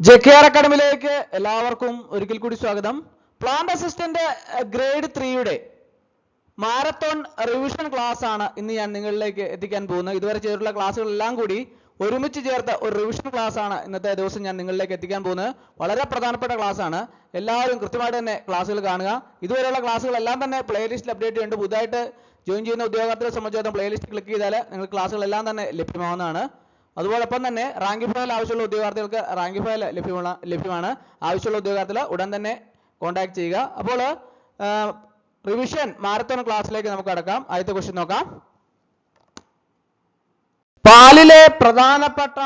JKR അക്കാഡമിയിലേക്ക് എല്ലാവർക്കും ഒരിക്കൽ കൂടി സ്വാഗതം. പ്ലാന്റ് അസിസ്റ്റന്റ് ഗ്രേഡ് 3യുടെ മാരത്തോൺ റിവിഷൻ ക്ലാസ് ആണ് ഇന്ന് ഞാൻ നിങ്ങളിലേക്ക് എത്തിക്കാൻ പോകുന്നത്. ഇതുവരെ ചെയ്തിട്ടുള്ള ക്ലാസ്സുകളെല്ലാം കൂടി ഒരുമിച്ച് ചേർത്ത ഒരു റിവിഷൻ ക്ലാസ് ആണ് ഇന്നത്തെ ദിവസം ഞാൻ നിങ്ങളിലേക്ക് എത്തിക്കാൻ പോകുന്നത്. വളരെ പ്രധാനപ്പെട്ട ക്ലാസ് ആണ്. എല്ലാവരും കൃത്യമായിട്ട് തന്നെ ക്ലാസ്സുകൾ കാണുക. ഇതുവരെയുള്ള ക്ലാസ്സുകളെല്ലാം തന്നെ പ്ലേലിസ്റ്റിൽ അപ്ഡേറ്റ് ചെയ്യുന്നുണ്ട്. പുതുതായിട്ട് ജോയിൻ ചെയ്യുന്ന ഉദ്യോഗാർത്ഥികളെ സംബന്ധിച്ചിടത്തോളം പ്ലേലിസ്റ്റ് ക്ലിക്ക് ചെയ്താൽ നിങ്ങൾക്ക് ക്ലാസ്സുകളെല്ലാം തന്നെ ലഭ്യമാവുന്നതാണ്. അതോടൊപ്പം തന്നെ റാങ്ക് ഫയൽ ആവശ്യമുള്ള ഉദ്യോഗാർത്ഥികൾക്ക് റാങ്ക് ഫയൽ ലഭ്യമാണ്. ആവശ്യമുള്ള ഉദ്യോഗാർത്ഥികൾ ഉടൻ തന്നെ കോൺടാക്ട് ചെയ്യുക. അപ്പോൾ റിവിഷൻ മാരത്തോൺ ക്ലാസ്സിലേക്ക് നമുക്ക് കടക്കാം. ആദ്യത്തെ ക്വസ്റ്റ്യൻ നോക്കാം. പാലിലെ പ്രധാനപ്പെട്ട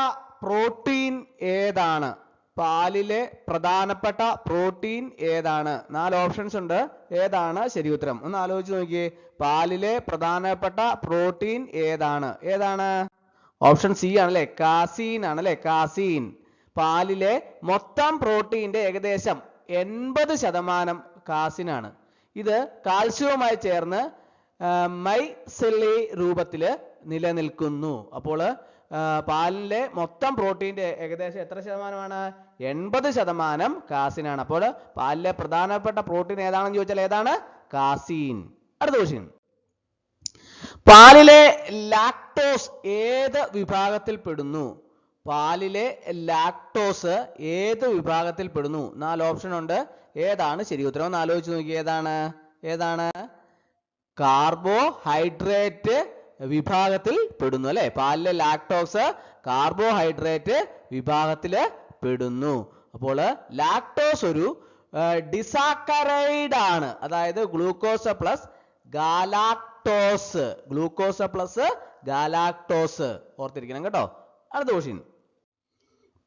പ്രോട്ടീൻ ഏതാണ്? പാലിലെ പ്രധാനപ്പെട്ട പ്രോട്ടീൻ ഏതാണ്? 4 ഓപ്ഷൻസ് ഉണ്ട്. ഏതാണ് ശരി ഉത്തരം? ഒന്ന് ആലോചിച്ച് നോക്കിയേ. പാലിലെ പ്രധാനപ്പെട്ട പ്രോട്ടീൻ ഏതാണ്? ഏതാണ്? ഓപ്ഷൻ സി ആണല്ലേ, കാസീൻ ആണല്ലേ, കാസീൻ. പാലിലെ മൊത്തം പ്രോട്ടീന്റെ ഏകദേശം 80% കാസിൻ ആണ്. ഇത് കാൽസ്യവുമായി ചേർന്ന് മൈസെല്ലി രൂപത്തിൽ നിലനിൽക്കുന്നു. അപ്പോൾ പാലിലെ മൊത്തം പ്രോട്ടീന്റെ ഏകദേശം എത്ര ശതമാനമാണ്? 80% കാസിനാണ്. അപ്പോൾ പാലിലെ പ്രധാനപ്പെട്ട പ്രോട്ടീൻ ഏതാണെന്ന് ചോദിച്ചാൽ ഏതാണ്? കാസീൻ. അടുത്ത ക്വസ്റ്റ്യൻ. പാലിലെ ലാക്ടോസ് ഏത് വിഭാഗത്തിൽ പെടുന്നു? പാലിലെ ലാക്ടോസ് ഏത് വിഭാഗത്തിൽ പെടുന്നു? 4 ഓപ്ഷൻ ഉണ്ട്. ഏതാണ് ശരി ഉത്തരം? ഒന്ന് ആലോചിച്ച് നോക്കി. ഏതാണ്? കാർബോഹൈഡ്രേറ്റ് വിഭാഗത്തിൽ പെടുന്നു അല്ലെ. പാലിലെ ലാക്ടോസ് കാർബോഹൈഡ്രേറ്റ് വിഭാഗത്തിൽ പെടുന്നു. അപ്പോൾ ലാക്ടോസ് ഒരു ഡിസാക്കറൈഡ് ആണ്. അതായത് ഗ്ലൂക്കോസ് പ്ലസ് ഗാലാക്ടോസ് ഓർത്തിരിക്കണം കേട്ടോ. അടുത്ത ക്വസ്റ്റ്യൻ.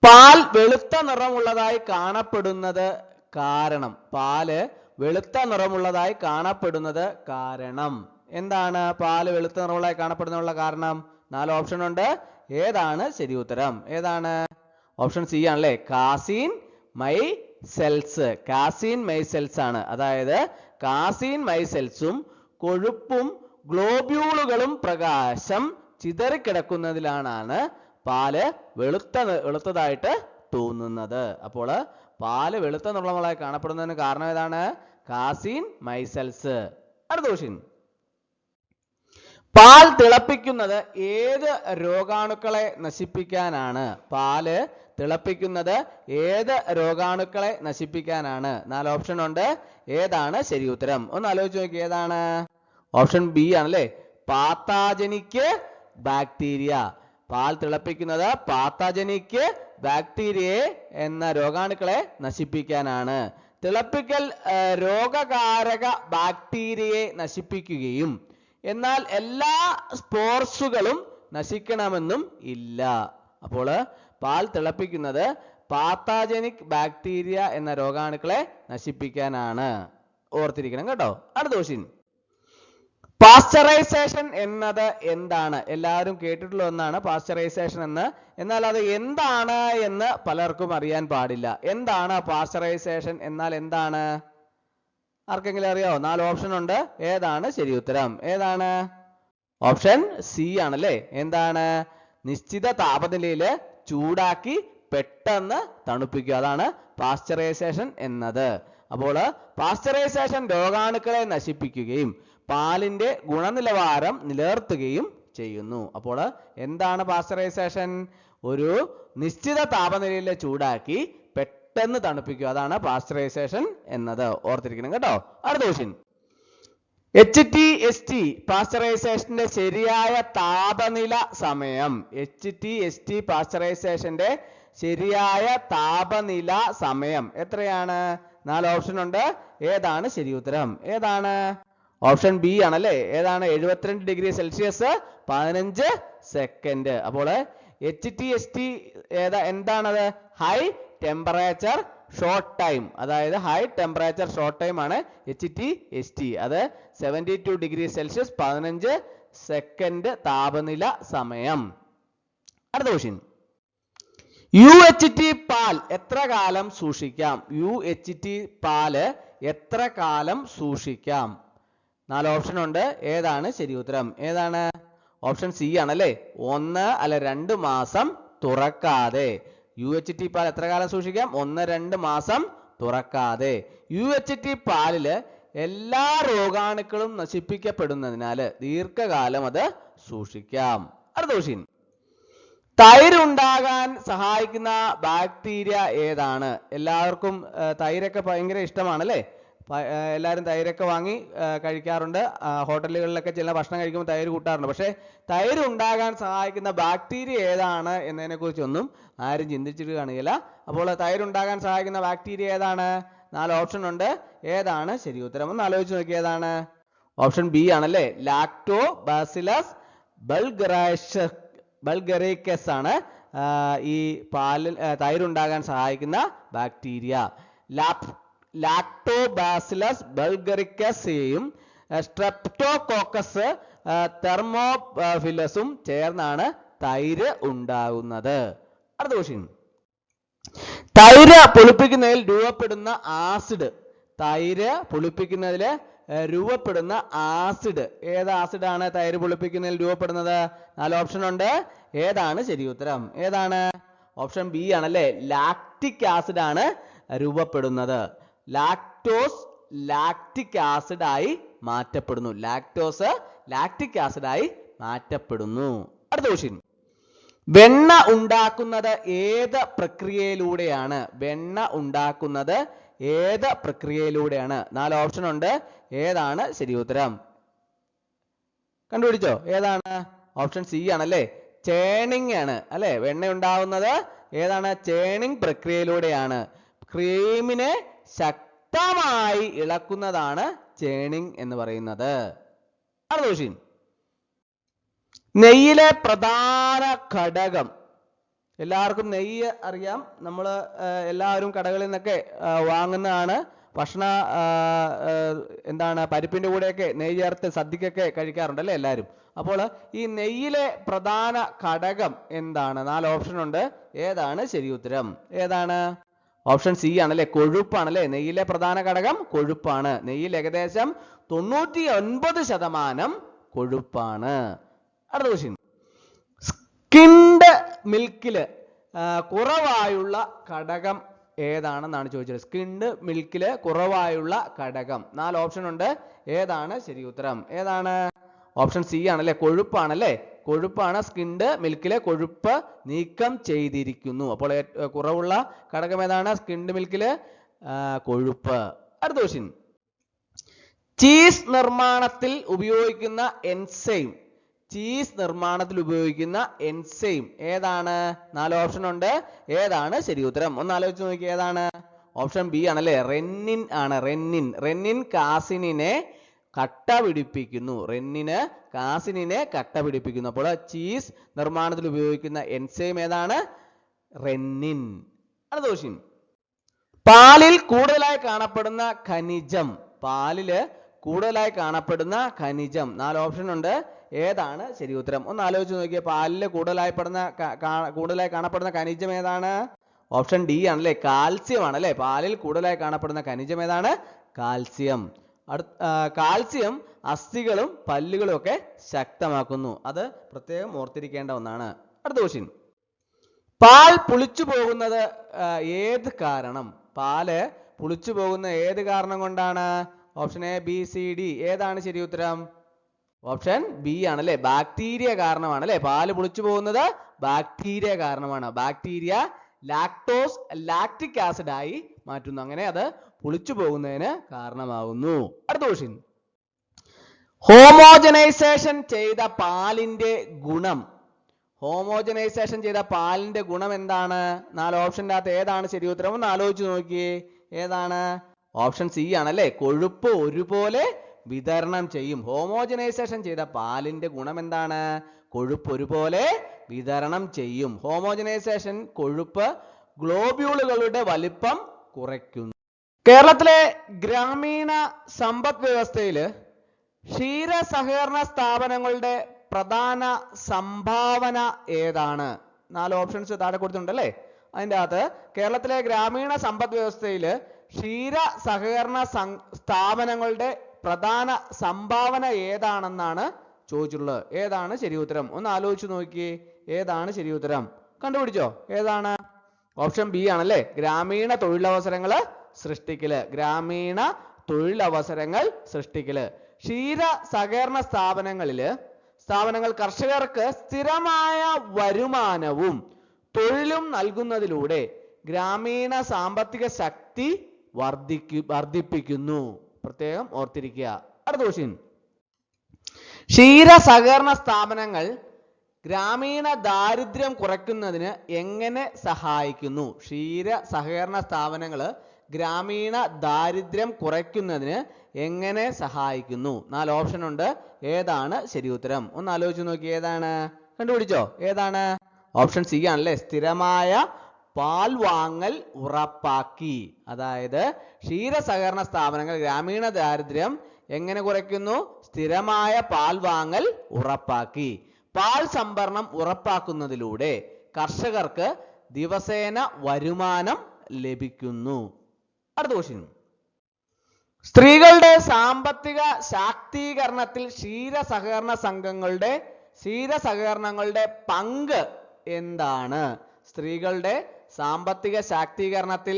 പാൽ വെളുത്ത നിറമുള്ളതായി കാണപ്പെടുന്നത് കാരണം? പാല് വെളുത്ത നിറമുള്ളതായി കാണപ്പെടുന്നത് കാരണം എന്താണ്? പാല് വെളുത്ത നിറമുള്ളതായി കാണപ്പെടുന്നതിനുള്ള കാരണം 4 ഓപ്ഷൻ ഉണ്ട്. ഏതാണ് ശരി ഉത്തരം? ഏതാണ്? ഓപ്ഷൻ സി ആണല്ലേ, കാസീൻ മൈസെൽസ്. കാസീൻ മൈസെൽസ് ആണ്. അതായത് കാസീൻ മൈസെൽസും കൊഴുപ്പും ഗ്ലോബ്യൂളുകളും പ്രകാശം ചിതറിക്കിടക്കുന്നതിലാണ് പാല് വെളുത്തതായിട്ട് തോന്നുന്നത്. അപ്പോൾ പാല് വെളുത്ത നിറമുള്ളതായി കാണപ്പെടുന്നതിന് കാരണം ഏതാണ്? കാസീൻ മൈസെൽസ്. അടുത്ത ക്വസ്റ്റ്യൻ. പാൽ തിളപ്പിക്കുന്നത് ഏത് രോഗാണുക്കളെ നശിപ്പിക്കാനാണ്? പാല് തിളപ്പിക്കുന്നത് ഏത് രോഗാണുക്കളെ നശിപ്പിക്കാനാണ്? 4 ഓപ്ഷൻ ഉണ്ട്. ഏതാണ് ശരി ഉത്തരം? ഒന്ന് ആലോചിച്ച് നോക്കി. ഏതാണ്? ഓപ്ഷൻ ബി ആണല്ലേ, പാത്താജനിക് ബാക്ടീരിയ. പാൽ തിളപ്പിക്കുന്നത് പാത്താജനിക് ബാക്ടീരിയയെ എന്ന രോഗാണുക്കളെ നശിപ്പിക്കാനാണ്. തിളപ്പിക്കൽ രോഗകാരക ബാക്ടീരിയയെ നശിപ്പിക്കുകയും എന്നാൽ എല്ലാ സ്പോർസുകളും നശിക്കണമെന്നും ഇല്ല. അപ്പോൾ പാൽ തിളപ്പിക്കുന്നത് പാത്താജനിക് ബാക്ടീരിയ എന്ന രോഗാണുക്കളെ നശിപ്പിക്കാനാണ്. ഓർത്തിരിക്കണം കേട്ടോ. അടുത്ത ക്വസ്റ്റ്യൻ. പാസ്ചറൈസേഷൻ എന്നത് എന്താണ്? എല്ലാവരും കേട്ടിട്ടുള്ള ഒന്നാണ് പാസ്ചറൈസേഷൻ എന്ന്. എന്നാൽ അത് എന്താണ് എന്ന് പലർക്കും അറിയാൻ പാടില്ല. എന്താണ് പാസ്ചറൈസേഷൻ എന്നാൽ എന്താണ്? ആർക്കെങ്കിലും അറിയാവോ? 4 ഓപ്ഷൻ ഉണ്ട്. ഏതാണ് ശരി ഉത്തരം? ഏതാണ്? ഓപ്ഷൻ സി ആണല്ലേ. എന്താണ്? നിശ്ചിത താപനിലയിൽ ചൂടാക്കി പെട്ടെന്ന് തണുപ്പിക്കുക. അതാണ് പാസ്ചറൈസേഷൻ എന്നത്. അപ്പോൾ പാസ്ചറൈസേഷൻ രോഗാണുക്കളെ നശിപ്പിക്കുകയും പാലിന്റെ ഗുണനിലവാരം നിലനിർത്തുകയും ചെയ്യുന്നു. അപ്പോൾ എന്താണ് പാസ്ചറൈസേഷൻ? ഒരു നിശ്ചിത താപനിലയിൽ ചൂടാക്കി പെട്ടെന്ന് തണുപ്പിക്കുക. അതാണ് പാസ്ചറൈസേഷൻ എന്നത്. ഓർത്തിരിക്കണം കേട്ടോ. അടുത്ത ക്വസ്റ്റ്യൻ. HTST പാസ്ചറൈസേഷന്റെ ശരിയായ താപനില സമയം? HTST പാസ്ചറൈസേഷന്റെ ശരിയായ താപനില സമയം എത്രയാണ്? 4 ഓപ്ഷൻ ഉണ്ട്. ഏതാണ് ശരി ഉത്തരം? ഏതാണ്? ഓപ്ഷൻ ബി ആണല്ലേ. ഏതാണ്? 72 ഡിഗ്രി സെൽഷ്യസ് 15 സെക്കൻഡ്. അപ്പോൾ HTST എന്താണത്? High temperature short time. അതായത് ഹൈ ടെമ്പറേച്ചർ ഷോർട്ട് ടൈം ആണ് HTST. അത് 72 ഡിഗ്രി സെൽഷ്യസ് 15 സെക്കൻഡ് താപനില സമയം. അടുത്ത ക്വസ്റ്റ്യൻ. UHT പാൽ എത്ര കാലം സൂക്ഷിക്കാം? UHT പാല് എത്ര കാലം സൂക്ഷിക്കാം? 4 ഓപ്ഷൻ ഉണ്ട്. ഏതാണ് ശരി ഉത്തരം? ഏതാണ്? ഓപ്ഷൻ സി ആണല്ലേ, 1 അല്ല 2 മാസം തുറക്കാതെ. UHT പാൽ എത്ര കാലം സൂക്ഷിക്കാം? 1-2 മാസം തുറക്കാതെ. UHT പാലില് എല്ലാ രോഗാണുക്കളും നശിപ്പിക്കപ്പെടുന്നതിനാൽ ദീർഘകാലം അത് സൂക്ഷിക്കാം. അടുത്ത ക്വസ്റ്റ്യൻ, തൈര് ഉണ്ടാകാൻ സഹായിക്കുന്ന ബാക്ടീരിയ ഏതാണ്? എല്ലാവർക്കും തൈരൊക്കെ ഭയങ്കര ഇഷ്ടമാണല്ലേ? എല്ലാവരും തൈരൊക്കെ വാങ്ങി കഴിക്കാറുണ്ട്. ഹോട്ടലുകളിലൊക്കെ ചില ഭക്ഷണം കഴിക്കുമ്പോൾ തൈര് കൂട്ടാറുണ്ട്. പക്ഷേ തൈര് ഉണ്ടാകാൻ സഹായിക്കുന്ന ബാക്ടീരിയ ഏതാണ് എന്നതിനെ കുറിച്ചൊന്നും ആരും ചിന്തിച്ചിട്ട് കാണുകയില്ല. അപ്പോൾ തൈര് ഉണ്ടാകാൻ സഹായിക്കുന്ന ബാക്ടീരിയ ഏതാണ്? 4 ഓപ്ഷൻ ഉണ്ട്. ഏതാണ് ശരി ഉത്തരം? ഒന്ന് ആലോചിച്ച് നോക്കി. ഏതാണ്? ഓപ്ഷൻ ബി ആണല്ലേ, ലാക്ടോ ബാസിലസ് ബൾഗറൈക്കസ് ആണ് ഈ പാലിൽ തൈരുണ്ടാകാൻ സഹായിക്കുന്ന ബാക്ടീരിയ. ലാക്ടോബാസിലസ് ബൾഗറിക്കസയും സ്ട്രെപ്റ്റോകോക്കസ് തെർമോഫിലസും ചേർന്നാണ് തൈര് ഉണ്ടാകുന്നത്. അടുത്ത ക്വസ്റ്റ്യൻ, തൈര് പുളിപ്പിക്കുന്നതിൽ രൂപപ്പെടുന്ന ആസിഡ്. തൈര് പുളിപ്പിക്കുന്നതിൽ രൂപപ്പെടുന്ന ആസിഡ് ഏത് ആസിഡാണ് തൈര് പുളിപ്പിക്കുന്നതിൽ രൂപപ്പെടുന്നത്? 4 ഓപ്ഷൻ ഉണ്ട്. ഏതാണ് ശരി ഉത്തരം? ഏതാണ്? ഓപ്ഷൻ ബി ആണല്ലേ, ലാക്റ്റിക് ആസിഡ് ആണ് രൂപപ്പെടുന്നത്. ലാക്ടോസ് ലാക്റ്റിക് ആസിഡായി മാറ്റപ്പെടുന്നു. ലാക്ടോസ് ലാക്റ്റിക് ആസിഡായി മാറ്റപ്പെടുന്നു. അടുത്ത ക്വസ്റ്റ്യൻ, വെണ്ണ ഉണ്ടാക്കുന്നത് ഏത് പ്രക്രിയയിലൂടെയാണ്? വെണ്ണ ഉണ്ടാക്കുന്നത് ഏത് പ്രക്രിയയിലൂടെയാണ്? 4 ഓപ്ഷൻ ഉണ്ട്. ഏതാണ് ശരി ഉത്തരം? കണ്ടുപിടിച്ചോ? ഏതാണ്? ഓപ്ഷൻ സി ആണല്ലേ, ചേണിങ് ആണ് അല്ലെ. വെണ്ണ ഉണ്ടാവുന്നത് ഏതാണ്? ചേണിങ് പ്രക്രിയയിലൂടെയാണ്. ക്രീമിനെ ശക്തമായി ഇളക്കുന്നതാണ് ചേണിങ് എന്ന് പറയുന്നത്. അടുത്ത ക്വസ്റ്റ്യൻ, നെയ്യിലെ പ്രധാന ഘടകം. എല്ലാവർക്കും നെയ്യ് അറിയാം. നമ്മൾ എല്ലാവരും കടകളിൽ നിന്നൊക്കെ വാങ്ങുന്നതാണ്. ഭക്ഷണ എന്താണ് പരിപ്പിന്റെ കൂടെയൊക്കെ നെയ്യ് ചേർത്ത് സദ്യക്കൊക്കെ കഴിക്കാറുണ്ട് അല്ലേ എല്ലാവരും. അപ്പോൾ ഈ നെയ്യിലെ പ്രധാന ഘടകം എന്താണ്? 4 ഓപ്ഷൻ ഉണ്ട്. ഏതാണ് ശരി ഉത്തരം? ഏതാണ്? ഓപ്ഷൻ സി ആണല്ലേ, കൊഴുപ്പാണല്ലേ. നെയ്യിലെ പ്രധാന ഘടകം കൊഴുപ്പാണ്. നെയ്യിൽ ഏകദേശം 99% കൊഴുപ്പാണ്. അടുത്ത ക്വസ്റ്റ്യൻ, സ്കിൻഡ് മിൽക്കില് കുറവായുള്ള ഘടകം ഏതാണെന്നാണ് ചോദിച്ചത്. സ്കിൻഡ് മിൽക്കില് കുറവായുള്ള ഘടകം. 4 ഓപ്ഷൻ ഉണ്ട്. ഏതാണ് ശരി ഉത്തരം? ഏതാണ്? ഓപ്ഷൻ സി ആണല്ലേ, കൊഴുപ്പാണല്ലേ. കൊഴുപ്പാണ്. സ്കിൻഡ് മിൽക്കിലെ കൊഴുപ്പ് നീക്കം ചെയ്തിരിക്കുന്നു. അപ്പോൾ കുറവുള്ള ഘടകം ഏതാണ്? സ്കിൻഡ് മിൽക്കില് കൊഴുപ്പ്. അടുത്ത ക്വസ്റ്റ്യൻ, ചീസ് നിർമ്മാണത്തിൽ ഉപയോഗിക്കുന്ന എൻസൈം. ചീസ് നിർമ്മാണത്തിൽ ഉപയോഗിക്കുന്ന എൻസൈം ഏതാണ്? 4 ഓപ്ഷൻ ഉണ്ട്. ഏതാണ് ശരി ഉത്തരം? ഒന്ന് ആലോചിച്ച് നോക്കി. ഏതാണ്? ഓപ്ഷൻ ബി ആണല്ലേ, റെന്നിൻ ആണ്. റെന്നിൻ കാസിനിനെ കട്ട പിടിപ്പിക്കുന്നു. കാസിനിനെ കട്ട പിടിപ്പിക്കുന്നു. അപ്പോൾ ചീസ് നിർമ്മാണത്തിൽ ഉപയോഗിക്കുന്ന എൻസൈം ഏതാണ്? റെന്നിൻ. അടുത്ത ക്വസ്റ്റ്യൻ, പാലിൽ കൂടുതലായി കാണപ്പെടുന്ന ഖനിജം. പാലില് കൂടുതലായി കാണപ്പെടുന്ന ഖനിജം. 4 ഓപ്ഷൻ ഉണ്ട്. ഏതാണ് ശരി ഉത്തരം? ഒന്ന് ആലോചിച്ച് നോക്കിയേ. പാലില് കൂടുതലായി കാണപ്പെടുന്ന ഖനിജം ഏതാണ്? ഓപ്ഷൻ ഡി ആണല്ലേ, കാൽസ്യം ആണല്ലേ. പാലിൽ കൂടുതലായി കാണപ്പെടുന്ന ഖനിജം ഏതാണ്? കാൽസ്യം. കാൽസ്യം അസ്ഥികളും പല്ലുകളും ഒക്കെ ശക്തമാക്കുന്നു. അത് പ്രത്യേകം ഓർത്തിരിക്കേണ്ട ഒന്നാണ്. അടുത്ത ക്വസ്റ്റ്യൻ, പാൽ പുളിച്ചു പോകുന്നത് ഏത് കാരണം? പാല് പുളിച്ചു പോകുന്ന ഏത് കാരണം കൊണ്ടാണ്? Option A, B, C, D. ഏതാണ് ശരി ഉത്തരം? ഓപ്ഷൻ ബി ആണല്ലേ, ബാക്ടീരിയ കാരണമാണ് അല്ലെ. പാല് പുളിച്ചു പോകുന്നത് ബാക്ടീരിയ കാരണമാണ്. ബാക്ടീരിയ ലാക്ടോസ് ലാക്റ്റിക് ആസിഡ് ആയി മാറ്റുന്നു. അങ്ങനെ അത് പുളിച്ചു പോകുന്നതിന് കാരണമാകുന്നു. അടുത്ത ക്വസ്റ്റ്യൻ, ഹോമോജനൈസേഷൻ ചെയ്ത പാലിന്റെ ഗുണം. ഹോമോജനൈസേഷൻ ചെയ്ത പാലിന്റെ ഗുണം എന്താണ്? 4 ഓപ്ഷൻ്റെ അകത്ത് ഏതാണ് ശരി ഉത്തരം? ഒന്ന് ആലോചിച്ച് നോക്കിയേ. ഏതാണ്? ഓപ്ഷൻ സി ആണല്ലേ, കൊഴുപ്പ് ഒരുപോലെ വിതരണം ചെയ്യും. ഹോമോജനൈസേഷൻ ചെയ്ത പാലിന്റെ ഗുണം എന്താണ്? കൊഴുപ്പ് ഒരുപോലെ വിതരണം ചെയ്യും. ഹോമോജനൈസേഷൻ കൊഴുപ്പ് ഗ്ലോബ്യൂളുകളുടെ വലിപ്പം കുറയ്ക്കുന്നു. കേരളത്തിലെ ഗ്രാമീണ സമ്പദ് വ്യവസ്ഥയില് ക്ഷീര സഹകരണ സ്ഥാപനങ്ങളുടെ പ്രധാന സംഭാവന ഏതാണ്? 4 ഓപ്ഷൻസ് താഴെ കൊടുത്തിട്ടുണ്ടല്ലേ. അതിൻ്റെ അകത്ത് കേരളത്തിലെ ഗ്രാമീണ സമ്പദ് വ്യവസ്ഥയില് ക്ഷീര സഹകരണ സ്ഥാപനങ്ങളുടെ പ്രധാന സംഭാവന ഏതാണെന്നാണ് ചോദിച്ചിട്ടുള്ളത്. ഏതാണ് ശരി ഉത്തരം? ഒന്ന് ആലോചിച്ച് നോക്കിയേ. ഏതാണ് ശരി ഉത്തരം? കണ്ടുപിടിച്ചോ? ഏതാണ്? ഓപ്ഷൻ ബി ആണല്ലേ, ഗ്രാമീണ തൊഴിലവസരങ്ങൾ സൃഷ്ടിക്കല്. ഗ്രാമീണ തൊഴിലവസരങ്ങൾ സൃഷ്ടിക്കല്. ക്ഷീര സഹകരണ സ്ഥാപനങ്ങൾ കർഷകർക്ക് സ്ഥിരമായ വരുമാനവും തൊഴിലും നൽകുന്നതിലൂടെ ഗ്രാമീണ സാമ്പത്തിക ശക്തി വർദ്ധിപ്പിക്കുന്നു. പ്രത്യേകം ഓർത്തിരിക്കുക. അടുത്ത ക്വസ്റ്റ്യൻ, ക്ഷീര സഹകരണ സ്ഥാപനങ്ങൾ ഗ്രാമീണ ദാരിദ്ര്യം കുറയ്ക്കുന്നതിന് എങ്ങനെ സഹായിക്കുന്നു? ക്ഷീര സഹകരണ സ്ഥാപനങ്ങൾ ഗ്രാമീണ ദാരിദ്ര്യം കുറയ്ക്കുന്നതിന് എങ്ങനെ സഹായിക്കുന്നു? 4 ഓപ്ഷൻ ഉണ്ട്. ഏതാണ് ശരി ഉത്തരം? ഒന്ന് ആലോചിച്ച് നോക്കി. ഏതാണ്? കണ്ടുപിടിച്ചോ? ഏതാണ്? ഓപ്ഷൻ സി ആണല്ലേ, സ്ഥിരമായ പാൽ വാങ്ങൽ ഉറപ്പാക്കി. അതായത് ക്ഷീര സഹകരണ സ്ഥാപനങ്ങൾ ഗ്രാമീണ ദാരിദ്ര്യം എങ്ങനെ കുറയ്ക്കുന്നു? സ്ഥിരമായ പാൽ വാങ്ങൽ ഉറപ്പാക്കി. പാൽ സംഭരണം ഉറപ്പാക്കുന്നതിലൂടെ കർഷകർക്ക് ദിവസേന വരുമാനം ലഭിക്കുന്നു. അടുത്ത ക്വസ്റ്റ്യൻ, സ്ത്രീകളുടെ സാമ്പത്തിക ശാക്തീകരണത്തിൽ ക്ഷീര സഹകരണങ്ങളുടെ പങ്ക് എന്താണ്? സ്ത്രീകളുടെ സാമ്പത്തിക ശാക്തീകരണത്തിൽ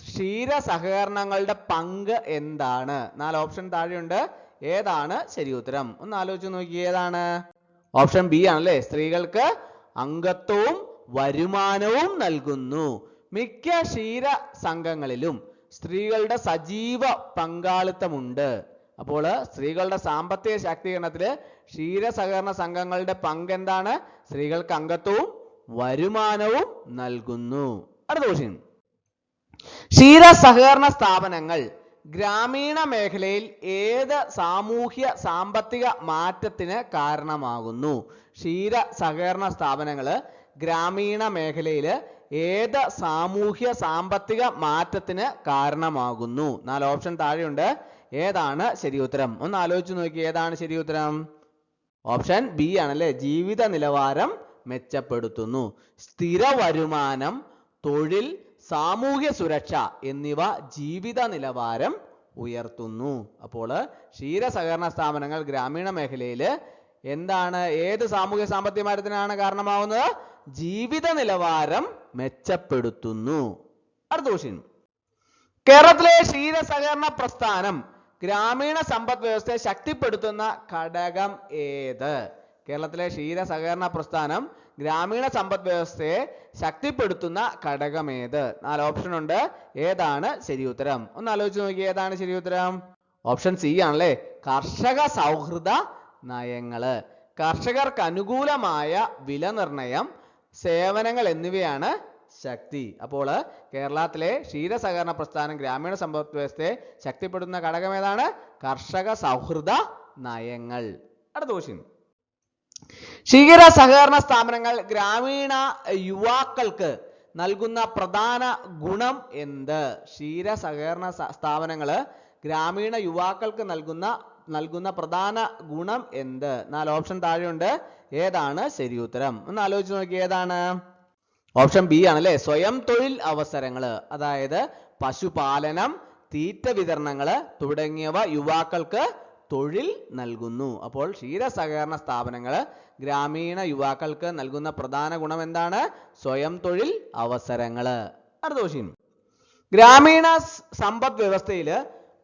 ക്ഷീര സഹകരണങ്ങളുടെ പങ്ക് എന്താണ്? 4 ഓപ്ഷൻ താഴെയുണ്ട്. ഏതാണ് ശരി ഉത്തരം? ഒന്ന് ആലോചിച്ച് നോക്കി. ഏതാണ്? ഓപ്ഷൻ ബി ആണല്ലേ, സ്ത്രീകൾക്ക് അംഗത്വവും വരുമാനവും നൽകുന്നു. മിക്ക ക്ഷീര സംഘങ്ങളിലും സ്ത്രീകളുടെ സജീവ പങ്കാളിത്തമുണ്ട്. അപ്പോൾ സ്ത്രീകളുടെ സാമ്പത്തിക ശാക്തീകരണത്തിൽ ക്ഷീര സഹകരണ സംഘങ്ങളുടെ പങ്ക് എന്താണ്? സ്ത്രീകൾക്ക് അംഗത്വവും വരുമാനവും നൽകുന്നു. അടുത്ത ക്വസ്റ്റ്യൻ, ക്ഷീര സഹകരണ സ്ഥാപനങ്ങൾ ഗ്രാമീണ മേഖലയിൽ ഏത് സാമൂഹ്യ സാമ്പത്തിക മാറ്റത്തിന് കാരണമാകുന്നു? ക്ഷീര സഹകരണ സ്ഥാപനങ്ങൾ ഗ്രാമീണ മേഖലയിൽ ഏത് സാമൂഹ്യ സാമ്പത്തിക മാറ്റത്തിന് കാരണമാകുന്നു? 4 ഓപ്ഷൻ താഴെയുണ്ട്. ഏതാണ് ശരി ഉത്തരം? ഒന്ന് ആലോചിച്ച് നോക്കി. ഏതാണ് ശരി ഉത്തരം? ഓപ്ഷൻ ബി ആണല്ലേ, ജീവിത നിലവാരം മെച്ചപ്പെടുത്തുന്നു. സ്ഥിര വരുമാനം, തൊഴിൽ, സാമൂഹ്യ സുരക്ഷ എന്നിവ ജീവിത നിലവാരം ഉയർത്തുന്നു. അപ്പോൾ ക്ഷീര സഹകരണ സ്ഥാപനങ്ങൾ ഗ്രാമീണ മേഖലയിൽ എന്താണ്, ഏത് സാമൂഹ്യ സാമ്പത്തിക മാറ്റത്തിനാണ് കാരണമാവുന്നത്? ജീവിത നിലവാരം മെച്ചപ്പെടുത്തുന്നു. അടുത്ത ക്വസ്റ്റ്യൻ, കേരളത്തിലെ ക്ഷീര സഹകരണ പ്രസ്ഥാനം ഗ്രാമീണ സമ്പദ് വ്യവസ്ഥയെ ശക്തിപ്പെടുത്തുന്ന ഘടകം ഏത്? കേരളത്തിലെ ക്ഷീര സഹകരണ പ്രസ്ഥാനം ഗ്രാമീണ സമ്പദ് വ്യവസ്ഥയെ ശക്തിപ്പെടുത്തുന്ന ഘടകം ഏത്? 4 ഓപ്ഷൻ ഉണ്ട്. ഏതാണ് ശരി ഉത്തരം? ഒന്ന് ആലോചിച്ച് നോക്കി. ഏതാണ് ശരി ഉത്തരം? ഓപ്ഷൻ സി ആണല്ലേ, കർഷക സൗഹൃദ നയങ്ങള്. കർഷകർക്ക് അനുകൂലമായ വില നിർണയം, സേവനങ്ങൾ എന്നിവയാണ് ശക്തി. അപ്പോൾ കേരളത്തിലെ ക്ഷീര സഹകരണ പ്രസ്ഥാനം ഗ്രാമീണ സമ്പദ് വ്യവസ്ഥയെ ശക്തിപ്പെടുത്തുന്ന ഘടകം ഏതാണ്? കർഷക സൗഹൃദ നയങ്ങൾ. അടുത്ത ക്വസ്റ്റ്യൻ, ക്ഷീര സഹകരണ സ്ഥാപനങ്ങൾ ഗ്രാമീണ യുവാക്കൾക്ക് നൽകുന്ന പ്രധാന ഗുണം എന്ത്? ക്ഷീര സഹകരണ സ്ഥാപനങ്ങൾ ഗ്രാമീണ യുവാക്കൾക്ക് നൽകുന്ന പ്രധാന ഗുണം എന്ത്? 4 ഓപ്ഷൻ താഴെയുണ്ട്. ഏതാണ് ശരി ഉത്തരം? ഒന്ന് ആലോചിച്ച് നോക്കി. ഏതാണ്? ഓപ്ഷൻ ബി ആണല്ലേ, സ്വയം തൊഴിൽ അവസരങ്ങൾ. അതായത് പശുപാലനം, തീറ്റ വിതരണങ്ങള് തുടങ്ങിയവ യുവാക്കൾക്ക് തൊഴിൽ നൽകുന്നു. അപ്പോൾ ക്ഷീര സഹകരണ സ്ഥാപനങ്ങൾ ഗ്രാമീണ യുവാക്കൾക്ക് നൽകുന്ന പ്രധാന ഗുണം എന്താണ്? സ്വയം തൊഴിൽ അവസരങ്ങള്. അടുത്ത ക്വസ്റ്റ്യൻ, ഗ്രാമീണ സമ്പദ് വ്യവസ്ഥയിൽ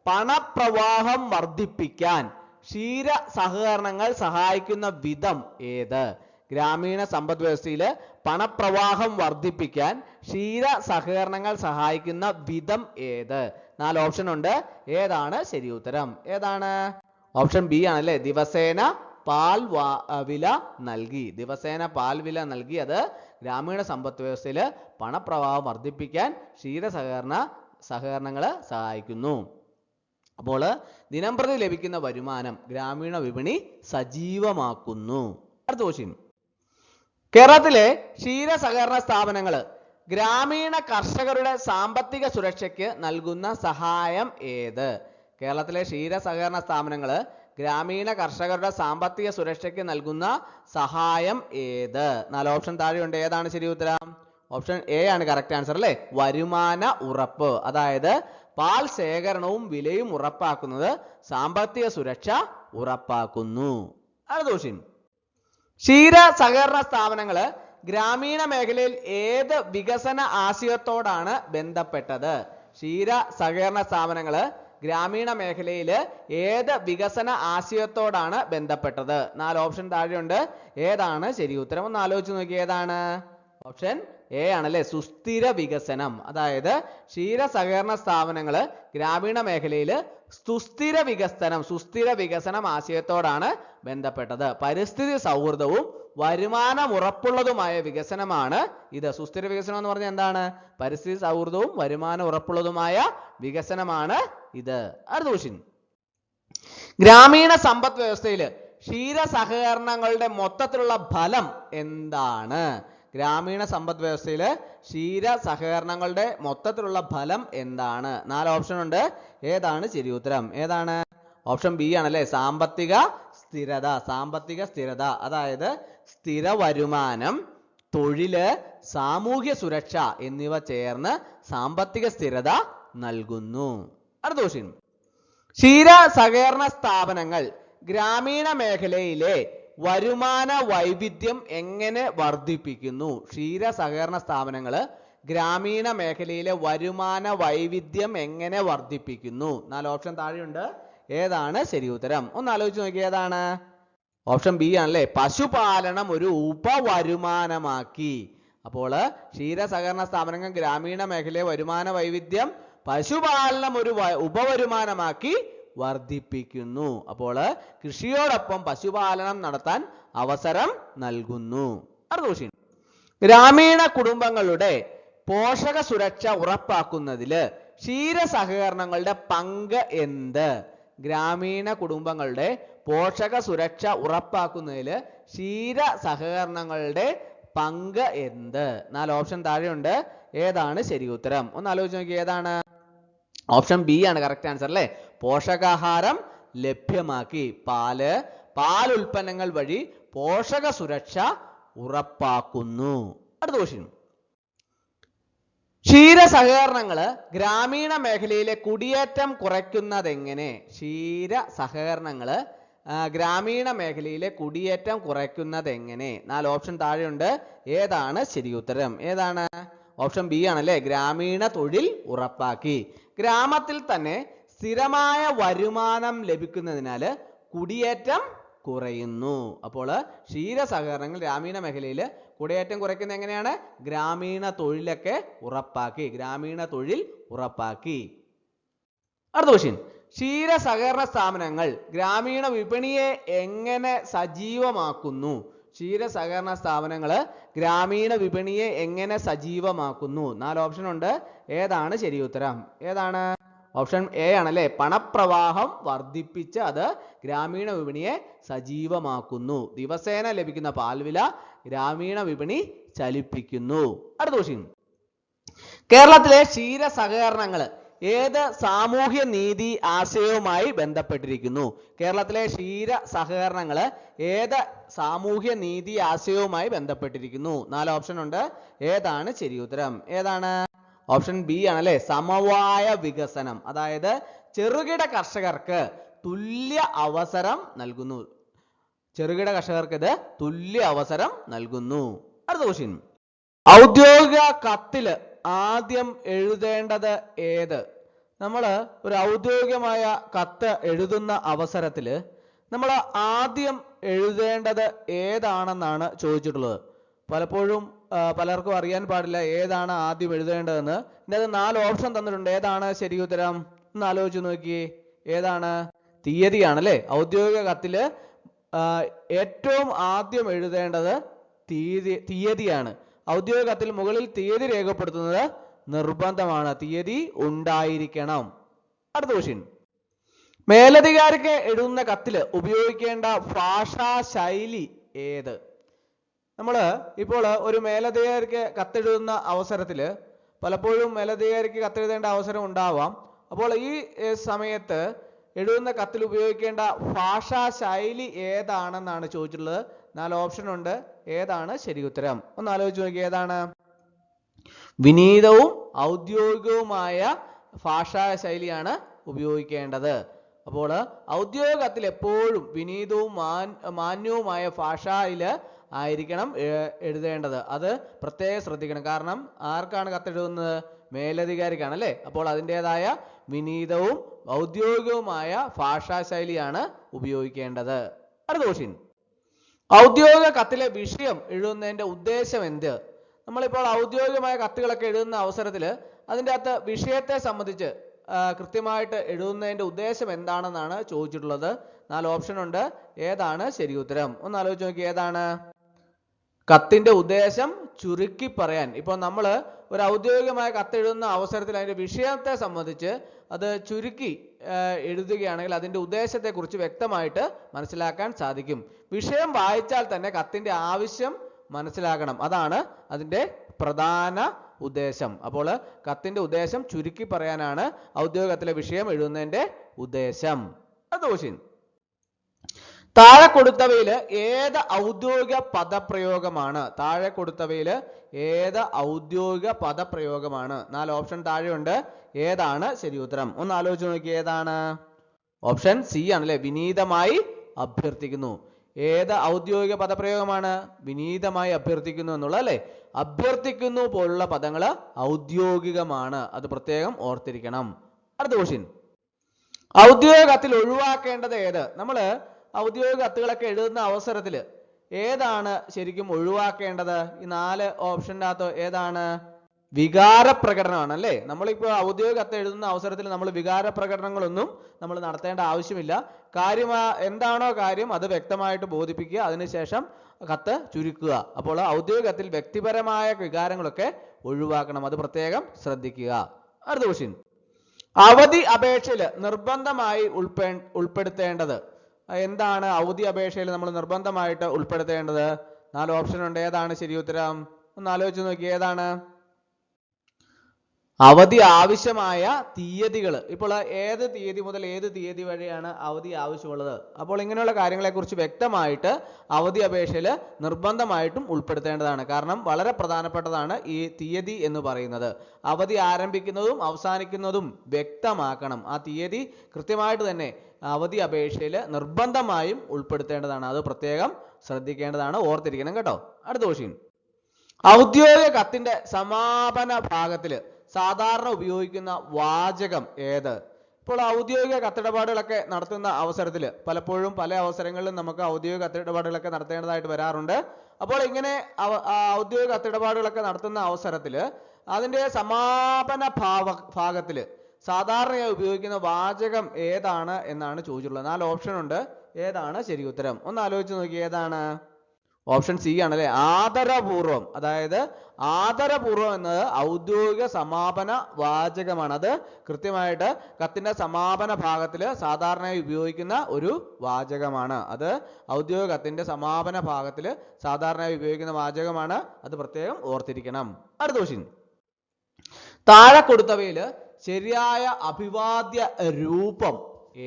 പണപ്രവാഹം വർദ്ധിപ്പിക്കാൻ ക്ഷീര സഹകരണങ്ങൾ സഹായിക്കുന്ന വിധം ഏത്? ഗ്രാമീണ സമ്പദ് വ്യവസ്ഥയിൽ പണപ്രവാഹം വർദ്ധിപ്പിക്കാൻ ക്ഷീര സഹകരണങ്ങൾ സഹായിക്കുന്ന വിധം ഏത്? 4 ഓപ്ഷൻ ഉണ്ട്. ഏതാണ് ശരി ഉത്തരം? ഏതാണ്? ഓപ്ഷൻ ബി ആണല്ലേ, ദിവസേന പാൽ വില നൽകി. ദിവസേന പാൽ വില നൽകി അത് ഗ്രാമീണ സമ്പദ് വ്യവസ്ഥയിൽ പണപ്രവാഹം വർദ്ധിപ്പിക്കാൻ ക്ഷീര സഹകരണങ്ങൾ സഹായിക്കുന്നു. അപ്പോൾ ദിനംപ്രതി ലഭിക്കുന്ന വരുമാനം ഗ്രാമീണ വിപണി സജീവമാക്കുന്നു. അടുത്ത ക്വസ്റ്റ്യൻ, കേരളത്തിലെ ക്ഷീര സഹകരണ സ്ഥാപനങ്ങൾ ഗ്രാമീണ കർഷകരുടെ സാമ്പത്തിക സുരക്ഷയ്ക്ക് നൽകുന്ന സഹായം ഏത്? കേരളത്തിലെ ക്ഷീര സഹകരണ സ്ഥാപനങ്ങൾ ഗ്രാമീണ കർഷകരുടെ സാമ്പത്തിക സുരക്ഷയ്ക്ക് നൽകുന്ന സഹായം ഏത്? 4 ഓപ്ഷൻ താഴെയുണ്ട്. ഏതാണ് ശരി ഉത്തരം? ഓപ്ഷൻ എ ആണ് കറക്റ്റ് ആൻസർ അല്ലേ, വരുമാന ഉറപ്പ്. അതായത് പാൽ ശേഖരണവും വിലയും ഉറപ്പാക്കുന്നത് സാമ്പത്തിക സുരക്ഷ ഉറപ്പാക്കുന്നു. അടുത്ത ക്വസ്റ്റ്യൻ, ക്ഷീര സഹകരണ സ്ഥാപനങ്ങൾ ഗ്രാമീണ മേഖലയിൽ ഏത് വികസന ആശയത്തോടാണ് ബന്ധപ്പെട്ടത്? ക്ഷീര സഹകരണ സ്ഥാപനങ്ങള് ഗ്രാമീണ മേഖലയിൽ ഏത് വികസന ആശയത്തോടാണ് ബന്ധപ്പെട്ടത്? 4 ഓപ്ഷൻ താഴെയുണ്ട്. ഏതാണ് ശരി ഉത്തരം? ഒന്ന് ആലോചിച്ച് നോക്കി. ഏതാണ്? ഓപ്ഷൻ എ ആണല്ലേ, സുസ്ഥിര വികസനം. അതായത് ക്ഷീര സഹകരണ സ്ഥാപനങ്ങള് ഗ്രാമീണ മേഖലയിൽ സുസ്ഥിര വികസനം ആശയത്തോടാണ് ബന്ധപ്പെട്ടത്. പരിസ്ഥിതി സൗഹൃദവും വരുമാനമുറപ്പുള്ളതുമായ വികസനമാണ് ഇത്. സുസ്ഥിര വികസനം എന്ന് പറഞ്ഞാൽ എന്താണ്? പരിസ്ഥിതി സൗഹൃദവും വരുമാനം ഉറപ്പുള്ളതുമായ വികസനമാണ് ഇത്. അടുത്ത ക്വസ്റ്റ്യൻ, ഗ്രാമീണ സമ്പദ് വ്യവസ്ഥയിൽ ക്ഷീര സഹകരണങ്ങളുടെ മൊത്തത്തിലുള്ള ഫലം എന്താണ്? ഗ്രാമീണ സമ്പദ് വ്യവസ്ഥയിൽ ക്ഷീര സഹകരണങ്ങളുടെ മൊത്തത്തിലുള്ള ഫലം എന്താണ്? 4 ഓപ്ഷൻ ഉണ്ട്. ഏതാണ് ശരി ഉത്തരം? ഏതാണ്? ഓപ്ഷൻ ബി ആണല്ലേ, സാമ്പത്തിക സ്ഥിരത. അതായത് സ്ഥിര വരുമാനം, തൊഴില്, സാമൂഹ്യ സുരക്ഷ എന്നിവ ചേർന്ന് സാമ്പത്തിക സ്ഥിരത നൽകുന്നു. അടുത്ത ക്വസ്റ്റ്യൻ, ക്ഷീര സഹകരണ സ്ഥാപനങ്ങൾ ഗ്രാമീണ മേഖലയിലെ വരുമാന വൈവിധ്യം എങ്ങനെ വർദ്ധിപ്പിക്കുന്നു? ക്ഷീര സഹകരണ സ്ഥാപനങ്ങള് ഗ്രാമീണ മേഖലയിലെ വരുമാന വൈവിധ്യം എങ്ങനെ വർദ്ധിപ്പിക്കുന്നു? 4 ഓപ്ഷൻ താഴെയുണ്ട്. ഏതാണ് ശരി ഉത്തരം? ഒന്ന് ആലോചിച്ച് നോക്കി. ഏതാണ്? ഓപ്ഷൻ ബി ആണല്ലേ, പശുപാലനം ഒരു ഉപവരുമാനമാക്കി. അപ്പോൾ ക്ഷീര സഹകരണ സ്ഥാപനങ്ങൾ ഗ്രാമീണ മേഖലയിലെ വരുമാന വൈവിധ്യം പശുപാലനം ഒരു ഉപവരുമാനമാക്കി വർദ്ധിപ്പിക്കുന്നു. അപ്പോൾ കൃഷിയോടൊപ്പം പശുപാലനം നടത്താൻ അവസരം നൽകുന്നു. അടുത്ത ക്വസ്റ്റ്യൻ, ഗ്രാമീണ കുടുംബങ്ങളുടെ പോഷക സുരക്ഷ ഉറപ്പാക്കുന്നതില് ക്ഷീര സഹകരണങ്ങളുടെ പങ്ക് എന്ത്? ഗ്രാമീണ കുടുംബങ്ങളുടെ പോഷക സുരക്ഷ ഉറപ്പാക്കുന്നതിൽ ക്ഷീര സഹകരണങ്ങളുടെ പങ്ക് എന്ത്? 4 ഓപ്ഷൻ താഴെയുണ്ട്. ഏതാണ് ശരി ഉത്തരം? ഒന്ന് ആലോചിച്ച് നോക്കി. ഏതാണ്? ഓപ്ഷൻ ബി ആണ് കറക്റ്റ് ആൻസർ അല്ലേ, പോഷകാഹാരം ലഭ്യമാക്കി. പാൽ ഉൽപ്പന്നങ്ങൾ വഴി പോഷക സുരക്ഷ ഉറപ്പാക്കുന്നു. അടുത്ത ക്വസ്റ്റ്യൻ, ക്ഷീര സഹകരണങ്ങള് ഗ്രാമീണ മേഖലയിലെ കുടിയേറ്റം കുറയ്ക്കുന്നതെങ്ങനെ? ക്ഷീര സഹകരണങ്ങള് ഗ്രാമീണ മേഖലയിലെ കുടിയേറ്റം കുറയ്ക്കുന്നതെങ്ങനെ? 4 ഓപ്ഷൻ താഴെയുണ്ട്. ഏതാണ് ശരി ഉത്തരം? ഏതാണ്? ഓപ്ഷൻ ബി ആണല്ലേ, ഗ്രാമീണ തൊഴിൽ ഉറപ്പാക്കി. ഗ്രാമത്തിൽ തന്നെ സ്ഥിരമായ വരുമാനം ലഭിക്കുന്നതിനാൽ കുടിയേറ്റം കുറയുന്നു. അപ്പോൾ ക്ഷീര സഹകരണങ്ങൾ ഗ്രാമീണ മേഖലയിൽ കുടിയേറ്റം കുറയ്ക്കുന്നത് എങ്ങനെയാണ്? ഗ്രാമീണ തൊഴിലൊക്കെ ഉറപ്പാക്കി. അടുത്ത ക്വസ്റ്റ്യൻ, ക്ഷീര സഹകരണ സ്ഥാപനങ്ങൾ ഗ്രാമീണ വിപണിയെ എങ്ങനെ സജീവമാക്കുന്നു? ക്ഷീര സഹകരണ സ്ഥാപനങ്ങൾ ഗ്രാമീണ വിപണിയെ എങ്ങനെ സജീവമാക്കുന്നു? 4 ഓപ്ഷൻ ഉണ്ട്. ഏതാണ് ശരി ഉത്തരം? ഏതാണ്? ഓപ്ഷൻ എ ആണല്ലേ, പണപ്രവാഹം വർദ്ധിപ്പിച്ച് അത് ഗ്രാമീണ വിപണിയെ സജീവമാക്കുന്നു. ദിവസേന ലഭിക്കുന്ന പാൽവില ഗ്രാമീണ വിപണി ചലിപ്പിക്കുന്നു. അടുത്ത ക്വസ്റ്റ്യൻ, കേരളത്തിലെ ക്ഷീര സഹകരണങ്ങൾ ഏത് സാമൂഹ്യ നീതി ആശയവുമായി ബന്ധപ്പെട്ടിരിക്കുന്നു? കേരളത്തിലെ ക്ഷീര സഹകരണങ്ങൾ ഏത് സാമൂഹ്യ നീതി ആശയവുമായി ബന്ധപ്പെട്ടിരിക്കുന്നു? 4 ഓപ്ഷൻ ഉണ്ട്. ഏതാണ് ശരി ഉത്തരം? ഏതാണ്? ഓപ്ഷൻ ബി ആണല്ലേ, സമവായ വികസനം. അതായത് ചെറുകിട കർഷകർക്ക് തുല്യ അവസരം നൽകുന്നു. ഇത് തുല്യ അവസരം നൽകുന്നു. അടുത്ത ക്വസ്റ്റ്യൻ, ഔദ്യോഗിക കത്തില് ആദ്യം എഴുതേണ്ടത് ഏത്? നമ്മൾ ഒരു ഔദ്യോഗികമായ കത്ത് എഴുതുന്ന അവസരത്തിൽ നമ്മൾ ആദ്യം എഴുതേണ്ടത് ഏതാണെന്നാണ് ചോദിച്ചിട്ടുള്ളത്. പലപ്പോഴും പലർക്കും അറിയാൻ പാടില്ല ഏതാണ് ആദ്യം എഴുതേണ്ടതെന്ന്. ഇതിനകത്ത് 4 ഓപ്ഷൻ തന്നിട്ടുണ്ട്. ഏതാണ് ശരി ഉത്തരം? ഒന്ന് ആലോചിച്ച് നോക്കിയേ. ഏതാണ്? തീയതിയാണല്ലേ. ഔദ്യോഗിക കത്തില് ഏറ്റവും ആദ്യം എഴുതേണ്ടത് തീയതിയാണ്. ഔദ്യോഗിക കത്തിൽ മുകളിൽ തീയതി രേഖപ്പെടുത്തുന്നത് നിർബന്ധമാണ്. തീയതി ഉണ്ടായിരിക്കണം. അടുത്ത ക്വസ്റ്റ്യൻ, മേലധികാരിക്ക് എഴുതുന്ന കത്തില് ഉപയോഗിക്കേണ്ട ഭാഷാ ശൈലി ഏത്? നമ്മൾ ഇപ്പോൾ ഒരു മേലധികാരിക്ക് കത്തെഴുതുന്ന അവസരത്തിൽ പലപ്പോഴും മേലധികാരിക്ക് കത്തെഴുതേണ്ട അവസരം ഉണ്ടാവാം. അപ്പോൾ ഈ സമയത്ത് എഴുതുന്ന കത്തിൽ ഉപയോഗിക്കേണ്ട ഭാഷാ ശൈലി ഏതാണെന്നാണ് ചോദിച്ചിട്ടുള്ളത്. 4 ഓപ്ഷൻ ഉണ്ട്. ഏതാണ് ശരി ഉത്തരം? ഒന്ന് ആലോചിച്ച് നോക്കി. ഏതാണ്? വിനീതവും ഔദ്യോഗികവുമായ ഭാഷാ ശൈലിയാണ് ഉപയോഗിക്കേണ്ടത്. അപ്പോൾ ഔദ്യോഗിക കത്തിൽ എപ്പോഴും വിനീതവും മാന്യവുമായ ഭാഷയിൽ ആയിരിക്കണം എഴുതേണ്ടത്. അത് പ്രത്യേകം ശ്രദ്ധിക്കണം. കാരണം ആർക്കാണ് കത്തെഴുതുന്നത്? മേലധികാരിക്കാണ് അല്ലേ? അപ്പോൾ അതിൻ്റെതായ വിനീതവും ഔദ്യോഗികവുമായ ഭാഷാശൈലിയാണ് ഉപയോഗിക്കേണ്ടത്. അടുത്ത ക്വസ്റ്റ്യൻ, ഔദ്യോഗിക കത്തിലെ വിഷയം എഴുതുന്നതിന്റെ ഉദ്ദേശം എന്ത്? നമ്മളിപ്പോൾ ഔദ്യോഗികമായ കത്തുകളൊക്കെ എഴുതുന്ന അവസരത്തിൽ അതിൻ്റെ അകത്ത് വിഷയത്തെ സംബന്ധിച്ച് കൃത്യമായിട്ട് എഴുതുന്നതിന്റെ ഉദ്ദേശം എന്താണെന്നാണ് ചോദിച്ചിട്ടുള്ളത്. 4 ഓപ്ഷൻ ഉണ്ട്. ഏതാണ് ശരി ഉത്തരം? ഒന്ന് ആലോചിച്ച് നോക്കി. ഏതാണ്? കത്തിന്റെ ഉദ്ദേശം ചുരുക്കി പറയാൻ. ഇപ്പോൾ നമ്മൾ ഒരു ഔദ്യോഗികമായ കത്ത് എഴുതുന്ന അവസരത്തിൽ അതിന്റെ വിഷയത്തെ സംബന്ധിച്ച് അത് ചുരുക്കി എഴുതുകയാണെങ്കിൽ അതിന്റെ ഉദ്ദേശത്തെക്കുറിച്ച് വ്യക്തമായിട്ട് മനസ്സിലാക്കാൻ സാധിക്കും. വിഷയം വായിച്ചാൽ തന്നെ കത്തിന്റെ ആവശ്യം മനസ്സിലാക്കണം. അതാണ് അതിന്റെ പ്രധാന ഉദ്ദേശം. അപ്പോൾ കത്തിന്റെ ഉദ്ദേശം ചുരുക്കി പറയാനാണ് ഔദ്യോഗിക കത്തിലെ വിഷയം എഴുതുന്നതിന്റെ ഉദ്ദേശം. അടുത്ത ക്വസ്റ്റ്യൻ, താഴെ കൊടുത്തവയിൽ ഏത് ഔദ്യോഗിക പദപ്രയോഗമാണ്? താഴെ കൊടുത്തവയിൽ ഏത് ഔദ്യോഗിക പദപ്രയോഗമാണ്? 4 ഓപ്ഷൻ താഴെയുണ്ട്. ഏതാണ് ശരി ഉത്തരം? ഒന്ന് ആലോചിച്ച് നോക്കി. ഏതാണ്? ഓപ്ഷൻ സി ആണ് അല്ലെ, വിനീതമായി അഭ്യർത്ഥിക്കുന്നു. ഏത് ഔദ്യോഗിക പദപ്രയോഗമാണ്? വിനീതമായി അഭ്യർത്ഥിക്കുന്നു എന്നുള്ളത് അല്ലെ. അഭ്യർത്ഥിക്കുന്നു പോലുള്ള പദങ്ങൾ ഔദ്യോഗികമാണ്. അത് പ്രത്യേകം ഓർത്തിരിക്കണം. അടുത്ത ക്വസ്റ്റ്യൻ, ഔദ്യോഗിക കത്തിൽ ഒഴിവാക്കേണ്ടത് ഏത്? നമ്മള് ഔദ്യോഗിക കത്തുകളൊക്കെ എഴുതുന്ന അവസരത്തിൽ ഏതാണ് ശരിക്കും ഒഴിവാക്കേണ്ടത്? ഈ 4 ഓപ്ഷൻ്റെ അകത്ത് ഏതാണ്? വികാര പ്രകടനമാണ് അല്ലേ. നമ്മളിപ്പോൾ ഔദ്യോഗിക കത്ത് എഴുതുന്ന അവസരത്തിൽ നമ്മൾ വികാര പ്രകടനങ്ങളൊന്നും നമ്മൾ നടത്തേണ്ട ആവശ്യമില്ല. കാര്യം എന്താണോ കാര്യം അത് വ്യക്തമായിട്ട് ബോധിപ്പിക്കുക, അതിനുശേഷം കത്ത് ചുരുക്കുക. അപ്പോൾ ഔദ്യോഗിക കത്തിൽ വ്യക്തിപരമായ വികാരങ്ങളൊക്കെ ഒഴിവാക്കണം. അത് പ്രത്യേകം ശ്രദ്ധിക്കുക. അടുത്ത ക്വസ്റ്റ്യൻ, അവധി അപേക്ഷയിൽ നിർബന്ധമായി ഉൾപ്പെടുത്തേണ്ടത് എന്താണ്? അവധി അപേക്ഷയിൽ നമ്മൾ നിർബന്ധമായിട്ട് ഉൾപ്പെടുത്തേണ്ടത് 4 ഓപ്ഷൻ ഉണ്ട്. ഏതാണ് ശരി ഉത്തരം? ഒന്ന് ആലോചിച്ച് നോക്കി. ഏതാണ്? അവധി ആവശ്യമായ തീയതികൾ. ഇപ്പോൾ ഏത് തീയതി മുതൽ ഏത് തീയതി വരെയാണ് അവധി ആവശ്യമുള്ളത്? അപ്പോൾ ഇങ്ങനെയുള്ള കാര്യങ്ങളെക്കുറിച്ച് വ്യക്തമായിട്ട് അവധി അപേക്ഷയിൽ നിർബന്ധമായിട്ടും ഉൾപ്പെടുത്തേണ്ടതാണ്. കാരണം വളരെ പ്രധാനപ്പെട്ടതാണ് ഈ തീയതി എന്ന് പറയുന്നത്. അവധി ആരംഭിക്കുന്നതും അവസാനിക്കുന്നതും വ്യക്തമാക്കണം. ആ തീയതി കൃത്യമായിട്ട് തന്നെ അവധി അപേക്ഷയിൽ നിർബന്ധമായും ഉൾപ്പെടുത്തേണ്ടതാണ്. അത് പ്രത്യേകം ശ്രദ്ധിക്കേണ്ടതാണ്, ഓർത്തിരിക്കണം കേട്ടോ. അടുത്ത ക്വസ്റ്റ്യൻ, ഔദ്യോഗിക കത്തിന്റെ സമാപന ഭാഗത്തിൽ സാധാരണ ഉപയോഗിക്കുന്ന വാചകം ഏത്? ഇപ്പോൾ ഔദ്യോഗിക കത്തിടപാടുകളൊക്കെ നടത്തുന്ന അവസരത്തിൽ പലപ്പോഴും പല അവസരങ്ങളിലും നമുക്ക് ഔദ്യോഗിക കത്തിടപാടുകളൊക്കെ നടത്തേണ്ടതായിട്ട് വരാറുണ്ട്. അപ്പോൾ ഇങ്ങനെ ഔദ്യോഗിക കത്തിടപാടുകളൊക്കെ നടത്തുന്ന അവസരത്തിൽ അതിൻ്റെ സമാപന ഭാഗത്തിൽ സാധാരണയായി ഉപയോഗിക്കുന്ന വാചകം ഏതാണ് എന്നാണ് ചോദിച്ചിട്ടുള്ളത്. 4 ഓപ്ഷൻ ഉണ്ട്. ഏതാണ് ശരി ഉത്തരം? ഒന്ന് ആലോചിച്ച് നോക്കി. ഏതാണ്? ഓപ്ഷൻ സി ആണ് അല്ലെ, ആദരപൂർവം. അതായത് ആദരപൂർവം എന്നത് ഔദ്യോഗിക സമാപന വാചകമാണ്. അത് കൃത്യമായിട്ട് കത്തിന്റെ സമാപന ഭാഗത്തിൽ സാധാരണയായി ഉപയോഗിക്കുന്ന ഒരു വാചകമാണ്. അത് ഔദ്യോഗിക കത്തിന്റെ സമാപന ഭാഗത്തിൽ സാധാരണയായി ഉപയോഗിക്കുന്ന വാചകമാണ്. അത് പ്രത്യേകം ഓർത്തിരിക്കണം. അടുത്ത ക്വസ്റ്റ്യൻ, താഴെ കൊടുത്തവയിൽ ശരിയായ അഭിവാദ്യ രൂപം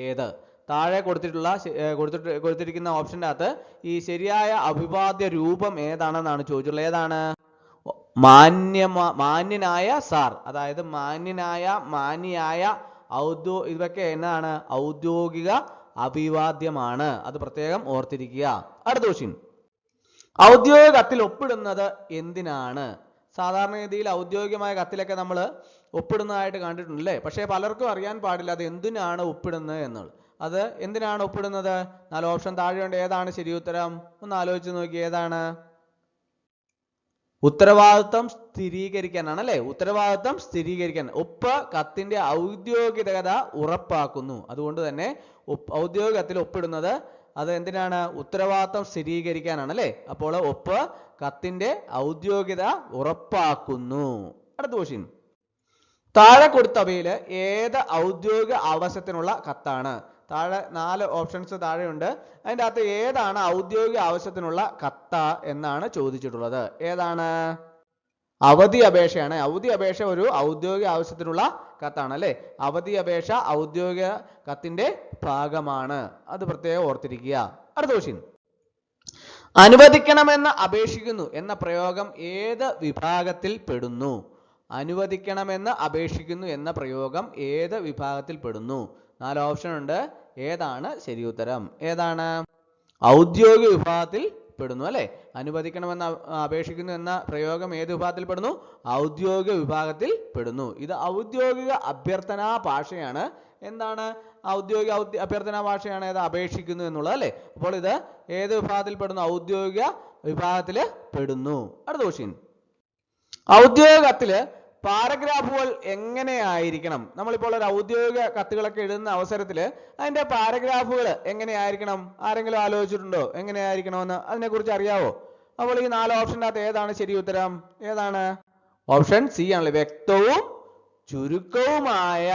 ഏത്? താഴെ കൊടുത്തിരിക്കുന്ന ഓപ്ഷൻ്റെ അകത്ത് ഈ ശരിയായ അഭിവാദ്യ രൂപം ഏതാണെന്നാണ് ചോദിച്ചിട്ടുള്ളത്. ഏതാണ്? മാന്യനായ സാർ, അതായത് മാന്യയായ ഇതൊക്കെ എന്താണ്? ഔദ്യോഗിക അഭിവാദ്യമാണ്. അത് പ്രത്യേകം ഓർത്തിരിക്കുക. അടുത്ത ക്വസ്റ്റ്യൻ, ഔദ്യോഗിക കത്തിൽ ഒപ്പിടുന്നത് എന്തിനാണ്? സാധാരണഗതിയിൽ ഔദ്യോഗികമായ കത്തിലൊക്കെ നമ്മൾ ഒപ്പിടുന്നതായിട്ട് കണ്ടിട്ടുണ്ടല്ലേ. പക്ഷേ പലർക്കും അറിയാൻ പാടില്ല അത് എന്തിനാണ് ഒപ്പിടുന്നത് എന്നുള്ളത്. അത് എന്തിനാണ് ഒപ്പിടുന്നത്? 4 ഓപ്ഷൻ താഴെയുണ്ട്. ഏതാണ് ശരി ഉത്തരം? ഒന്ന് ആലോചിച്ച് നോക്കി. ഏതാണ്? ഉത്തരവാദിത്വം സ്ഥിരീകരിക്കാനാണ് അല്ലെ. ഉത്തരവാദിത്വം സ്ഥിരീകരിക്കാൻ. ഒപ്പ് കത്തിന്റെ ഔദ്യോഗികത ഉറപ്പാക്കുന്നു. അതുകൊണ്ട് തന്നെ ഔദ്യോഗിക കത്തിൽ ഒപ്പിടുന്നത് അത് എന്തിനാണ്? ഉത്തരവാദിത്വം സ്ഥിരീകരിക്കാനാണ് അല്ലെ. അപ്പോൾ ഒപ്പ് കത്തിന്റെ ഔദ്യോഗികത ഉറപ്പാക്കുന്നു. അടുത്ത ക്വസ്റ്റ്യൻ, താഴെ കൊടുത്തവയിൽ ഏത് ഔദ്യോഗിക ആവശ്യത്തിനുള്ള കത്താണ്? താഴെ 4 ഓപ്ഷൻസ് താഴെയുണ്ട്. അതിൻ്റെ അകത്ത് ഏതാണ് ഔദ്യോഗിക ആവശ്യത്തിനുള്ള കത്ത എന്നാണ് ചോദിച്ചിട്ടുള്ളത്. ഏതാണ്? അവധി അപേക്ഷയാണ്. അവധി അപേക്ഷ ഒരു ഔദ്യോഗിക ആവശ്യത്തിനുള്ള കത്താണ് അല്ലെ. അവധി അപേക്ഷ ഔദ്യോഗിക കത്തിന്റെ ഭാഗമാണ്. അത് പ്രത്യേകം ഓർത്തിരിക്കുക. അടുത്ത ക്വസ്റ്റ്യൻ, അനുവദിക്കണമെന്ന് അപേക്ഷിക്കുന്നു എന്ന പ്രയോഗം ഏത് വിഭാഗത്തിൽ പെടുന്നു? അനുവദിക്കണമെന്ന് അപേക്ഷിക്കുന്നു എന്ന പ്രയോഗം ഏത് വിഭാഗത്തിൽ പെടുന്നു? 4 ഓപ്ഷൻ ഉണ്ട്. ഏതാണ് ശരി ഉത്തരം? ഏതാണ്? ഔദ്യോഗിക വിഭാഗത്തിൽ പെടുന്നു അല്ലെ. അനുവദിക്കണമെന്ന് അപേക്ഷിക്കുന്നു എന്ന പ്രയോഗം ഏത് വിഭാഗത്തിൽ പെടുന്നു? ഔദ്യോഗിക വിഭാഗത്തിൽ പെടുന്നു. ഇത് ഔദ്യോഗിക അഭ്യർത്ഥനാ ഭാഷയാണ്. എന്താണ് ഔദ്യോഗിക അഭ്യർത്ഥനാ ഭാഷയാണ്? ഏത്? അപേക്ഷിക്കുന്നു എന്നുള്ളത് അല്ലെ. അപ്പോൾ ഇത് ഏത് വിഭാഗത്തിൽ പെടുന്നു? ഔദ്യോഗിക വിഭാഗത്തിൽ പെടുന്നു. അടുത്ത ക്വസ്റ്റ്യൻ, ഔദ്യോഗിക കത്തില് പാരഗ്രാഫുകൾ എങ്ങനെയായിരിക്കണം? നമ്മളിപ്പോൾ ഒരു ഔദ്യോഗിക കത്തുകളൊക്കെ എഴുതുന്ന അവസരത്തിൽ അതിന്റെ പാരഗ്രാഫുകൾ എങ്ങനെയായിരിക്കണം? ആരെങ്കിലും ആലോചിച്ചിട്ടുണ്ടോ എങ്ങനെയായിരിക്കണമെന്ന്? അതിനെക്കുറിച്ച് അറിയാവോ? അപ്പോൾ ഈ 4 ഓപ്ഷൻ്റെ അകത്ത് ഏതാണ് ശരി ഉത്തരം? ഏതാണ്? ഓപ്ഷൻ സി ആണല്ലേ, വ്യക്തവും ചുരുക്കവുമായ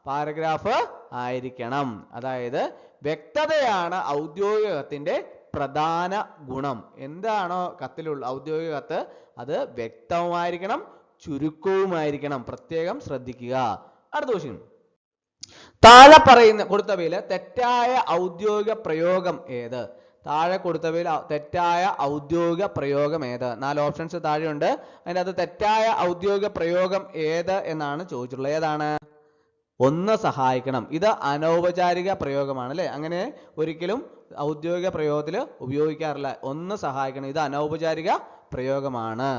പാരഗ്രാഫ് ആയിരിക്കണം. അതായത് വ്യക്തതയാണ് ഔദ്യോഗിക കത്തിന്റെ പ്രധാന ഗുണം. എന്താണോ കത്തിലുള്ള ഔദ്യോഗിക കത്ത് അത് വ്യക്തവുമായിരിക്കണം, ചുരുക്കവുമായിരിക്കണം. പ്രത്യേകം ശ്രദ്ധിക്കുക. അടുത്ത ക്വസ്റ്റ്യൻ, താഴെ പറയുന്ന കൊടുത്തവയിൽ തെറ്റായ ഔദ്യോഗിക പ്രയോഗം ഏത്? താഴെ കൊടുത്തവയിൽ തെറ്റായ ഔദ്യോഗിക പ്രയോഗം ഏത്? 4 ഓപ്ഷൻസ് താഴെയുണ്ട്. അതിൻ്റെ അത് തെറ്റായ ഔദ്യോഗിക പ്രയോഗം ഏത് എന്നാണ് ചോദിച്ചിട്ടുള്ളത്. ഏതാണ്? ഒന്ന് സഹായിക്കണം. ഇത് അനൗപചാരിക പ്രയോഗമാണ് അല്ലെ. അങ്ങനെ ഒരിക്കലും ഔദ്യോഗിക പ്രയോഗത്തിൽ ഉപയോഗിക്കാറില്ല. ഒന്ന് സഹായിക്കണം, ഇത് അനൗപചാരിക പ്രയോഗമാണ്.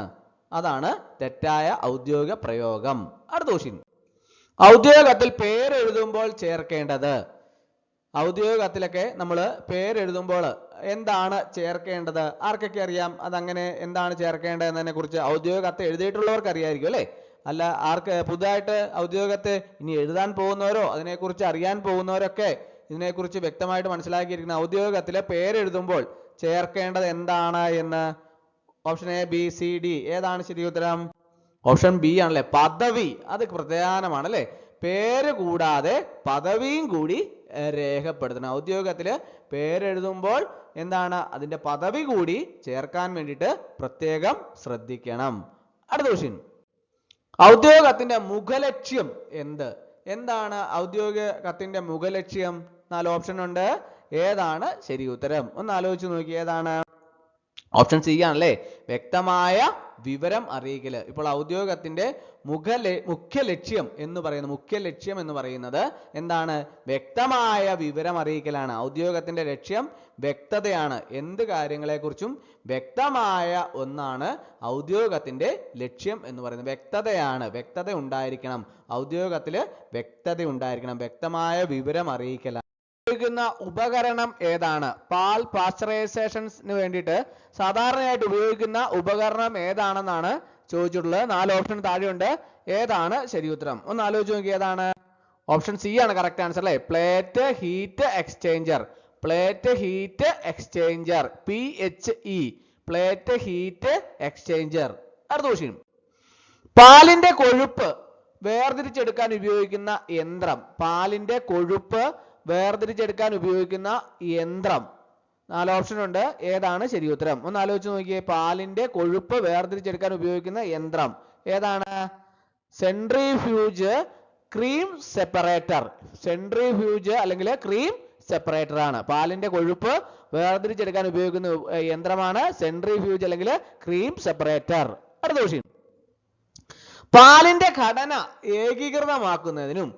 അതാണ് തെറ്റായ ഔദ്യോഗിക പ്രയോഗം. അടുത്ത ക്വസ്റ്റ്യൻ, ഔദ്യോഗിക കത്തിൽ പേരെഴുതുമ്പോൾ ചേർക്കേണ്ടത്? ഔദ്യോഗിക കത്തിലൊക്കെ നമ്മൾ പേരെഴുതുമ്പോൾ എന്താണ് ചേർക്കേണ്ടത്? ആർക്കൊക്കെ അറിയാം? അതങ്ങനെ എന്താണ് ചേർക്കേണ്ടത് എന്നതിനെ കുറിച്ച് ഔദ്യോഗിക കത്ത് എഴുതിയിട്ടുള്ളവർക്ക് അറിയായിരിക്കും അല്ലെ. അല്ല, ആർക്ക് പുതുതായിട്ട് ഔദ്യോഗിക കത്ത് ഇനി എഴുതാൻ പോകുന്നവരോ അതിനെക്കുറിച്ച് അറിയാൻ പോകുന്നവരൊക്കെ ഇതിനെക്കുറിച്ച് വ്യക്തമായിട്ട് മനസ്സിലാക്കിയിരിക്കുന്ന ഔദ്യോഗിക കത്തിലെ പേരെഴുതുമ്പോൾ ചേർക്കേണ്ടത് എന്താണ് എന്ന്? Option A, B, C, D ഏതാണ് ശരി ഉത്തരം? ഓപ്ഷൻ ബി ആണല്ലേ, പദവി. അത് പ്രധാനമാണ് അല്ലെ. പേര് കൂടാതെ പദവിയും കൂടി രേഖപ്പെടുത്തണം. ഔദ്യോഗികത്തില് പേരെഴുതുമ്പോൾ എന്താണ്? അതിന്റെ പദവി കൂടി ചേർക്കാൻ വേണ്ടിയിട്ട് പ്രത്യേകം ശ്രദ്ധിക്കണം. അടുത്ത ക്വസ്റ്റ്യൻ, ഔദ്യോഗിക കത്തിന്റെ മുഖലക്ഷ്യം എന്ത്? എന്താണ് ഔദ്യോഗിക കത്തിന്റെ മുഖലക്ഷ്യം? 4 ഓപ്ഷൻ ഉണ്ട്. ഏതാണ് ശരി ഉത്തരം? ഒന്ന് ആലോചിച്ച് നോക്കി. ഏതാണ്? ഓപ്ഷൻ സി ആണല്ലേ, വ്യക്തമായ വിവരം അറിയിക്കല്. ഇപ്പോൾ ഔദ്യോഗിക കത്തിന്റെ മുഖ്യ ലക്ഷ്യം എന്ന് പറയുന്നത് എന്താണ്? വ്യക്തമായ വിവരം അറിയിക്കലാണ്. ഔദ്യോഗിക കത്തിന്റെ ലക്ഷ്യം വ്യക്തതയാണ്. എന്ത് കാര്യങ്ങളെക്കുറിച്ചും വ്യക്തമായ ഒന്നാണ് ഔദ്യോഗിക കത്തിന്റെ ലക്ഷ്യം എന്ന് പറയുന്നത്. വ്യക്തതയാണ്, വ്യക്തത ഉണ്ടായിരിക്കണം. ഔദ്യോഗിക കത്തില് വ്യക്തത ഉണ്ടായിരിക്കണം, വ്യക്തമായ വിവരം അറിയിക്കലാണ്. ഉപയോഗിക്കുന്ന ഉപകരണം ഏതാണ്? പാൽ പാസ്ചറൈസേഷന് വേണ്ടിയിട്ട് സാധാരണയായിട്ട് ഉപയോഗിക്കുന്ന ഉപകരണം ഏതാണെന്നാണ് ചോദിച്ചിട്ടുള്ളത്. 4 ഓപ്ഷൻ താഴെയുണ്ട്. ഏതാണ് ശരി ഉത്തരം? ഒന്ന് ആലോചിച്ച് നോക്കി. ഏതാണ്? ഓപ്ഷൻ സി ആണ് കറക്റ്റ് ആൻസർ അല്ലേ. Plate heat exchanger. Plate heat exchanger, PHE, plate heat exchanger. അടുത്ത ക്വസ്റ്റ്യൻ, പാലിന്റെ കൊഴുപ്പ് വേർതിരിച്ചെടുക്കാൻ ഉപയോഗിക്കുന്ന യന്ത്രം. പാലിന്റെ കൊഴുപ്പ് വേർതിരിച്ചെടുക്കാൻ ഉപയോഗിക്കുന്ന യന്ത്രം. 4 ഓപ്ഷൻ ഉണ്ട്. ഏതാണ് ശരി ഉത്തരം? ഒന്ന് ആലോചിച്ച് നോക്കിയേ. പാലിന്റെ കൊഴുപ്പ് വേർതിരിച്ചെടുക്കാൻ ഉപയോഗിക്കുന്ന യന്ത്രം ഏതാണ്? Centrifuge, cream separator. സെൻട്രിഫ്യൂജ് അല്ലെങ്കിൽ ക്രീം സെപ്പറേറ്റർ ആണ്. പാലിന്റെ കൊഴുപ്പ് വേർതിരിച്ചെടുക്കാൻ ഉപയോഗിക്കുന്ന യന്ത്രമാണ് സെൻട്രിഫ്യൂജ് അല്ലെങ്കിൽ ക്രീം സെപ്പറേറ്റർ. അടുത്ത ക്വസ്റ്റ്യൻ, പാലിന്റെ ഘടന ഏകീകൃതമാക്കുന്നതിനും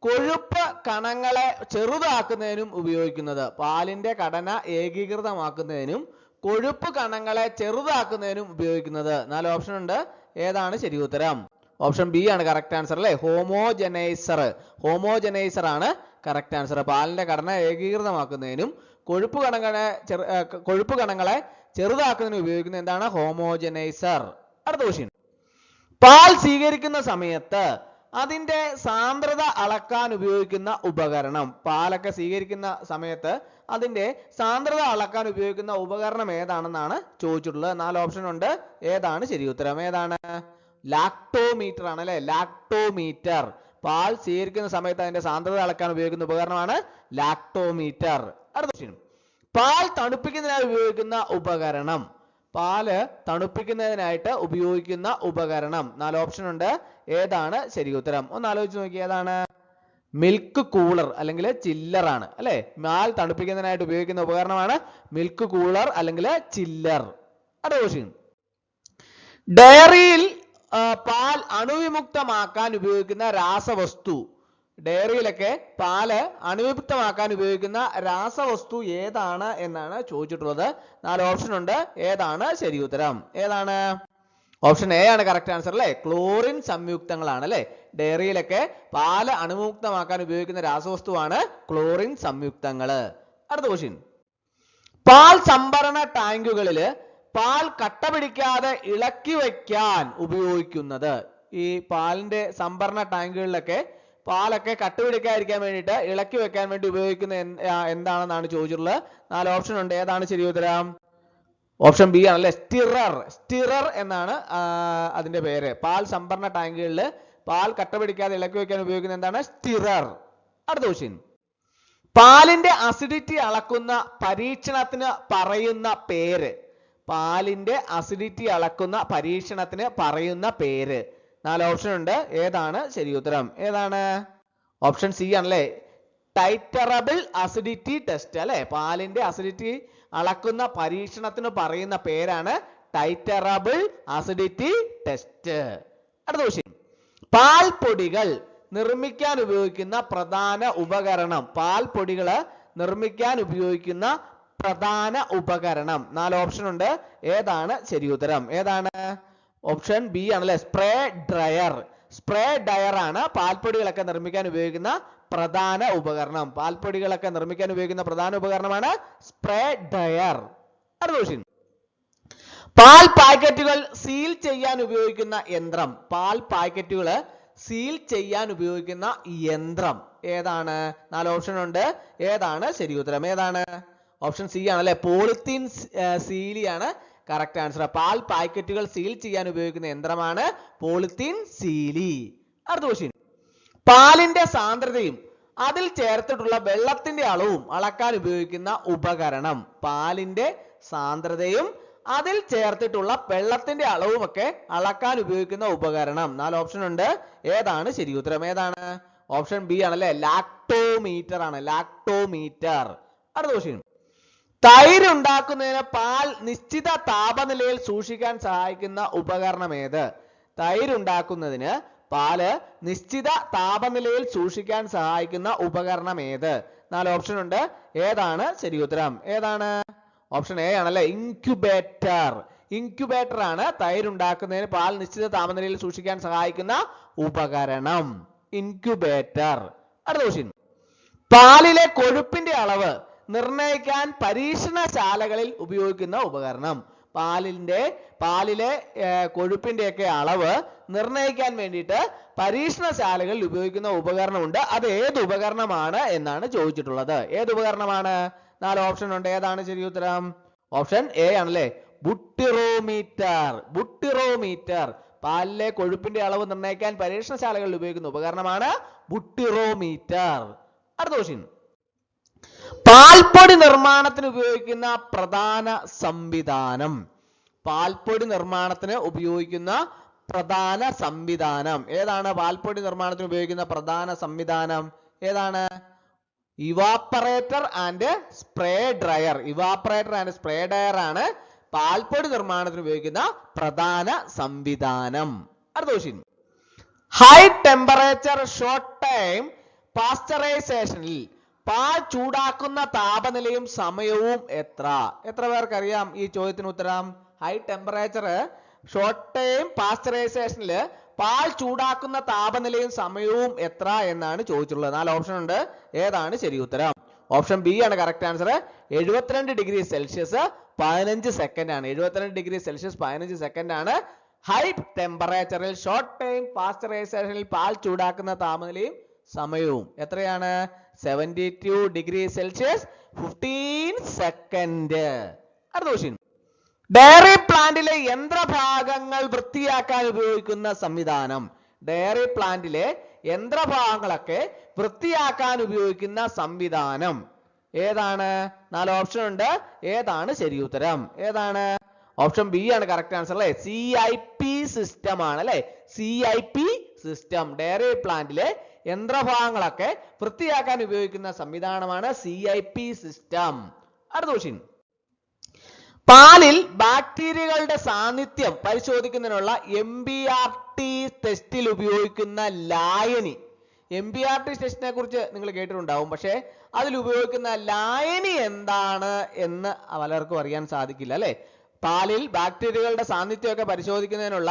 കൊഴുപ്പ് കണങ്ങളെ ചെറുതാക്കുന്നതിനും ഉപയോഗിക്കുന്നത്. പാലിന്റെ ഘടന ഏകീകൃതമാക്കുന്നതിനും കൊഴുപ്പ് കണങ്ങളെ ചെറുതാക്കുന്നതിനും ഉപയോഗിക്കുന്നത്. 4 ഓപ്ഷൻ ഉണ്ട്. ഏതാണ് ശരി ഉത്തരം? ഓപ്ഷൻ ബി ആണ് കറക്റ്റ് ആൻസർ അല്ലെ. ഹോമോജനൈസർ. ഹോമോജനൈസർ ആണ് കറക്റ്റ് ആൻസർ. പാലിന്റെ ഘടന ഏകീകൃതമാക്കുന്നതിനും കൊഴുപ്പ് കണങ്ങളെ ചെറുതാക്കുന്നതിനും ഉപയോഗിക്കുന്നത് എന്താണ്? ഹോമോജനൈസർ. അടുത്ത ക്വസ്റ്റ്യൻ, പാൽ സ്വീകരിക്കുന്ന സമയത്ത് അതിന്റെ സാന്ദ്രത അളക്കാൻ ഉപയോഗിക്കുന്ന ഉപകരണം. പാലൊക്കെ സ്വീകരിക്കുന്ന സമയത്ത് അതിന്റെ സാന്ദ്രത അളക്കാൻ ഉപയോഗിക്കുന്ന ഉപകരണം ഏതാണെന്നാണ് ചോദിച്ചിട്ടുള്ളത്. 4 ഓപ്ഷൻ ഉണ്ട്. ഏതാണ് ശരി ഉത്തരം? ഏതാണ്? ലാക്ടോമീറ്റർ ആണ് അല്ലെ. ലാക്ടോമീറ്റർ. പാൽ സ്വീകരിക്കുന്ന സമയത്ത് അതിന്റെ സാന്ദ്രത അളക്കാൻ ഉപയോഗിക്കുന്ന ഉപകരണമാണ് ലാക്ടോമീറ്റർ. അടുത്ത ക്വസ്റ്റ്യൻ, പാൽ തണുപ്പിക്കുന്നതിനായി ഉപയോഗിക്കുന്ന ഉപകരണം. പാല് തണുപ്പിക്കുന്നതിനായിട്ട് ഉപയോഗിക്കുന്ന ഉപകരണം. 4 ഓപ്ഷൻ ഉണ്ട്. ഏതാണ് ശരി ഉത്തരം? ഒന്ന് ആലോചിച്ച് നോക്കി. ഏതാണ്? മിൽക്ക് കൂളർ അല്ലെങ്കിൽ ചില്ലർ ആണ് അല്ലെ. പാൽ തണുപ്പിക്കുന്നതിനായിട്ട് ഉപയോഗിക്കുന്ന ഉപകരണമാണ് മിൽക്ക് കൂളർ അല്ലെങ്കിൽ ചില്ലർ. അടുത്ത ക്വസ്റ്റ്യൻ, ഡയറിയിൽ പാൽ അണുവിമുക്തമാക്കാൻ ഉപയോഗിക്കുന്ന രാസവസ്തു. ഡയറിയിലൊക്കെ പാല് അണുവിമുക്തമാക്കാൻ ഉപയോഗിക്കുന്ന രാസവസ്തു ഏതാണ് എന്നാണ് ചോദിച്ചിട്ടുള്ളത്. 4 ഓപ്ഷൻ ഉണ്ട്. ഏതാണ് ശരി ഉത്തരം? ഏതാണ്? ഓപ്ഷൻ എ ആണ് കറക്റ്റ് ആൻസർ അല്ലേ? ക്ലോറിൻ സംയുക്തങ്ങളാണ് അല്ലെ. ഡയറിയിലൊക്കെ പാല് അണുവിമുക്തമാക്കാൻ ഉപയോഗിക്കുന്ന രാസവസ്തുവാണ് ക്ലോറിൻ സംയുക്തങ്ങള്. അടുത്ത ക്വസ്റ്റ്യൻ, പാൽ സംഭരണ ടാങ്കുകളില് പാൽ കട്ട പിടിക്കാതെ ഇളക്കി വയ്ക്കാൻ ഉപയോഗിക്കുന്നത്, ഈ പാലിന്റെ സംഭരണ ടാങ്കുകളിലൊക്കെ പാലൊക്കെ കട്ട പിടിക്കാതിരിക്കാൻ വേണ്ടിയിട്ട് ഇളക്കി വെക്കാൻ വേണ്ടി ഉപയോഗിക്കുന്ന എന്താണെന്നാണ് ചോദിച്ചിട്ടുള്ളത്. 4 ഓപ്ഷൻ ഉണ്ട്. ഏതാണ് ശരി ഉത്തരം? ഓപ്ഷൻ ബി ആണല്ലേ, സ്റ്റിറർ. സ്റ്റിറർ എന്നാണ് അതിന്റെ പേര്. പാൽ സംഭരണ ടാങ്കുകളിൽ പാൽ കട്ട പിടിക്കാതെ ഇളക്കി വെക്കാൻ ഉപയോഗിക്കുന്ന എന്താണ്? സ്റ്റിറർ. അടുത്ത ക്വസ്റ്റ്യൻ, പാലിന്റെ അസിഡിറ്റി അളക്കുന്ന പരീക്ഷണത്തിന് പറയുന്ന പേര്. പാലിന്റെ അസിഡിറ്റി അളക്കുന്ന പരീക്ഷണത്തിന് പറയുന്ന പേര്. 4 ഓപ്ഷൻ ഉണ്ട്. ഏതാണ് ശരി ഉത്തരം? ഏതാണ്? ഓപ്ഷൻ സി ആണല്ലേ, ടൈറ്ററബിൾ അസിഡിറ്റി ടെസ്റ്റ് അല്ലെ. പാലിന്റെ അസിഡിറ്റി അളക്കുന്ന പരീക്ഷണത്തിന് പറയുന്ന പേരാണ് ടൈറ്ററബിൾ അസിഡിറ്റി ടെസ്റ്റ്. അടുത്ത ക്വസ്റ്റ്യൻ, പാൽപ്പൊടികൾ നിർമ്മിക്കാൻ ഉപയോഗിക്കുന്ന പ്രധാന ഉപകരണം. പാൽപ്പൊടികള് നിർമ്മിക്കാൻ ഉപയോഗിക്കുന്ന പ്രധാന ഉപകരണം. 4 ഓപ്ഷൻ ഉണ്ട്. ഏതാണ് ശരി ഉത്തരം? ഏതാണ്? ഓപ്ഷൻ ബി ആണല്ലേ, സ്പ്രേ ഡ്രയർ. സ്പ്രേ ഡ്രയർ ആണ് പാൽപ്പൊടികളൊക്കെ നിർമ്മിക്കാൻ ഉപയോഗിക്കുന്ന പ്രധാന ഉപകരണം. പാൽപ്പൊടികളൊക്കെ നിർമ്മിക്കാൻ ഉപയോഗിക്കുന്ന പ്രധാന ഉപകരണമാണ് സ്പ്രേ ഡ്രയർ. അടുത്ത ക്വസ്റ്റ്യൻ, പാൽ പാക്കറ്റുകൾ സീൽ ചെയ്യാൻ ഉപയോഗിക്കുന്ന യന്ത്രം. പാൽ പാക്കറ്റുകൾ സീൽ ചെയ്യാൻ ഉപയോഗിക്കുന്ന യന്ത്രം ഏതാണ്? 4 ഓപ്ഷൻ ഉണ്ട്. ഏതാണ് ശരി ഉത്തരം? ഏതാണ്? ഓപ്ഷൻ സി ആണല്ലേ, പോളിത്തീൻ സീലിയാണ് കറക്റ്റ് ആൻസർ. പാൽ പാക്കറ്റുകൾ സീൽ ചെയ്യാൻ ഉപയോഗിക്കുന്ന യന്ത്രമാണ് പോളിത്തീൻ സീലി. അടുത്ത ക്വസ്റ്റ്യൻ, പാലിന്റെ സാന്ദ്രതയും അതിൽ ചേർത്തിട്ടുള്ള വെള്ളത്തിന്റെ അളവും അളക്കാൻ ഉപയോഗിക്കുന്ന ഉപകരണം. പാലിന്റെ സാന്ദ്രതയും അതിൽ ചേർത്തിട്ടുള്ള വെള്ളത്തിന്റെ അളവും ഒക്കെ അളക്കാൻ ഉപയോഗിക്കുന്ന ഉപകരണം. 4 ഓപ്ഷൻ ഉണ്ട്. ഏതാണ് ശരി ഉത്തരം? ഏതാണ്? ഓപ്ഷൻ ബി ആണല്ലേ, ലാക്ടോമീറ്റർ ആണ്. ലാക്ടോമീറ്റർ. അടുത്ത ക്വസ്റ്റ്യൻ, തൈര് ഉണ്ടാക്കുന്നതിന് പാൽ നിശ്ചിത താപനിലയിൽ സൂക്ഷിക്കാൻ സഹായിക്കുന്ന ഉപകരണം ഏത്? തൈര് ഉണ്ടാക്കുന്നതിന് പാല് നിശ്ചിത താപനിലയിൽ സൂക്ഷിക്കാൻ സഹായിക്കുന്ന ഉപകരണം ഏത്? 4 ഓപ്ഷൻ ഉണ്ട്. ഏതാണ് ശരി ഉത്തരം? ഏതാണ്? ഓപ്ഷൻ എ ആണല്ലേ, ഇൻക്യുബേറ്റർ. ഇൻക്യുബേറ്റർ ആണ് തൈര് ഉണ്ടാക്കുന്നതിന് പാൽ നിശ്ചിത താപനിലയിൽ സൂക്ഷിക്കാൻ സഹായിക്കുന്ന ഉപകരണം. ഇൻക്യുബേറ്റർ. അടുത്ത ക്വസ്റ്റ്യൻ, പാലിലെ കൊഴുപ്പിന്റെ അളവ് നിർണ്ണയിക്കാൻ പരീക്ഷണശാലകളിൽ ഉപയോഗിക്കുന്ന ഉപകരണം. പാലിലെ കൊഴുപ്പിന്റെ ഒക്കെ അളവ് നിർണ്ണയിക്കാൻ വേണ്ടിയിട്ട് പരീക്ഷണശാലകളിൽ ഉപയോഗിക്കുന്ന ഉപകരണമുണ്ട്. അത് ഏത് ഉപകരണമാണ് എന്നാണ് ചോദിച്ചിട്ടുള്ളത്. ഏത് ഉപകരണമാണ്? 4 ഓപ്ഷൻ ഉണ്ട്. ഏതാണ് ശരി ഉത്തരം? ഓപ്ഷൻ എ ആണല്ലേ, ബുട്ടിറോമീറ്റർ. ബുട്ടിറോമീറ്റർ. പാലിലെ കൊഴുപ്പിന്റെ അളവ് നിർണ്ണയിക്കാൻ പരീക്ഷണശാലകളിൽ ഉപയോഗിക്കുന്ന ഉപകരണമാണ് ബുട്ടിറോമീറ്റർ. അടുത്ത ക്വസ്റ്റ്യൻ, പാൽപ്പൊടി നിർമ്മാണത്തിന് ഉപയോഗിക്കുന്ന പ്രധാന സംവിധാനം. പാൽപ്പൊടി നിർമ്മാണത്തിന് ഉപയോഗിക്കുന്ന പ്രധാന സംവിധാനം ഏതാണ്? പാൽപ്പൊടി നിർമ്മാണത്തിന് ഉപയോഗിക്കുന്ന പ്രധാന സംവിധാനം ഏതാണ്? Evaporator and spray dryer. Evaporator and spray dryer ആണ് പാൽപ്പൊടി നിർമ്മാണത്തിന് ഉപയോഗിക്കുന്ന പ്രധാന സംവിധാനം. അടുത്ത question, high temperature short time പാസ്ചറൈസേഷനിൽ പാൽ ചൂടാക്കുന്ന താപനിലയും സമയവും എത്ര? എത്ര പേർക്കറിയാം ഈ ചോദ്യത്തിന് ഉത്തരം? ഹൈ ടെമ്പറേച്ചർ ഷോർട്ട് ടൈം പാസ്ചറൈസേഷനിൽ പാൽ ചൂടാക്കുന്ന താപനിലയും സമയവും എത്ര എന്നാണ് ചോദിച്ചിട്ടുള്ളത്. 4 ഓപ്ഷൻ ഉണ്ട്. ഏതാണ് ശരി ഉത്തരം? ഓപ്ഷൻ ബി ആണ് correct answer. 72 degree Celsius 15 second ആണ്. 72 ഡിഗ്രി സെൽഷ്യസ് 15 സെക്കൻഡ് ആണ് ഹൈ ടെമ്പറേച്ചറിൽ ഷോർട്ട് ടൈം പാസ്ചറൈസേഷനിൽ പാൽ ചൂടാക്കുന്ന താപനിലയും സമയവും എത്രയാണ്? 72 ഡിഗ്രി സെൽഷ്യസ് 15 സെക്കൻഡ്. അടുത്ത ക്വസ്റ്റ്യൻ, ഡയറി പ്ലാന്റിലെ യന്ത്രഭാഗങ്ങൾ വൃത്തിയാക്കാൻ ഉപയോഗിക്കുന്ന സംവിധാനം. ഡയറി പ്ലാന്റിലെ യന്ത്രഭാഗങ്ങളൊക്കെ വൃത്തിയാക്കാൻ ഉപയോഗിക്കുന്ന സംവിധാനം ഏതാണ്? 4 ഓപ്ഷൻ ഉണ്ട്. ഏതാണ് ശരി ഉത്തരം? ഏതാണ്? ഓപ്ഷൻ ബി ആണ് കറക്റ്റ് ആൻസർ അല്ലെ, CIP സിസ്റ്റം ആണ് അല്ലെ. CIP system. ഡയറി പ്ലാന്റിലെ യന്ത്രഭാഗങ്ങളൊക്കെ വൃത്തിയാക്കാൻ ഉപയോഗിക്കുന്ന സംവിധാനമാണ് CIP സിസ്റ്റം. അടുത്ത ക്വസ്റ്റ്യൻ, പാലിൽ ബാക്ടീരിയകളുടെ സാന്നിധ്യം പരിശോധിക്കുന്നതിനുള്ള MBRT ടെസ്റ്റിൽ ഉപയോഗിക്കുന്ന ലായനി MBRT ടെസ്റ്റിനെ കുറിച്ച് നിങ്ങൾ കേട്ടിട്ടുണ്ടാവും, പക്ഷേ അതിൽ ഉപയോഗിക്കുന്ന ലായനി എന്താണ് എന്ന് പലർക്കും അറിയാൻ സാധിക്കില്ല അല്ലെ. പാലിൽ ബാക്ടീരിയകളുടെ സാന്നിധ്യമൊക്കെ പരിശോധിക്കുന്നതിനുള്ള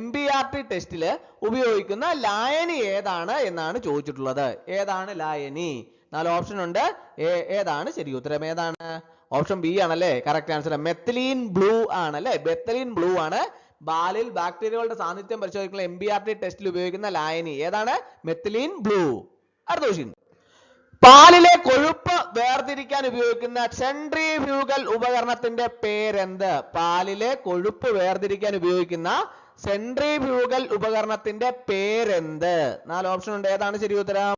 MBRT ടെസ്റ്റിൽ ഉപയോഗിക്കുന്ന ലായനി ഏതാണ് എന്നാണ് ചോദിച്ചിട്ടുള്ളത്. ഏതാണ് ലായനി? 4 ഓപ്ഷൻ ഉണ്ട്. ഏതാണ് ശരി ഉത്തരം? ഏതാണ്? ഓപ്ഷൻ ബി ആണല്ലേ കറക്റ്റ് ആൻസർ. മെത്തിലീൻ ബ്ലൂ ആണല്ലേ, മെത്തിലീൻ ബ്ലൂ ആണ് പാലിൽ ബാക്ടീരിയകളുടെ സാന്നിധ്യം പരിശോധിക്കുന്ന MBRT ടെസ്റ്റിൽ ഉപയോഗിക്കുന്ന ലായനി. ഏതാണ്? Methylene blue. അടുത്ത ക്വസ്റ്റ്യൻ, പാലിലെ കൊഴുപ്പ് വേർതിരിക്കാൻ ഉപയോഗിക്കുന്ന സെൻട്രിഫ്യൂഗൽ ഉപകരണത്തിന്റെ പേരെന്ത്? പാലിലെ കൊഴുപ്പ് വേർതിരിക്കാൻ ഉപയോഗിക്കുന്ന സെൻട്രിഫ്യൂഗൽ ഉപകരണത്തിന്റെ പേരെന്ത്? 4 ഓപ്ഷൻ ഉണ്ട്. ഏതാണ് ശരി ഉത്തരം?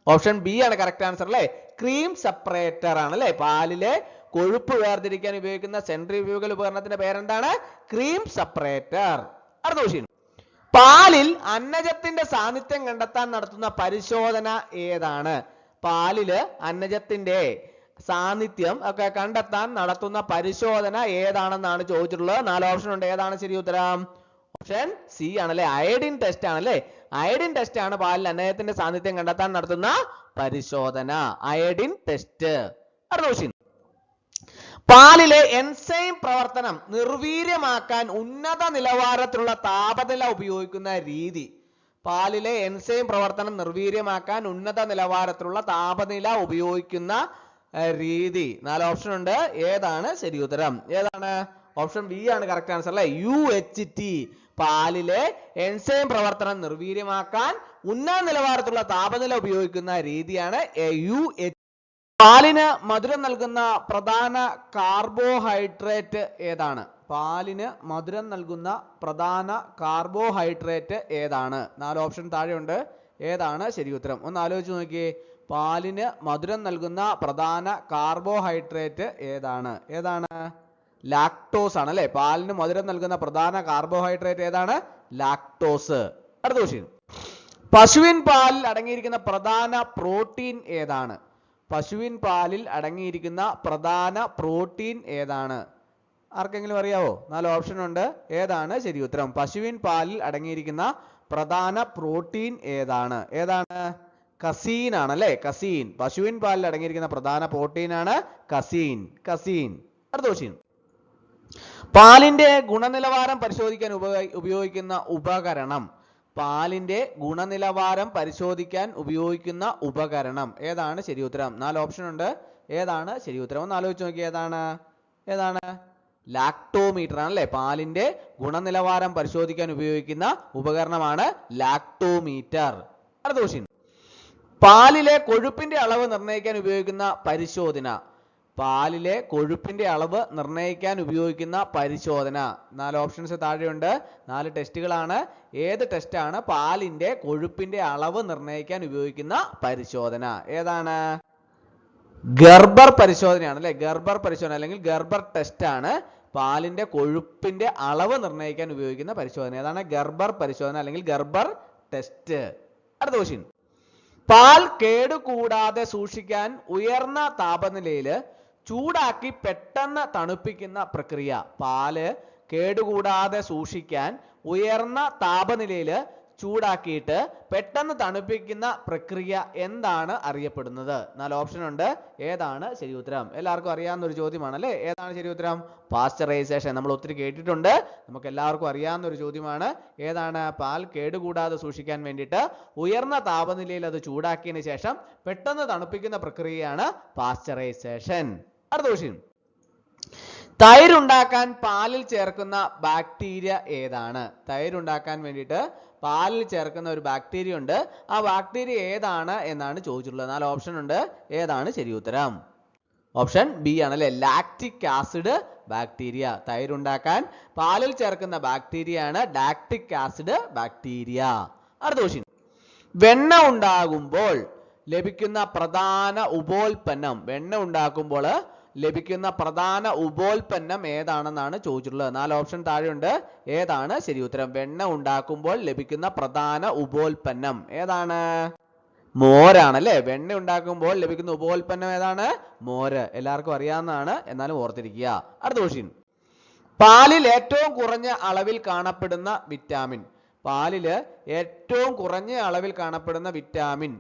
ഓപ്ഷൻ ബി ആണ് കറക്റ്റ് ആൻസർ അല്ലേ, ക്രീം സെപ്പറേറ്റർ ആണ് അല്ലേ. പാലിലെ കൊഴുപ്പ് വേർതിരിക്കാൻ ഉപയോഗിക്കുന്ന സെൻട്രിഫ്യൂഗൽ ഉപകരണത്തിന്റെ പേരെന്താണ്? Cream separator. അടുത്ത ക്വസ്റ്റ്യൻ, പാലിൽ അന്നജത്തിന്റെ സാന്നിധ്യം കണ്ടെത്താൻ നടത്തുന്ന പരിശോധന ഏതാണ്? പാലില് അന്നജത്തിന്റെ സാന്നിധ്യം ഒക്കെ കണ്ടെത്താൻ നടത്തുന്ന പരിശോധന ഏതാണെന്നാണ് ചോദിച്ചിട്ടുള്ളത്. 4 ഓപ്ഷൻ ഉണ്ട്. ഏതാണ് ശരി ഉത്തരം? ഓപ്ഷൻ സി ആണല്ലേ, അയഡിൻ ടെസ്റ്റ് ആണല്ലേ. അയഡിൻ ടെസ്റ്റ് ആണ് പാലിൽ അന്നജത്തിന്റെ സാന്നിധ്യം കണ്ടെത്താൻ നടത്തുന്ന പരിശോധന, അയഡിൻ ടെസ്റ്റ്. അടുത്ത ക്വസ്റ്റ്യൻ, പാലിലെ എൻസൈം പ്രവർത്തനം നിർവീര്യമാക്കാൻ ഉന്നത നിലവാരത്തിലുള്ള താപനില ഉപയോഗിക്കുന്ന രീതി. പാലിലെ എൻസൈം പ്രവർത്തനം നിർവീര്യമാക്കാൻ ഉന്നത നിലവാരത്തിലുള്ള താപനില ഉപയോഗിക്കുന്ന രീതി. 4 ഓപ്ഷൻ ഉണ്ട്. ഏതാണ് ശരി ഉത്തരം? ഏതാണ്? ഓപ്ഷൻ ബി ആണ് കറക്റ്റ് ആൻസർ അല്ലേ, UHT. പാലിലെ എൻസൈം പ്രവർത്തനം നിർവീര്യമാക്കാൻ ഉന്നത നിലവാരത്തിലുള്ള താപനില ഉപയോഗിക്കുന്ന രീതിയാണ് UHT. പാലിന് മധുരം നൽകുന്ന പ്രധാന കാർബോഹൈഡ്രേറ്റ് ഏതാണ്? പാലിന് മധുരം നൽകുന്ന പ്രധാന കാർബോഹൈഡ്രേറ്റ് ഏതാണ്? 4 ഓപ്ഷൻ താഴെയുണ്ട്. ഏതാണ് ശരി ഉത്തരം? ഒന്ന് ആലോചിച്ച് നോക്കിയേ. പാലിന് മധുരം നൽകുന്ന പ്രധാന കാർബോഹൈഡ്രേറ്റ് ഏതാണ്? ഏതാണ്? ലാക്ടോസ് ആണ് അല്ലെ. പാലിന് മധുരം നൽകുന്ന പ്രധാന കാർബോഹൈഡ്രേറ്റ് ഏതാണ്? ലാക്ടോസ്. അടുത്ത ക്വസ്റ്റ്യൻ, പശുവിൻ പാലിൽ അടങ്ങിയിരിക്കുന്ന പ്രധാന പ്രോട്ടീൻ ഏതാണ്? പശുവിൻ പാലിൽ അടങ്ങിയിരിക്കുന്ന പ്രധാന പ്രോട്ടീൻ ഏതാണ്? ആർക്കെങ്കിലും അറിയാവോ? 4 ഓപ്ഷൻ ഉണ്ട്. ഏതാണ് ശരി ഉത്തരം? പശുവിൻ പാലിൽ അടങ്ങിയിരിക്കുന്ന പ്രധാന പ്രോട്ടീൻ ഏതാണ്? ഏതാണ്? കസീൻ ആണ് അല്ലെ, കസീൻ. പശുവിൻ പാലിൽ അടങ്ങിയിരിക്കുന്ന പ്രധാന പ്രോട്ടീൻ ആണ് കസീൻ. കസീൻ. അടുത്ത ക്വസ്റ്റ്യൻ, പാലിന്റെ ഗുണനിലവാരം പരിശോധിക്കാൻ ഉപയോഗിക്കുന്ന ഉപകരണം. പാലിന്റെ ഗുണനിലവാരം പരിശോധിക്കാൻ ഉപയോഗിക്കുന്ന ഉപകരണം ഏതാണ് ശരി ഉത്തരം? 4 ഓപ്ഷൻ ഉണ്ട്. ഏതാണ് ശരി ഉത്തരം? ഒന്ന് ആലോചിച്ച് നോക്കി. ഏതാണ്? ഏതാണ്? ലാക്ടോമീറ്റർ ആണല്ലേ. പാലിന്റെ ഗുണനിലവാരം പരിശോധിക്കാൻ ഉപയോഗിക്കുന്ന ഉപകരണമാണ് ലാക്ടോമീറ്റർ. അടുത്ത ക്വസ്റ്റ്യൻ, പാലിലെ കൊഴുപ്പിന്റെ അളവ് നിർണ്ണയിക്കാൻ ഉപയോഗിക്കുന്ന പരിശോധന. പാലിലെ കൊഴുപ്പിന്റെ അളവ് നിർണ്ണയിക്കാൻ ഉപയോഗിക്കുന്ന പരിശോധന. 4 ഓപ്ഷൻസ് താഴെയുണ്ട്. 4 ടെസ്റ്റുകളാണ്. ഏത് ടെസ്റ്റാണ് പാലിന്റെ കൊഴുപ്പിന്റെ അളവ് നിർണ്ണയിക്കാൻ ഉപയോഗിക്കുന്ന പരിശോധന? ഏതാണ്? ഗർബർ പരിശോധനയാണ് അല്ലെ. ഗർബർ പരിശോധന അല്ലെങ്കിൽ ഗർബർ ടെസ്റ്റ് ആണ് പാലിന്റെ കൊഴുപ്പിന്റെ അളവ് നിർണ്ണയിക്കാൻ ഉപയോഗിക്കുന്ന പരിശോധന. ഏതാണ്? ഗർബർ പരിശോധന അല്ലെങ്കിൽ ഗർബർ ടെസ്റ്റ്. അടുത്ത ക്വസ്റ്റ്യൻ, പാൽ കേടുകൂടാതെ സൂക്ഷിക്കാൻ ഉയർന്ന താപനിലയിൽ ചൂടാക്കി പെട്ടെന്ന് തണുപ്പിക്കുന്ന പ്രക്രിയ. പാല് കേടുകൂടാതെ സൂക്ഷിക്കാൻ ഉയർന്ന താപനിലയിൽ ചൂടാക്കിയിട്ട് പെട്ടെന്ന് തണുപ്പിക്കുന്ന പ്രക്രിയ എന്താണ് അറിയപ്പെടുന്നത്? 4 ഓപ്ഷൻ ഉണ്ട്. ഏതാണ് ശരി ഉത്തരം? എല്ലാവർക്കും അറിയാവുന്ന ഒരു ചോദ്യമാണ് അല്ലേ. ഏതാണ് ശരി ഉത്തരം? പാസ്ചറൈസേഷൻ. നമ്മൾ ഒത്തിരി കേട്ടിട്ടുണ്ട്, നമുക്ക് എല്ലാവർക്കും അറിയാവുന്ന ഒരു ചോദ്യമാണ്. ഏതാണ്? പാൽ കേടുകൂടാതെ സൂക്ഷിക്കാൻ വേണ്ടിയിട്ട് ഉയർന്ന താപനിലയിൽ അത് ചൂടാക്കിയതിന് ശേഷം പെട്ടെന്ന് തണുപ്പിക്കുന്ന പ്രക്രിയയാണ് പാസ്ചറൈസേഷൻ. അടുത്ത ക്വസ്റ്റ്യൻ, തൈരുണ്ടാക്കാൻ പാലിൽ ചേർക്കുന്ന ബാക്ടീരിയ ഏതാണ്? തൈരുണ്ടാക്കാൻ വേണ്ടിയിട്ട് പാലിൽ ചേർക്കുന്ന ഒരു ബാക്ടീരിയ ഉണ്ട്. ആ ബാക്ടീരിയ ഏതാണ് എന്നാണ് ചോദിച്ചിട്ടുള്ളത്. 4 ഓപ്ഷൻ ഉണ്ട്. ഏതാണ് ശരി ഉത്തരം? ഓപ്ഷൻ ബി ആണല്ലേ, ലാക്റ്റിക് ആസിഡ് ബാക്ടീരിയ. തൈരുണ്ടാക്കാൻ പാലിൽ ചേർക്കുന്ന ബാക്ടീരിയ ആണ് ലാക്റ്റിക് ആസിഡ് ബാക്ടീരിയ. അടുത്ത ക്വസ്റ്റ്യൻ, വെണ്ണ ഉണ്ടാകുമ്പോൾ ലഭിക്കുന്ന പ്രധാന ഉപോൽപ്പന്നം. വെണ്ണ ഉണ്ടാക്കുമ്പോൾ ലഭിക്കുന്ന പ്രധാന ഉപോൽപ്പന്നം ഏതാണെന്നാണ് ചോദിച്ചിട്ടുള്ളത്. 4 ഓപ്ഷൻ താഴെയുണ്ട്. ഏതാണ് ശരി ഉത്തരം? വെണ്ണ ഉണ്ടാക്കുമ്പോൾ ലഭിക്കുന്ന പ്രധാന ഉപോൽപ്പന്നം ഏതാണ്? മോരാണല്ലേ. വെണ്ണ ഉണ്ടാക്കുമ്പോൾ ലഭിക്കുന്ന ഉപോൽപ്പന്നം ഏതാണ്? മോര്. എല്ലാവർക്കും അറിയാവുന്നതാണ്, എന്നാലും ഓർത്തിരിക്കുക. അടുത്ത ക്വസ്റ്റ്യൻ, പാലിൽ ഏറ്റവും കുറഞ്ഞ അളവിൽ കാണപ്പെടുന്ന വിറ്റാമിൻ. പാലില് ഏറ്റവും കുറഞ്ഞ അളവിൽ കാണപ്പെടുന്ന വിറ്റാമിൻ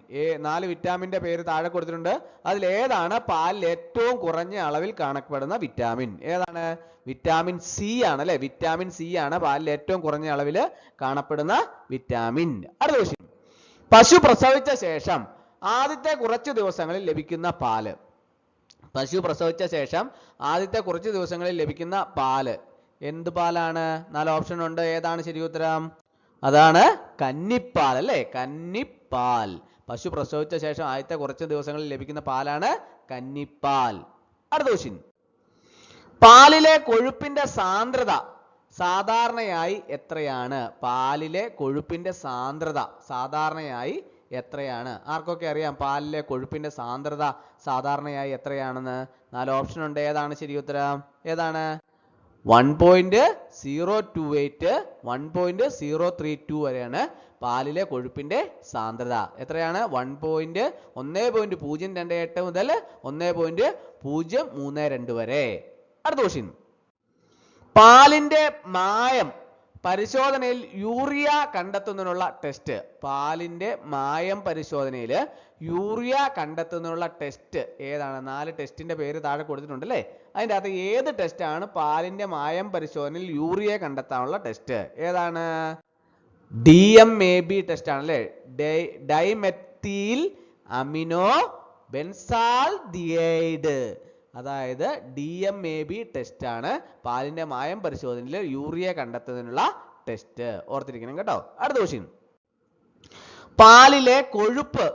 4 വിറ്റാമിന്റെ പേര് താഴെ കൊടുത്തിട്ടുണ്ട്. അതിൽ ഏതാണ് പാലിൽ ഏറ്റവും കുറഞ്ഞ അളവിൽ കാണപ്പെടുന്ന വിറ്റാമിൻ? ഏതാണ്? വിറ്റാമിൻ സി ആണ് അല്ലെ. വിറ്റാമിൻ സി ആണ് പാലിൽ ഏറ്റവും കുറഞ്ഞ അളവിൽ കാണപ്പെടുന്ന വിറ്റാമിൻ. അടുത്ത ക്വസ്റ്റ്യൻ. പശു പ്രസവിച്ച ശേഷം ആദ്യത്തെ കുറച്ച് ദിവസങ്ങളിൽ ലഭിക്കുന്ന പാല്. പശു പ്രസവിച്ച ശേഷം ആദ്യത്തെ കുറച്ച് ദിവസങ്ങളിൽ ലഭിക്കുന്ന പാല് എന്ത് പാലാണ്? 4 ഓപ്ഷൻ ഉണ്ട്. ഏതാണ് ശരി ഉത്തരം? അതാണ് കന്നിപ്പാൽ അല്ലേ. കന്നിപ്പാൽ. പശു പ്രസവിച്ച ശേഷം ആദ്യത്തെ കുറച്ച് ദിവസങ്ങളിൽ ലഭിക്കുന്ന പാലാണ് കന്നിപ്പാൽ. അടുത്ത ക്വസ്റ്റ്യൻ. പാലിലെ കൊഴുപ്പിന്റെ സാന്ദ്രത സാധാരണയായി എത്രയാണ്? പാലിലെ കൊഴുപ്പിന്റെ സാന്ദ്രത സാധാരണയായി എത്രയാണ്? ആർക്കൊക്കെ അറിയാം പാലിലെ കൊഴുപ്പിന്റെ സാന്ദ്രത സാധാരണയായി എത്രയാണെന്ന്? 4 ഓപ്ഷൻ ഉണ്ട്. ഏതാണ് ശരി ഉത്തരം? ഏതാണ്? 1.028 1.032 വരെയാണ് പാലിലെ കൊഴുപ്പിന്റെ സാന്ദ്രത. എത്രയാണ്? 1.028 മുതൽ 1.032 വരെ. അടുത്ത ക്വസ്റ്റ്യൻ. പാലിന്റെ മായം പരിശോധനയിൽ യൂറിയ കണ്ടെത്തുന്നതിനുള്ള ടെസ്റ്റ്. പാലിന്റെ മായം പരിശോധനയിൽ യൂറിയ കണ്ടെത്തുന്നതിനുള്ള ടെസ്റ്റ് ഏതാണ്? 4 ടെസ്റ്റിന്റെ പേര് താഴെ കൊടുത്തിട്ടുണ്ട് അല്ലേ. അതിൻ്റെ അകത്ത് ഏത് ടെസ്റ്റ് ആണ് പാലിന്റെ മായം പരിശോധനയിൽ യൂറിയ കണ്ടെത്താനുള്ള ടെസ്റ്റ്? ഏതാണ്? DMAB ടെസ്റ്റ് ആണ് അല്ലേ. ഡൈമെത്തിൽ അമിനോ ബെൻസാൽഡിഹൈഡ്. അതായത് DMAB ടെസ്റ്റ് ആണ് പാലിന്റെ മായം പരിശോധനയിൽ യൂറിയ കണ്ടെത്തുന്നതിനുള്ള ടെസ്റ്റ്. ഓർത്തിരിക്കണം കേട്ടോ. അടുത്ത ക്വസ്റ്റ്യൻ. പാലിലെ കൊഴുപ്പ്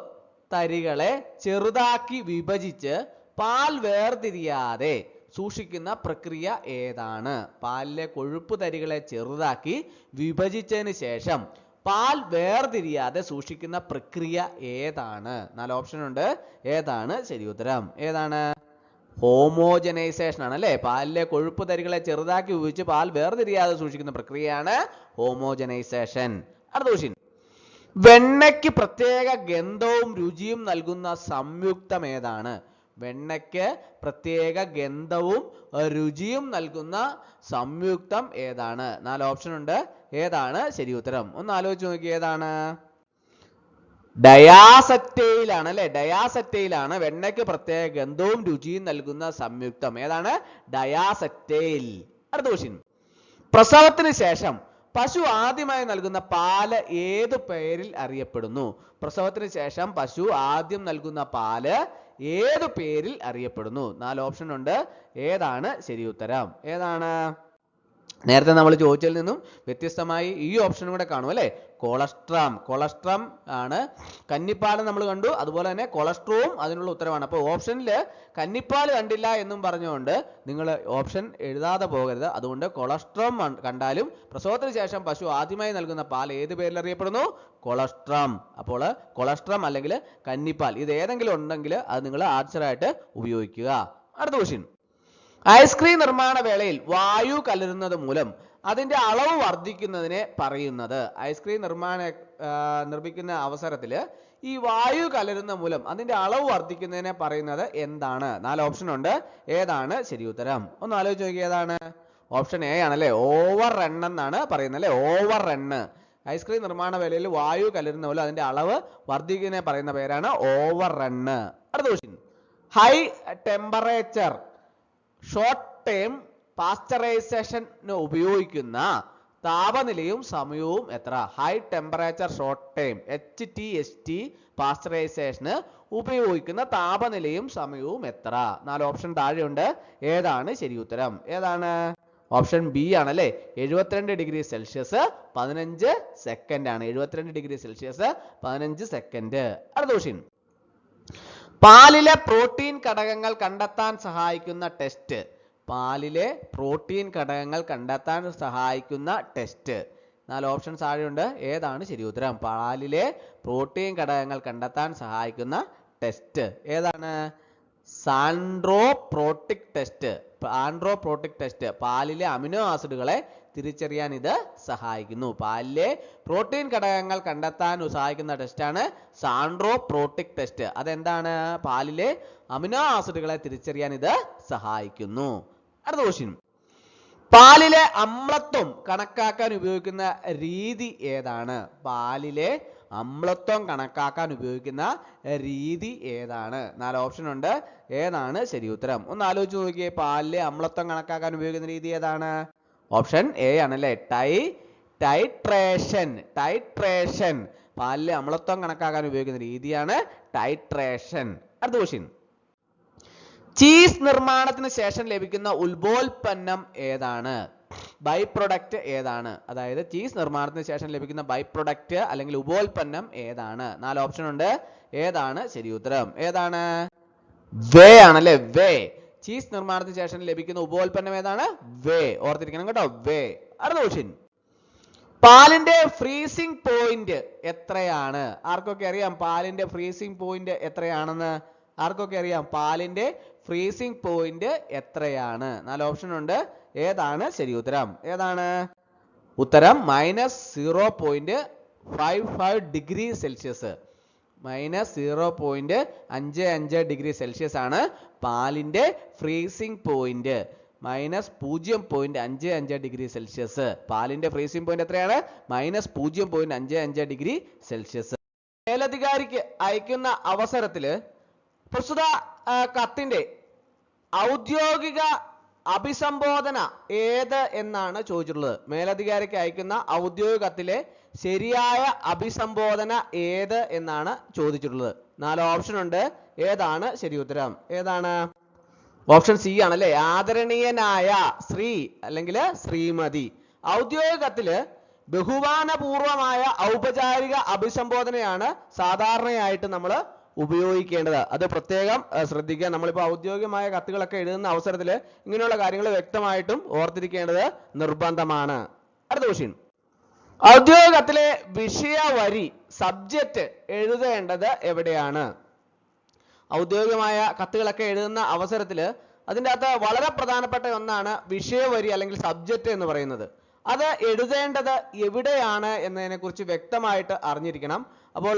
തരികളെ ചെറുതാക്കി വിഭജിച്ച് പാൽ വേർതിരിയാതെ സൂക്ഷിക്കുന്ന പ്രക്രിയ ഏതാണ്? പാലിലെ കൊഴുപ്പ് തരികളെ ചെറുതാക്കി വിഭജിച്ചതിന് ശേഷം പാൽ വേർതിരിയാതെ സൂക്ഷിക്കുന്ന പ്രക്രിയ ഏതാണ്? 4 ഓപ്ഷൻ ഉണ്ട്. ഏതാണ് ശരി ഉത്തരം? ഏതാണ്? ഹോമോജനൈസേഷൻ ആണ് അല്ലേ. പാലിലെ കൊഴുപ്പ് തരികളെ ചെറുതാക്കി വിഭജിച്ച് പാൽ വേർതിരിയാതെ സൂക്ഷിക്കുന്ന പ്രക്രിയയാണ് ഹോമോജനൈസേഷൻ. അടുത്ത ക്വസ്റ്റ്യൻ. വെണ്ണയ്ക്ക് പ്രത്യേക ഗന്ധവും രുചിയും നൽകുന്ന സംയുക്തം ഏതാണ്? വെണ്ണയ്ക്ക് പ്രത്യേക ഗന്ധവും രുചിയും നൽകുന്ന സംയുക്തം ഏതാണ്? 4 ഓപ്ഷൻ ഉണ്ട്. ഏതാണ് ശരി ഉത്തരം? ഒന്ന് ആലോചിച്ച് നോക്കി. ഏതാണ്? ഡയാസറ്റൈൽ ആണ് അല്ലെ. ഡയാസറ്റൈൽ ആണ് വെണ്ണയ്ക്ക് പ്രത്യേക ഗന്ധവും രുചിയും നൽകുന്ന സംയുക്തം. ഏതാണ്? ഡയാസറ്റൈൽ. അടുത്ത ക്വസ്റ്റ്യൻ. പ്രസവത്തിന് ശേഷം പശു ആദ്യമായി നൽകുന്ന പാല് ഏത് പേരിൽ അറിയപ്പെടുന്നു? പ്രസവത്തിന് ശേഷം പശു ആദ്യം നൽകുന്ന പാല് ഏത് പേരിൽ അറിയപ്പെടുന്നു? 4 ഓപ്ഷൻ ഉണ്ട്. ഏതാണ് ശരി ഉത്തരം? ഏതാണ്? നേരത്തെ നമ്മൾ ചോദിച്ചതിൽ നിന്നും വ്യത്യസ്തമായി ഈ ഓപ്ഷനും കൂടെ കാണും അല്ലേ. കൊളസ്ട്രം. കൊളസ്ട്രം ആണ്. കന്നിപ്പാൽ നമ്മൾ കണ്ടു. അതുപോലെ തന്നെ കൊളസ്ട്രോവും അതിനുള്ള ഉത്തരവാണ്. അപ്പോൾ ഓപ്ഷനിൽ കന്നിപ്പാൽ കണ്ടില്ല എന്നും പറഞ്ഞുകൊണ്ട് നിങ്ങൾ ഓപ്ഷൻ എഴുതാതെ പോകരുത്. അതുകൊണ്ട് കൊളസ്ട്രം കണ്ടാലും പ്രസവത്തിന് ശേഷം പശു ആദ്യമായി നൽകുന്ന പാൽ ഏത് പേരിൽ അറിയപ്പെടുന്നു? കൊളസ്ട്രം. അപ്പോൾ കൊളസ്ട്രം അല്ലെങ്കിൽ കന്നിപ്പാൽ ഇത് ഏതെങ്കിലും ഉണ്ടെങ്കിൽ അത് നിങ്ങൾ ആൻസറായിട്ട് ഉപയോഗിക്കുക. അടുത്ത ക്വസ്റ്റ്യൻ. ഐസ്ക്രീം നിർമ്മാണ വേളയിൽ വായു കലരുന്നത് മൂലം അതിന്റെ അളവ് വർദ്ധിക്കുന്നതിനെ പറയുന്നത്? ഐസ്ക്രീം നിർമ്മിക്കുന്ന അവസരത്തിൽ ഈ വായു കലരുന്ന മൂലം അതിന്റെ അളവ് വർദ്ധിക്കുന്നതിനെ പറയുന്നത് എന്താണ്? 4 ഓപ്ഷൻ ഉണ്ട്. ഏതാണ് ശരി ഉത്തരം? ഒന്ന് ആലോചിച്ച് നോക്കി. ഏതാണ്? ഓപ്ഷൻ എ ആണല്ലേ. ഓവർ റൺ എന്നാണ് പറയുന്നത് അല്ലേ. Over run. ഐസ്ക്രീം നിർമ്മാണ വേളയിൽ വായു കലരുന്ന മൂലം അതിന്റെ അളവ് വർദ്ധിക്കുന്നതിനെ പറയുന്ന പേരാണ് ഓവർ റണ്ണ്. അടുത്ത question. High temperature short term പാസ്ചറൈസേഷന് ഉപയോഗിക്കുന്ന താപനിലയും സമയവും എത്ര? High temperature short term HTST പാസ്ചറൈസേഷന് ഉപയോഗിക്കുന്ന താപനിലയും സമയവും എത്ര? 4 ഓപ്ഷൻ താഴെയുണ്ട്. ഏതാണ് ശരി ഉത്തരം? ഏതാണ്? ഓപ്ഷൻ ബി ആണല്ലേ. 72 ഡിഗ്രി സെൽഷ്യസ് 15 സെക്കൻഡ് ആണ്. 72 ഡിഗ്രി സെൽഷ്യസ് 15 സെക്കൻഡ്. അടുത്ത ക്വസ്റ്റ്യൻ. പാലിലെ പ്രോട്ടീൻ ഘടകങ്ങൾ കണ്ടെത്താൻ സഹായിക്കുന്ന ടെസ്റ്റ്. പാലിലെ പ്രോട്ടീൻ ഘടകങ്ങൾ കണ്ടെത്താൻ സഹായിക്കുന്ന ടെസ്റ്റ്. 4 ഓപ്ഷൻ താഴെയുണ്ട്. ഏതാണ് ശരി ഉത്തരം? പാലിലെ പ്രോട്ടീൻ ഘടകങ്ങൾ കണ്ടെത്താൻ സഹായിക്കുന്ന ടെസ്റ്റ് ഏതാണ്? സാൻഡ്രോപ്രോട്ടിക് ടെസ്റ്റ്. സാൻഡ്രോപ്രോട്ടിക് ടെസ്റ്റ് പാലിലെ അമിനോ ആസിഡുകളെ തിരിച്ചറിയാൻ ഇത് സഹായിക്കുന്നു. പാലിലെ പ്രോട്ടീൻ ഘടകങ്ങൾ കണ്ടെത്താൻ സഹായിക്കുന്ന ടെസ്റ്റാണ് സാൻഡ്രോപ്രോട്ടിക് ടെസ്റ്റ്. അതെന്താണ്? പാലിലെ അമിനോ ആസിഡുകളെ തിരിച്ചറിയാൻ ഇത് സഹായിക്കുന്നു. അടുത്ത ക്വസ്റ്റ്യൻ. പാലിലെ അമ്ലത്വം കണക്കാക്കാൻ ഉപയോഗിക്കുന്ന രീതി ഏതാണ്? പാലിലെ അമ്ലത്വം കണക്കാക്കാൻ ഉപയോഗിക്കുന്ന രീതി ഏതാണ്? 4 ഓപ്ഷൻ ഉണ്ട്. ഏതാണ് ശരി ഉത്തരം? ഒന്ന് ആലോചിച്ച് നോക്കിയേ. പാലിലെ അമ്ലത്വം കണക്കാക്കാൻ ഉപയോഗിക്കുന്ന രീതി ഏതാണ്? ഓപ്ഷൻ എ ആണല്ലേ. ടൈട്രേഷൻ. ടൈട്രേഷൻ. പാലിലെ അമ്ലത്വം കണക്കാക്കാൻ ഉപയോഗിക്കുന്ന രീതിയാണ് ടൈട്രേഷൻ. അടുത്ത ക്വസ്റ്റ്യൻ. ചീസ് നിർമ്മാണത്തിന് ശേഷം ലഭിക്കുന്ന ഉൽബോൽപ്പന്നം ഏതാണ്? ബൈ പ്രൊഡക്റ്റ് ഏതാണ്? അതായത് ചീസ് നിർമ്മാണത്തിന് ശേഷം ലഭിക്കുന്ന ബൈ പ്രൊഡക്റ്റ് അല്ലെങ്കിൽ ഉപോൽപ്പന്നം ഏതാണ്? 4 ഓപ്ഷൻ ഉണ്ട്. ഏതാണ് ശരി ഉത്തരം? ഏതാണ്? വേ ആണല്ലേ. വേ. ചീസ് നിർമ്മാണത്തിന് ശേഷം ലഭിക്കുന്ന ഉപോൽപ്പന്നം ഏതാണ്? വേ. ഓർത്തിരിക്കണം കേട്ടോ. വേ. അടുത്ത ക്വസ്റ്റ്യൻ. പാലിന്റെ ഫ്രീസിംഗ് പോയിന്റ് എത്രയാണ്? ആർക്കൊക്കെ അറിയാം പാലിന്റെ ഫ്രീസിംഗ് പോയിന്റ് എത്രയാണെന്ന്? ആർക്കൊക്കെ അറിയാം പാലിന്റെ ഫ്രീസിംഗ് പോയിന്റ് എത്രയാണ്? 4 ഓപ്ഷൻ ഉണ്ട്. ഏതാണ് ശരി ഉത്തരം? ഏതാണ്? ഉത്തരം -0.55 ഡിഗ്രി സെൽഷ്യസ്. -0.55 ഡിഗ്രി സെൽഷ്യസ് ആണ് പാലിന്റെ ഫ്രീസിംഗ് പോയിന്റ്. -0.55 degree Celsius. പാലിന്റെ ഫ്രീസിംഗ് പോയിന്റ് എത്രയാണ്? -0.55 ഡിഗ്രി സെൽഷ്യസ്. മേലധികാരിക്ക് അയക്കുന്ന അവസരത്തില് പ്രസ്തുത കത്തിന്റെ ഔദ്യോഗിക അഭിസംബോധന ഏത് എന്നാണ് ചോദിച്ചിട്ടുള്ളത്? മേലധികാരിക്ക് അയക്കുന്ന ഔദ്യോഗിക കത്തിലെ ശരിയായ അഭിസംബോധന ഏത് എന്നാണ് ചോദിച്ചിട്ടുള്ളത്? 4 ഓപ്ഷൻ ഉണ്ട്. ഏതാണ് ശരി ഉത്തരം? ഏതാണ്? ഓപ്ഷൻ സി ആണല്ലേ. ആദരണീയനായ ശ്രീ അല്ലെങ്കിൽ ശ്രീമതി. ഔദ്യോഗിക കത്തില് ബഹുമാനപൂർവമായ ഔപചാരിക അഭിസംബോധനയാണ് സാധാരണയായിട്ട് നമ്മൾ ഉപയോഗിക്കേണ്ടത്. അത് പ്രത്യേകം ശ്രദ്ധിക്കുക. നമ്മളിപ്പോൾ ഔദ്യോഗികമായ കത്തുകളൊക്കെ എഴുതുന്ന അവസരത്തിൽ ഇങ്ങനെയുള്ള കാര്യങ്ങൾ വ്യക്തമായിട്ടും ഓർത്തിരിക്കേണ്ടത് നിർബന്ധമാണ്. അടുത്ത ക്വസ്റ്റ്യൻ. ഔദ്യോഗിക കത്തിലെ വിഷയവരി സബ്ജക്റ്റ് എഴുതേണ്ടത് എവിടെയാണ്? ഔദ്യോഗികമായ കത്തുകളൊക്കെ എഴുതുന്ന അവസരത്തിൽ അതിൻ്റെ അകത്ത് വളരെ പ്രധാനപ്പെട്ട ഒന്നാണ് വിഷയവരി അല്ലെങ്കിൽ സബ്ജക്റ്റ് എന്ന് പറയുന്നത്. അത് എഴുതേണ്ടത് എവിടെയാണ് എന്നതിനെ കുറിച്ച് വ്യക്തമായിട്ട് അറിഞ്ഞിരിക്കണം. അപ്പോൾ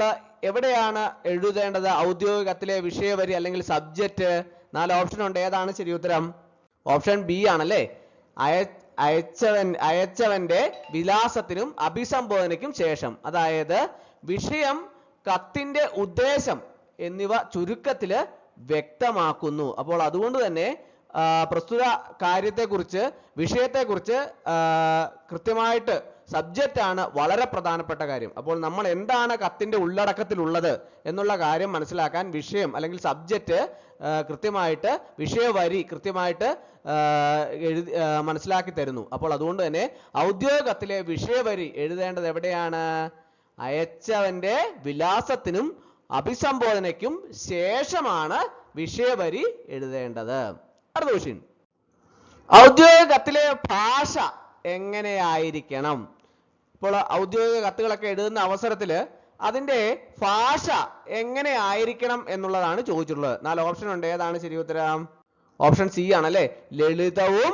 എവിടെയാണ് എഴുതേണ്ടത് ഔദ്യോഗിക കത്തിലെ വിഷയവരി അല്ലെങ്കിൽ സബ്ജക്റ്റ്? 4 ഓപ്ഷൻ ഉണ്ട്. ഏതാണ് ശരി ഉത്തരം? ഓപ്ഷൻ ബി ആണല്ലേ. അയച്ചവന്റെ വിലാസത്തിനും അഭിസംബോധനയ്ക്കും ശേഷം. അതായത് വിഷയം, കത്തിന്റെ ഉദ്ദേശം എന്നിവ ചുരുക്കത്തില് വ്യക്തമാക്കുന്നു. അപ്പോൾ അതുകൊണ്ട് തന്നെ പ്രസ്തുത കാര്യത്തെക്കുറിച്ച്, വിഷയത്തെക്കുറിച്ച് കൃത്യമായിട്ട് സബ്ജക്റ്റ് ആണ് വളരെ പ്രധാനപ്പെട്ട കാര്യം. അപ്പോൾ നമ്മൾ എന്താണ് കത്തിന്റെ ഉള്ളടക്കത്തിലുള്ളത് എന്നുള്ള കാര്യം മനസ്സിലാക്കാൻ വിഷയം അല്ലെങ്കിൽ സബ്ജക്റ്റ് കൃത്യമായിട്ട്, വിഷയവരി കൃത്യമായിട്ട് മനസ്സിലാക്കി തരുന്നു. അപ്പോൾ അതുകൊണ്ട് തന്നെ ഔദ്യോഗിക കത്തിലെ വിഷയവരി എഴുതേണ്ടത് എവിടെയാണ്? അയച്ചവന്റെ വിലാസത്തിനും അഭിസംബോധനയ്ക്കും ശേഷമാണ് വിഷയവരി എഴുതേണ്ടത്. അടുത്ത ക്വസ്റ്റ്യൻ. ഔദ്യോഗിക കത്തിലെ ഭാഷ എങ്ങനെയായിരിക്കണം? ഇപ്പോൾ ഔദ്യോഗിക കത്തുകളൊക്കെ എഴുതുന്ന അവസരത്തിൽ അതിന്റെ ഭാഷ എങ്ങനെയായിരിക്കണം എന്നുള്ളതാണ് ചോദിച്ചിട്ടുള്ളത്. 4 ഓപ്ഷൻ ഉണ്ട്. ഏതാണ് ശരി ഉത്തരം? ഓപ്ഷൻ സി ആണല്ലേ. ലളിതവും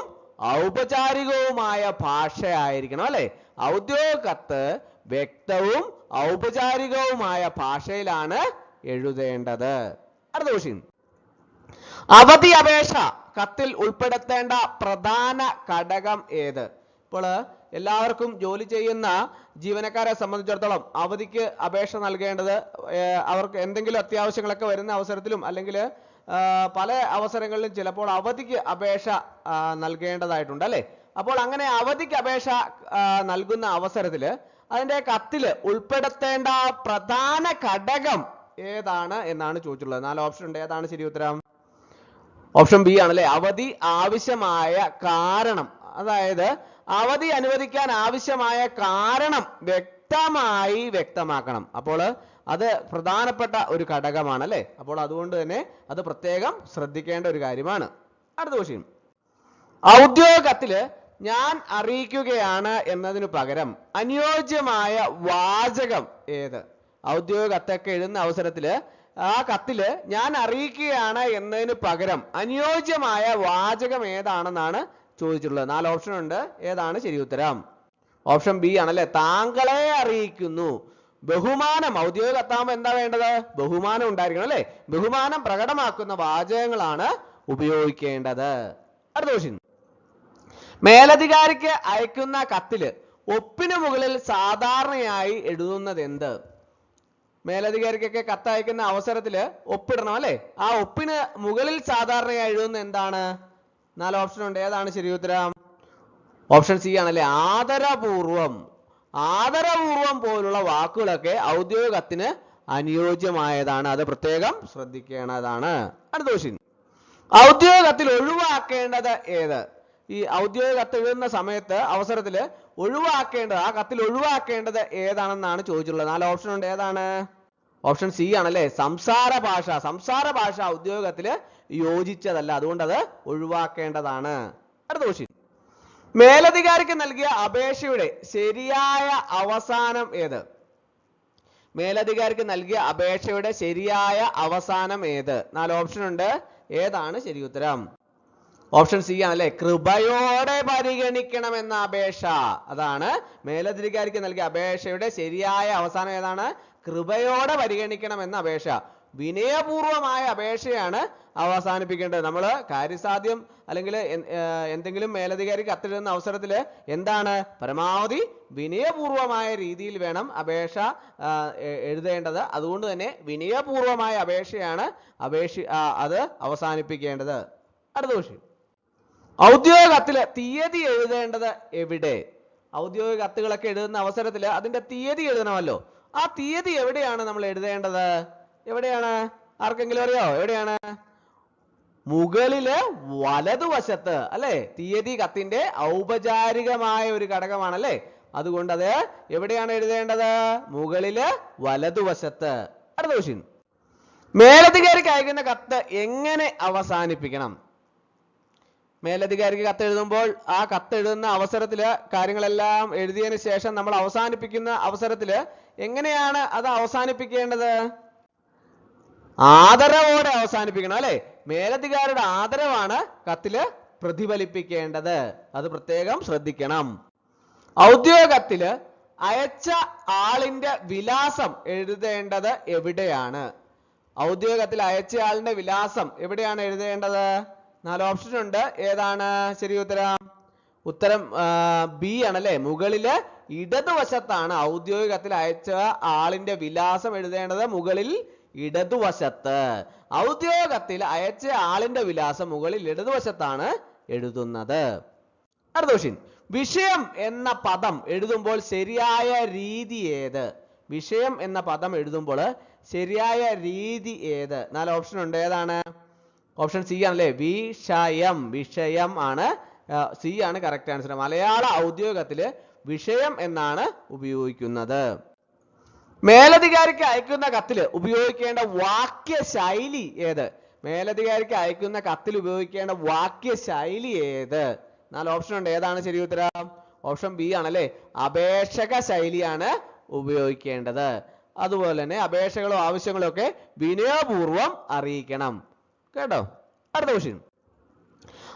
ഔപചാരികവുമായ ഭാഷയായിരിക്കണം അല്ലെ. ഔദ്യോഗിക കത്ത് വ്യക്തവും ഔപചാരികവുമായ ഭാഷയിലാണ് എഴുതേണ്ടത്. അടുത്ത ക്വസ്റ്റ്യൻ. അവധി അപേക്ഷ കത്തിൽ ഉൾപ്പെടുത്തേണ്ട പ്രധാന ഘടകം ഏത്? ഇപ്പോൾ എല്ലാവർക്കും ജോലി ചെയ്യുന്ന ജീവനക്കാരെ സംബന്ധിച്ചിടത്തോളം അവധിക്ക് അപേക്ഷ നൽകേണ്ടത്, അവർക്ക് എന്തെങ്കിലും അത്യാവശ്യങ്ങളൊക്കെ വരുന്ന അവസരത്തിലും അല്ലെങ്കിൽ പല അവസരങ്ങളിലും ചിലപ്പോൾ അവധിക്ക് അപേക്ഷ നൽകേണ്ടതായിട്ടുണ്ട് അല്ലേ. അപ്പോൾ അങ്ങനെ അവധിക്ക് അപേക്ഷ നൽകുന്ന അവസരത്തിൽ അതിന്റെ കത്തില് ഉൾപ്പെടുത്തേണ്ട പ്രധാന ഘടകം ഏതാണ് എന്നാണ് ചോദിച്ചിട്ടുള്ളത്. 4 ഓപ്ഷൻ ഉണ്ട്. ഏതാണ് ശരി ഉത്തരം? ഓപ്ഷൻ ബി ആണല്ലേ. അവധി ആവശ്യമായ കാരണം. അതായത് അവധി അനുവദിക്കാൻ ആവശ്യമായ കാരണം വ്യക്തമായി വ്യക്തമാക്കണം. അപ്പോൾ അത് പ്രധാനപ്പെട്ട ഒരു ഘടകമാണ് അല്ലേ. അപ്പോൾ അതുകൊണ്ട് തന്നെ അത് പ്രത്യേകം ശ്രദ്ധിക്കേണ്ട ഒരു കാര്യമാണ്. അടുത്ത ക്വസ്റ്റ്യൻ. ഔദ്യോഗിക കത്തില് ഞാൻ അറിയിക്കുകയാണ് എന്നതിനു പകരം അനുയോജ്യമായ വാചകം ഏത്? ഔദ്യോഗിക കത്തൊക്കെ എഴുതുന്ന അവസരത്തില് ആ കത്തില് ഞാൻ അറിയിക്കുകയാണ് എന്നതിന് പകരം അനുയോജ്യമായ വാചകം ഏതാണെന്നാണ് ചോദിച്ചിട്ടുള്ളത്. 4 ഓപ്ഷൻ ഉണ്ട്. ഏതാണ് ശരി ഉത്തരം? ഓപ്ഷൻ ബി ആണല്ലേ. താങ്കളെ അറിയിക്കുന്നു. ബഹുമാനം, ഔദ്യോഗിക കത്താകുമ്പോൾ എന്താ വേണ്ടത്? ബഹുമാനം ഉണ്ടായിരിക്കണം അല്ലെ. ബഹുമാനം പ്രകടമാക്കുന്ന വാചകങ്ങളാണ് ഉപയോഗിക്കേണ്ടത്. അടുത്ത ക്വസ്റ്റ്യൻ. മേലധികാരിക്ക് അയക്കുന്ന കത്തില് ഒപ്പിന് മുകളിൽ സാധാരണയായി എഴുതുന്നത് എന്ത്? മേലധികാരിക്കൊക്കെ കത്ത് അയക്കുന്ന അവസരത്തില് ഒപ്പിടണം അല്ലെ? ആ ഒപ്പിന് മുകളിൽ സാധാരണയായി എഴുതുന്ന എന്താണ്? 4 ഓപ്ഷൻ ഉണ്ട്. ഏതാണ് ശരി ഉത്തരം? ഓപ്ഷൻ സി ആണല്ലേ, ആദരപൂർവം. ആദരപൂർവം പോലുള്ള വാക്കുകളൊക്കെ ഔദ്യോഗിക കത്തിന് അനുയോജ്യമായതാണ്. അത് പ്രത്യേകം ശ്രദ്ധിക്കേണ്ടതാണ്. അടുത്ത ക്വസ്റ്റ്യൻ, ഔദ്യോഗിക കത്തിൽ ഒഴിവാക്കേണ്ടത് ഏത്? ഈ ഔദ്യോഗിക കത്ത് എഴുതുന്ന സമയത്ത് അവസരത്തില് ഒഴിവാക്കേണ്ടത്, ആ കത്തിൽ ഒഴിവാക്കേണ്ടത് ഏതാണെന്നാണ് ചോദിച്ചിട്ടുള്ളത്. 4 ഓപ്ഷൻ ഉണ്ട്. ഏതാണ്? ഓപ്ഷൻ സി ആണല്ലേ, സംസാര ഭാഷ. സംസാര ഭാഷ ഔദ്യോഗിക കത്തില് യോജിച്ചതല്ല, അതുകൊണ്ട് അത് ഒഴിവാക്കേണ്ടതാണ്. അടുത്ത ക്വസ്റ്റ്യൻ, മേലധികാരിക്ക് നൽകിയ അപേക്ഷയുടെ ശരിയായ അവസാനം ഏത്? മേലധികാരിക്ക് നൽകിയ അപേക്ഷയുടെ ശരിയായ അവസാനം ഏത്? 4 ഓപ്ഷൻ ഉണ്ട്. ഏതാണ് ശരി ഉത്തരം? ഓപ്ഷൻ സി ആണല്ലേ, കൃപയോടെ പരിഗണിക്കണമെന്ന അപേക്ഷ. അതാണ് മേലധികാരിക്ക് നൽകിയ അപേക്ഷയുടെ ശരിയായ അവസാനം ഏതാണ്? കൃപയോടെ പരിഗണിക്കണമെന്ന അപേക്ഷ. വിനയപൂർവമായ അപേക്ഷയാണ് അവസാനിപ്പിക്കേണ്ടത്. നമ്മൾ കാര്യസാധ്യം അല്ലെങ്കിൽ എന്തെങ്കിലും മേലധികാരി കത്തെഴുതുന്ന അവസരത്തിൽ എന്താണ്, പരമാവധി വിനയപൂർവമായ രീതിയിൽ വേണം അപേക്ഷ എഴുതേണ്ടത്. അതുകൊണ്ട് തന്നെ വിനയപൂർവമായ അപേക്ഷയാണ് അത് അവസാനിപ്പിക്കേണ്ടത്. അടുത്ത ക്വസ്റ്റ്യൻ, ഔദ്യോഗിക കത്തില് തീയതി എഴുതേണ്ടത് എവിടെ? ഔദ്യോഗിക കത്തുകളൊക്കെ എഴുതുന്ന അവസരത്തിൽ അതിന്റെ തീയതി എഴുതണമല്ലോ. ആ തീയതി എവിടെയാണ് നമ്മൾ എഴുതേണ്ടത്? എവിടെയാണ്? ആർക്കെങ്കിലും അറിയോ എവിടെയാണ്? മുകളില് വലതുവശത്ത് അല്ലെ? തീയതി കത്തിന്റെ ഔപചാരികമായ ഒരു ഘടകമാണല്ലേ, അതുകൊണ്ട് അത് എവിടെയാണ് എഴുതേണ്ടത്? മുകളില് വലതുവശത്ത്. അടുത്ത ക്വസ്റ്റ്യൻ, മേലധികാരിക്ക് അയക്കുന്ന കത്ത് എങ്ങനെ അവസാനിപ്പിക്കണം? മേലധികാരിക്ക് കത്ത് എഴുതുമ്പോൾ ആ കത്ത് എഴുതുന്ന അവസരത്തില് കാര്യങ്ങളെല്ലാം എഴുതിയതിനു ശേഷം നമ്മൾ അവസാനിപ്പിക്കുന്ന അവസരത്തില് എങ്ങനെയാണ് അത് അവസാനിപ്പിക്കേണ്ടത്? ആദരവോടെ അവസാനിപ്പിക്കണം അല്ലെ? മേലധികാരിയുടെ ആദരവാണ് കത്തില് പ്രതിഫലിപ്പിക്കേണ്ടത്. അത് പ്രത്യേകം ശ്രദ്ധിക്കണം. ഔദ്യോഗിക കത്തില് അയച്ച ആളിന്റെ വിലാസം എഴുതേണ്ടത് എവിടെയാണ്? ഔദ്യോഗിക കത്തിൽ അയച്ച ആളിന്റെ വിലാസം എവിടെയാണ് എഴുതേണ്ടത്? 4 ഓപ്ഷൻ ഉണ്ട്. ഏതാണ് ശരി ഉത്തരം? ഉത്തരം ബി ആണല്ലേ, മുകളില് ഇടതുവശത്താണ് ഔദ്യോഗിക കത്തിൽ അയച്ച ആളിന്റെ വിലാസം എഴുതേണ്ടത്. മുകളിൽ ഇടതുവശത്ത്. ഔദ്യോഗിക കത്തിൽ അയച്ച ആളിന്റെ വിലാസം മുകളിൽ ഇടതുവശത്താണ് എഴുതുന്നത്. അടുത്ത ക്വസ്റ്റ്യൻ, വിഷയം എന്ന പദം എഴുതുമ്പോൾ ശരിയായ രീതി ഏത്? വിഷയം എന്ന പദം എഴുതുമ്പോൾ ശരിയായ രീതി ഏത്? 4 ഓപ്ഷൻ ഉണ്ട്. ഏതാണ്? ഓപ്ഷൻ സി ആണല്ലേ, വിഷയം. വിഷയം ആണ്, സി ആണ് കറക്റ്റ് ആൻസർ. മലയാള ഔദ്യോഗികത്തില് വിഷയം എന്നാണ് ഉപയോഗിക്കുന്നത്. മേലധികാരിക്ക് അയക്കുന്ന കത്തില് ഉപയോഗിക്കേണ്ട വാക്യ ശൈലി ഏത്? മേലധികാരിക്ക് അയക്കുന്ന കത്തിൽ ഉപയോഗിക്കേണ്ട വാക്യ ശൈലി ഏത്? 4 ഓപ്ഷൻ ഉണ്ട്. ഏതാണ് ശരി ഉത്തരം? ഓപ്ഷൻ ബി ആണല്ലേ, അപേക്ഷക ശൈലിയാണ് ഉപയോഗിക്കേണ്ടത്. അതുപോലെ തന്നെ അപേക്ഷകളോ ആവശ്യങ്ങളോ ഒക്കെ വിനയപൂർവം അറിയിക്കണം. കേട്ടോ? അടുത്ത ക്വസ്റ്റ്യൻ,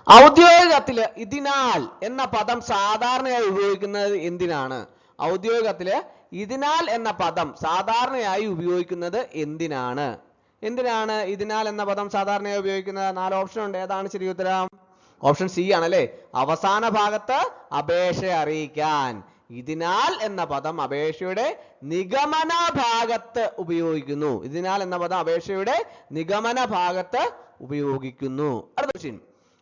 ഔദ്യോഗിക കത്തില് ഇതിനാൽ എന്ന പദം സാധാരണയായി ഉപയോഗിക്കുന്നത് എന്തിനാണ്? ഔദ്യോഗിക കത്തില് ഇതിനാൽ എന്ന പദം സാധാരണയായി ഉപയോഗിക്കുന്നത് എന്തിനാണ്? എന്തിനാണ് ഇതിനാൽ എന്ന പദം സാധാരണയായി ഉപയോഗിക്കുന്നത്? 4 ഓപ്ഷൻ ഉണ്ട്. ഏതാണ് ശരി ഉത്തരം? ഓപ്ഷൻ സി ആണല്ലേ, അവസാന ഭാഗത്ത് അപേക്ഷ അറിയിക്കാൻ. ഇതിനാൽ എന്ന പദം അപേക്ഷയുടെ നിഗമന ഭാഗത്ത് ഉപയോഗിക്കുന്നു. ഇതിനാൽ എന്ന പദം അപേക്ഷയുടെ നിഗമന ഭാഗത്ത് ഉപയോഗിക്കുന്നു. അടുത്ത ക്വസ്റ്റ്യൻ,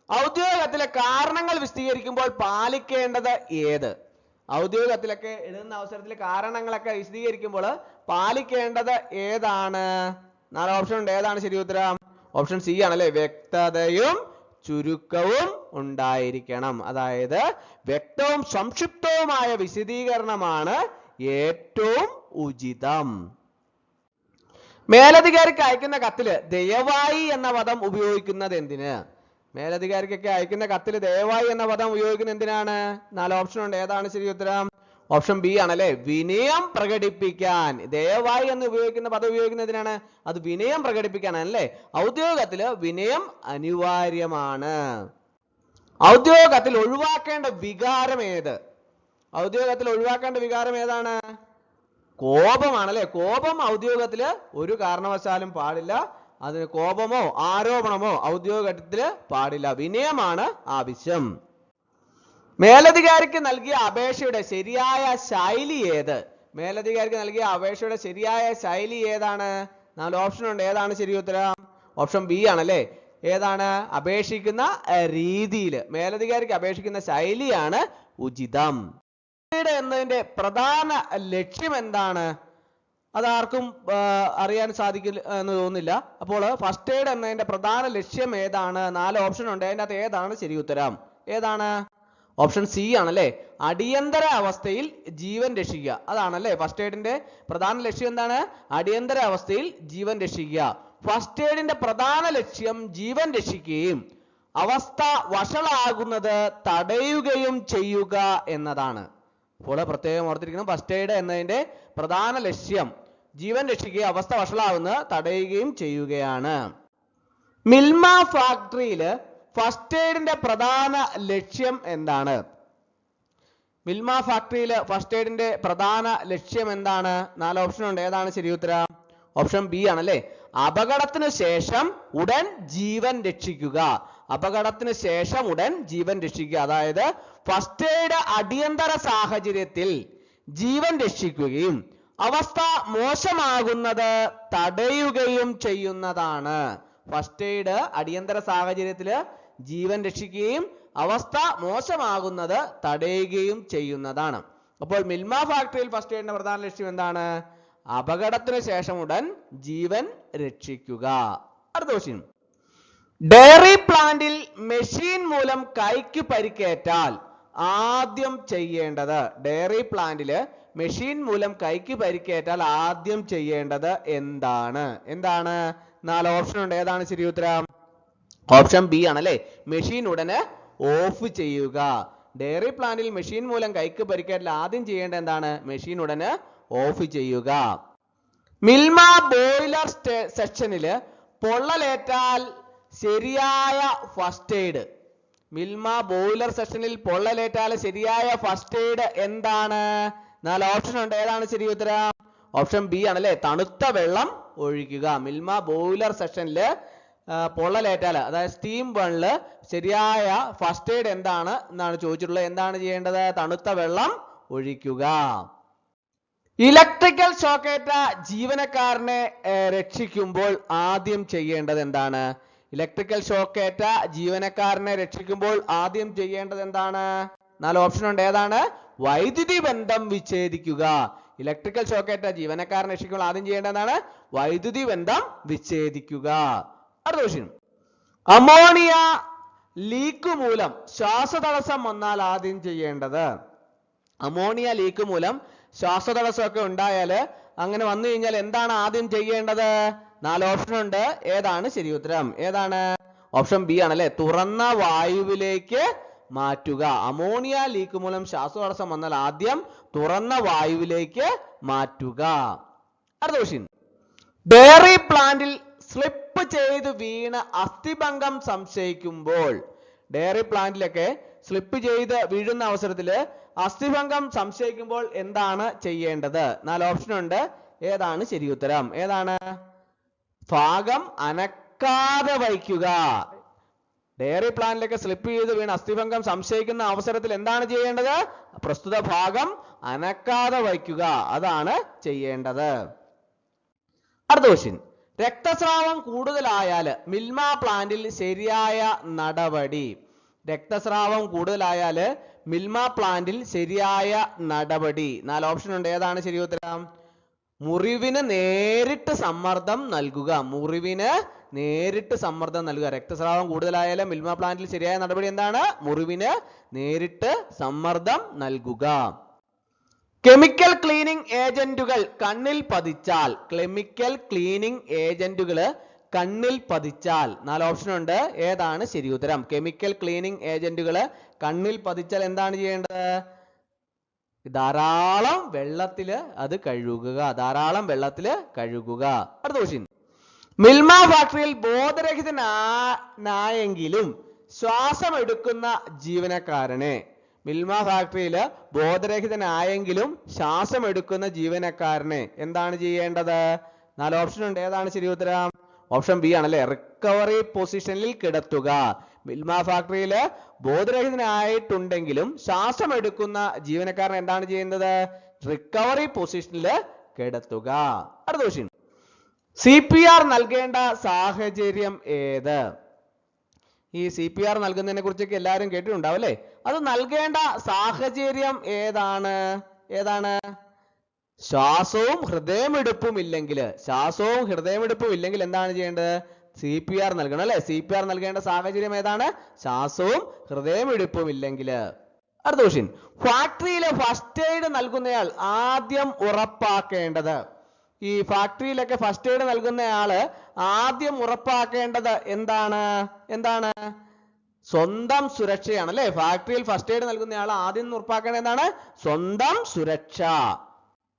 ഔദ്യോഗിക കത്തിലെ കാരണങ്ങൾ വിശദീകരിക്കുമ്പോൾ പാലിക്കേണ്ടത് ഏത്? ഔദ്യോഗിക കത്തിലൊക്കെ എഴുതുന്ന അവസരത്തിൽ കാരണങ്ങളൊക്കെ വിശദീകരിക്കുമ്പോൾ പാലിക്കേണ്ടത് ഏതാണ്? 4 ഓപ്ഷൻ ഉണ്ട്. ഏതാണ് ശരി ഉത്തരം? ഓപ്ഷൻ സി ആണല്ലേ, വ്യക്തതയും ചുരുക്കവും ഉണ്ടായിരിക്കണം. അതായത് വ്യക്തവും സംക്ഷിപ്തവുമായ വിശദീകരണമാണ് ഏറ്റവും ഉചിതം. മേലധികാരിക്ക് അയക്കുന്ന കത്തില് ദയവായി എന്ന പദം ഉപയോഗിക്കുന്നത് എന്തിന്? മേലധികാരിക്കൊക്കെ അയക്കുന്ന കത്തില് ദയവായി എന്ന പദം ഉപയോഗിക്കുന്നത് എന്തിനാണ്? 4 ഓപ്ഷൻ ഉണ്ട്. ഏതാണ് ശരി ഉത്തരം? ഓപ്ഷൻ ബി ആണല്ലേ, വിനയം പ്രകടിപ്പിക്കാൻ. ദയവായി എന്ന് ഉപയോഗിക്കുന്ന പദം ഉപയോഗിക്കുന്നത് എന്തിനാണ്? അത് വിനയം പ്രകടിപ്പിക്കാനല്ലേ. ഔദ്യോഗികത്തില് വിനയം അനിവാര്യമാണ്. ഔദ്യോഗികത്തിൽ ഒഴിവാക്കേണ്ട വികാരം ഏത്? ഔദ്യോഗികത്തിൽ ഒഴിവാക്കേണ്ട വികാരം ഏതാണ്? കോപമാണല്ലേ. കോപം ഔദ്യോഗികത്തില് ഒരു കാരണവശാലും പാടില്ല. അതിന് കോപമോ ആരോപണമോ ഔദ്യോഗികത്തില് പാടില്ല. വിനയമാണ് ആവശ്യം. മേലധികാരിക്ക് നൽകിയ അപേക്ഷയുടെ ശരിയായ ശൈലി ഏത്? മേലധികാരിക്ക് നൽകിയ അപേക്ഷയുടെ ശരിയായ ശൈലി ഏതാണ്? 4 ഓപ്ഷൻ ഉണ്ട്. ഏതാണ് ശരി ഉത്തരം? ഓപ്ഷൻ ബി ആണല്ലേ. ഏതാണ്? അപേക്ഷിക്കുന്ന രീതിയിൽ, മേലധികാരിക്ക് അപേക്ഷിക്കുന്ന ശൈലിയാണ് ഉചിതം. എന്നതിന്റെ പ്രധാന ലക്ഷ്യം എന്താണ്? അതാർക്കും അറിയാൻ സാധിക്കില്ല എന്ന് തോന്നുന്നില്ല. അപ്പോൾ ഫസ്റ്റ് എയ്ഡ് എന്നതിന്റെ പ്രധാന ലക്ഷ്യം ഏതാണ്? 4 ഓപ്ഷൻ ഉണ്ട്. അതിൻ്റെ അകത്ത് ഏതാണ് ശരി ഉത്തരം? ഏതാണ്? ഓപ്ഷൻ സി ആണല്ലേ. അടിയന്തര അവസ്ഥയിൽ ജീവൻ രക്ഷിക്കുക. അതാണല്ലേ ഫസ്റ്റ് എയ്ഡിന്റെ പ്രധാന ലക്ഷ്യം. എന്താണ്? അടിയന്തര അവസ്ഥയിൽ ജീവൻ രക്ഷിക്കുക. ഫസ്റ്റ് എയ്ഡിന്റെ പ്രധാന ലക്ഷ്യം ജീവൻ രക്ഷിക്കുകയും അവസ്ഥ വഷളാകുന്നത് തടയുകയും ചെയ്യുക എന്നതാണ്. അപ്പോൾ പ്രത്യേകം ഓർത്തിരിക്കണം, ഫസ്റ്റ് എയ്ഡ് എന്നതിന്റെ പ്രധാന ലക്ഷ്യം ജീവൻ രക്ഷിക്കുക, അവസ്ഥ വഷളാവുന്നത് തടയുകയും ചെയ്യുകയാണ്. മിൽമ ഫാക്ടറിയിൽ ഫസ്റ്റ് എയ്ഡിന്റെ പ്രധാന ലക്ഷ്യം എന്താണ്? മിൽമ ഫാക്ടറിയിൽ ഫസ്റ്റ് എയ്ഡിന്റെ പ്രധാന ലക്ഷ്യം എന്താണ്? 4 ഓപ്ഷൻ ഉണ്ട്. ഏതാണ് ശരി ഉത്തരം? ഓപ്ഷൻ ബി ആണല്ലേ. അപകടത്തിന് ശേഷം ഉടൻ ജീവൻ രക്ഷിക്കുക. അപകടത്തിന് ശേഷം ഉടൻ ജീവൻ രക്ഷിക്കുക. അതായത് ഫസ്റ്റ് എയ്ഡ് അടിയന്തര സാഹചര്യത്തിൽ ജീവൻ രക്ഷിക്കുകയും അവസ്ഥ മോശമാകുന്നത് തടയുകയും ചെയ്യുന്നതാണ്. ഫസ്റ്റ് എയ്ഡ് അടിയന്തര സാഹചര്യത്തിൽ ജീവൻ രക്ഷിക്കുകയും അവസ്ഥ മോശമാകുന്നത് തടയുകയും ചെയ്യുന്നതാണ്. അപ്പോൾ മിൽമ ഫാക്ടറിയിൽ ഫസ്റ്റ് എയ്ഡിന്റെ പ്രധാന ലക്ഷ്യം എന്താണ്? അപകടത്തിന് ശേഷം ഉടൻ ജീവൻ രക്ഷിക്കുക. അടുത്ത ക്വസ്റ്റ്യൻ. ഡയറി പ്ലാന്റിൽ മെഷീൻ മൂലം കൈക്ക് പരിക്കേറ്റാൽ ആദ്യം ചെയ്യേണ്ടത്? ഡയറി പ്ലാന്റില് മെഷീൻ മൂലം കൈക്ക് പരിക്കേറ്റാൽ ആദ്യം ചെയ്യേണ്ടത് എന്താണ്? എന്താണ്? 4 ഓപ്ഷൻ ഉണ്ട്. ഏതാണ് ശരി ഉത്തരം? ഓപ്ഷൻ ബി ആണല്ലേ. മെഷീൻ ഉടനെ ഓഫ് ചെയ്യുക. ഡയറി പ്ലാന്റിൽ മെഷീൻ മൂലം കൈക്ക് പരിക്കേറ്റാൽ ആദ്യം ചെയ്യേണ്ടത് എന്താണ്? മെഷീൻ ഉടനെ ഓഫ് ചെയ്യുക. മിൽമ ബോയിലർ സെക്ഷനില് പൊള്ളലേറ്റാൽ ശരിയായ ഫസ്റ്റ് എയ്ഡ്. മിൽമ ബോയിലർ സെക്ഷനിൽ പൊള്ളലേറ്റാൽ ശരിയായ ഫസ്റ്റ് എയ്ഡ് എന്താണ്? 4 ഓപ്ഷൻ ഉണ്ട്. ഏതാണ് ശരി ഉത്തരം? ഓപ്ഷൻ ബി ആണല്ലേ. തണുത്ത വെള്ളം ഒഴിക്കുക. മിൽമ ബോയിലർ സെക്ഷനില് പൊള്ളലേറ്റാൽ, അതായത് സ്റ്റീം ബണ്ണില് ശരിയായ ഫസ്റ്റ് എയ്ഡ് എന്താണ് എന്നാണ് ചോദിച്ചിട്ടുള്ളത്. എന്താണ് ചെയ്യേണ്ടത്? തണുത്ത വെള്ളം ഒഴിക്കുക. ഇലക്ട്രിക്കൽ ഷോക്കേറ്റ ജീവനക്കാരനെ രക്ഷിക്കുമ്പോൾ ആദ്യം ചെയ്യേണ്ടത് എന്താണ്? ഇലക്ട്രിക്കൽ ഷോക്കേറ്റ ജീവനക്കാരനെ രക്ഷിക്കുമ്പോൾ ആദ്യം ചെയ്യേണ്ടത് എന്താണ്? 4 ഓപ്ഷൻ ഉണ്ട്. ഏതാണ്? വൈദ്യുതി ബന്ധം വിച്ഛേദിക്കുക. ഇലക്ട്രിക്കൽ ഷോക്കേറ്റ ജീവനക്കാരനെ രക്ഷിക്കുമ്പോൾ ആദ്യം ചെയ്യേണ്ടത് എന്താണ്? വൈദ്യുതി ബന്ധം വിച്ഛേദിക്കുക. അടുത്ത ക്വസ്റ്റ്യൻ. അമോണിയ ലീക്ക് മൂലം ശ്വാസതടസ്സം വന്നാൽ ആദ്യം ചെയ്യേണ്ടത്? അമോണിയ ലീക്ക് മൂലം ശ്വാസതടസ്സമൊക്കെ ഉണ്ടായാൽ, അങ്ങനെ വന്നു കഴിഞ്ഞാൽ എന്താണ് ആദ്യം ചെയ്യേണ്ടത്? 4 ഓപ്ഷൻ ഉണ്ട്. ഏതാണ് ശരി ഉത്തരം? ഏതാണ്? ഓപ്ഷൻ ബി ആണല്ലേ. തുറന്ന വായുവിലേക്ക് മാറ്റുക. അമോണിയ ലീക്ക് മൂലം ശ്വാസതടസ്സം വന്നാൽ ആദ്യം തുറന്ന വായുവിലേക്ക് മാറ്റുക. അടുത്ത ക്വസ്റ്റ്യൻ. ഡയറി പ്ലാന്റിൽ സ്ലിപ്പ് ചെയ്ത് വീണ് അസ്ഥിഭംഗം സംശയിക്കുമ്പോൾ, ഡയറി പ്ലാന്റിലൊക്കെ സ്ലിപ്പ് ചെയ്ത് വീഴുന്ന അവസരത്തിൽ അസ്ഥിഭംഗം സംശയിക്കുമ്പോൾ എന്താണ് ചെയ്യേണ്ടത്? 4 ഓപ്ഷൻ ഉണ്ട്. ഏതാണ് ശരി ഉത്തരം? ഏതാണ്? ഭാഗം അനക്കാതെ വയ്ക്കുക. ഡയറി പ്ലാന്റിലൊക്കെ സ്ലിപ്പ് ചെയ്ത് വീണ് അസ്ഥിഭംഗം സംശയിക്കുന്ന അവസരത്തിൽ എന്താണ് ചെയ്യേണ്ടത്? പ്രസ്തുത ഭാഗം അനക്കാതെ വയ്ക്കുക. അതാണ് ചെയ്യേണ്ടത്. അടുത്ത ക്വസ്റ്റ്യൻ. രക്തസ്രാവം കൂടുതലായാൽ മിൽമ പ്ലാന്റിൽ ശരിയായ നടപടി? രക്തസ്രാവം കൂടുതലായാൽ മിൽമ പ്ലാന്റിൽ ശരിയായ നടപടി. 4 ഓപ്ഷൻ ഉണ്ട്. ഏതാണ് ശരി ഉത്തരം? മുറിവിന് നേരിട്ട് സമ്മർദ്ദം നൽകുക. മുറിവിന് നേരിട്ട് സമ്മർദ്ദം നൽകുക. രക്തസ്രാവം കൂടുതലായാൽ മിൽമ പ്ലാന്റിൽ ശരിയായ നടപടി എന്താണ്? മുറിവിന് നേരിട്ട് സമ്മർദ്ദം നൽകുക. കെമിക്കൽ ക്ലീനിങ് ഏജന്റുകൾ കണ്ണിൽ പതിച്ചാൽ, കെമിക്കൽ ക്ലീനിങ് ഏജന്റുകൾ കണ്ണിൽ പതിച്ചാൽ 4 ഓപ്ഷൻ ഉണ്ട്. ഏതാണ് ശരി ഉത്തരം? കെമിക്കൽ ക്ലീനിങ് ഏജന്റുകൾ കണ്ണിൽ പതിച്ചാൽ എന്താണ് ചെയ്യേണ്ടത്? ധാരാളം വെള്ളത്തില് അത് കഴുകുക. ധാരാളം വെള്ളത്തില് കഴുകുക. അടുത്ത ക്വസ്റ്റ്യൻ. മിൽമ ഫാക്ടറിയിൽ ബോധരഹിതനായെങ്കിലും ശ്വാസം എടുക്കുന്ന ജീവനക്കാരനെ, മിൽമ ഫാക്ടറിയിൽ ബോധരഹിതനായെങ്കിലും ശ്വാസം എടുക്കുന്ന ജീവനക്കാരനെ എന്താണ് ചെയ്യേണ്ടത്? 4 ഓപ്ഷൻ ഉണ്ട്. ഏതാണ് ശരി ഉത്തരം? ഓപ്ഷൻ ബി ആണല്ലേ. റിക്കവറി പൊസിഷനിൽ കിടത്തുക. മിൽമ ഫാക്ടറിയിൽ ബോധരഹിതനായിട്ടുണ്ടെങ്കിലും ശ്വാസം എടുക്കുന്ന ജീവനക്കാരൻ എന്താണ് ചെയ്യുന്നത്? റിക്കവറി പൊസിഷനിൽ കിടത്തുക. അടുത്ത ക്വസ്റ്റ്യൻ, CPR നൽകേണ്ട സാഹചര്യം ഏത്? ഈ CPR നൽകുന്നതിനെ കുറിച്ചൊക്കെ എല്ലാവരും കേട്ടിട്ടുണ്ടാവും അല്ലേ? അത് നൽകേണ്ട സാഹചര്യം ഏതാണ്? ശ്വാസവും ഹൃദയമിടിപ്പും ഇല്ലെങ്കിൽ എന്താണ് ചെയ്യേണ്ടത്? CPR നൽകണം അല്ലെ? CPR നൽകേണ്ട സാഹചര്യം ഏതാണ്? ശ്വാസവും ഹൃദയമിടിപ്പും ഇല്ലെങ്കിൽ. അടുത്ത ക്വസ്റ്റ്യൻ, ഫാക്ടറിയിലെ ഫസ്റ്റ് എയ്ഡ് നൽകുന്നയാൾ ആദ്യം ഉറപ്പാക്കേണ്ടത്, ഈ ഫാക്ടറിയിലൊക്കെ ഫസ്റ്റ് എയ്ഡ് നൽകുന്നയാള് ആദ്യം ഉറപ്പാക്കേണ്ടത് എന്താണ്? സ്വന്തം സുരക്ഷയാണ് അല്ലെ? ഫാക്ടറിയിൽ ഫസ്റ്റ് എയ്ഡ് നൽകുന്നയാൾ ആദ്യം ഉറപ്പാക്കേണ്ടത് എന്താണ്? സ്വന്തം സുരക്ഷ.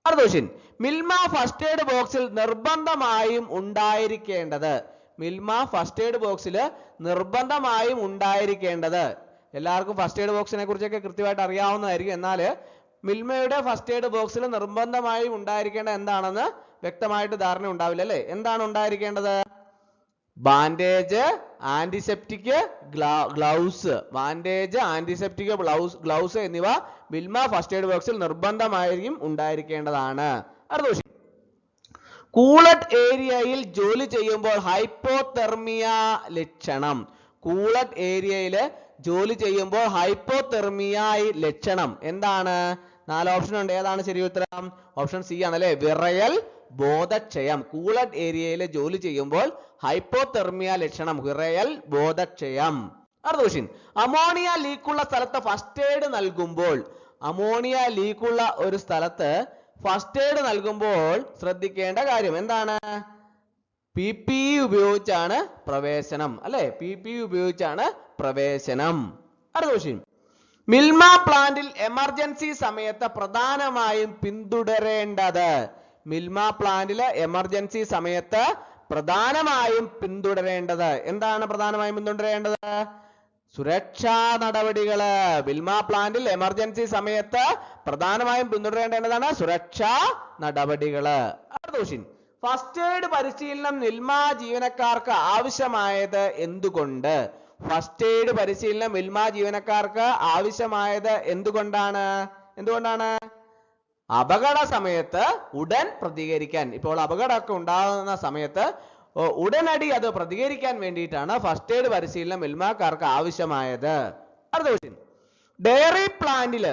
അടുത്ത ക്വസ്റ്റ്യൻ, മിൽമ ഫസ്റ്റ് എയ്ഡ് ബോക്സിൽ നിർബന്ധമായും ഉണ്ടായിരിക്കേണ്ടത്, എല്ലാവർക്കും ഫസ്റ്റ് എയ്ഡ് ബോക്സിനെ കുറിച്ചൊക്കെ കൃത്യമായിട്ട് അറിയാവുന്നതായിരിക്കും. എന്നാൽ മിൽമയുടെ ഫസ്റ്റ് എയ്ഡ് ബോക്സിൽ നിർബന്ധമായും ഉണ്ടായിരിക്കേണ്ടത് എന്താണെന്ന് വ്യക്തമായിട്ട് ധാരണ ഉണ്ടാവില്ല അല്ലേ? എന്താണ് ഉണ്ടായിരിക്കേണ്ടത്? ബാൻഡേജ്, ആന്റിസെപ്റ്റിക്, ഗ്ലൗസ് എന്നിവ മിൽമ ഫസ്റ്റ് എയ്ഡ് ബോക്സിൽ നിർബന്ധമായും ഉണ്ടായിരിക്കേണ്ടതാണ്. അടുത്ത ക്വസ്റ്റ്യൻ, കൂളറ്റ് ഏരിയയിൽ ജോലി ചെയ്യുമ്പോൾ ഹൈപ്പോതെർമിയ ലക്ഷണം, എന്താണ്? 4 ഓപ്ഷൻ ഉണ്ട്. ഏതാണ് ശരി ഉത്തരം? ഓപ്ഷൻ സി ആണ് അല്ലെ? വിറയൽ, ബോധക്ഷയം. കൂളറ്റ് ഏരിയയിൽ ജോലി ചെയ്യുമ്പോൾ ഹൈപ്പോതെർമിയ ലക്ഷണം, വിറയൽ, ബോധക്ഷയം. അടുത്ത ക്വസ്റ്റ്യൻ, അമോണിയ ലീക്കുള്ള സ്ഥലത്ത് ഫസ്റ്റ് എയ്ഡ് നൽകുമ്പോൾ ശ്രദ്ധിക്കേണ്ട കാര്യം എന്താണ്? PPE ഉപയോഗിച്ചാണ് പ്രവേശനം അല്ലെ? അടുത്ത ക്വസ്റ്റ്യൻ, മിൽമ പ്ലാന്റിൽ എമർജൻസി സമയത്ത് പ്രധാനമായും പിന്തുടരേണ്ടത്, എന്താണ്? പ്രധാനമായും പിന്തുടരേണ്ടത് സുരക്ഷാ നടപടികള്. മിൽമ പ്ലാന്റിൽ എമർജൻസി സമയത്ത് പ്രധാനമായും പിന്തുടരേണ്ടതാണ് സുരക്ഷാ നടപടികള്. അടുത്ത ക്വസ്റ്റ്യൻ, ഫസ്റ്റ് എയ്ഡ് പരിശീലനം മിൽമ ജീവനക്കാർക്ക് ആവശ്യമായത് എന്തുകൊണ്ട്? എന്തുകൊണ്ടാണ്? അപകട സമയത്ത് ഉടൻ പ്രതികരിക്കാൻ. ഇപ്പോൾ അപകടമൊക്കെ ഉണ്ടാകുന്ന സമയത്ത് ഉടനടി അത് പ്രതികരിക്കാൻ വേണ്ടിയിട്ടാണ് ഫസ്റ്റ് എയ്ഡ് പരിശീലനം മിൽമക്കാർക്ക് ആവശ്യമായത്. അടുത്ത ക്വസ്റ്റ്യൻ, ഡയറി പ്ലാന്റിൽ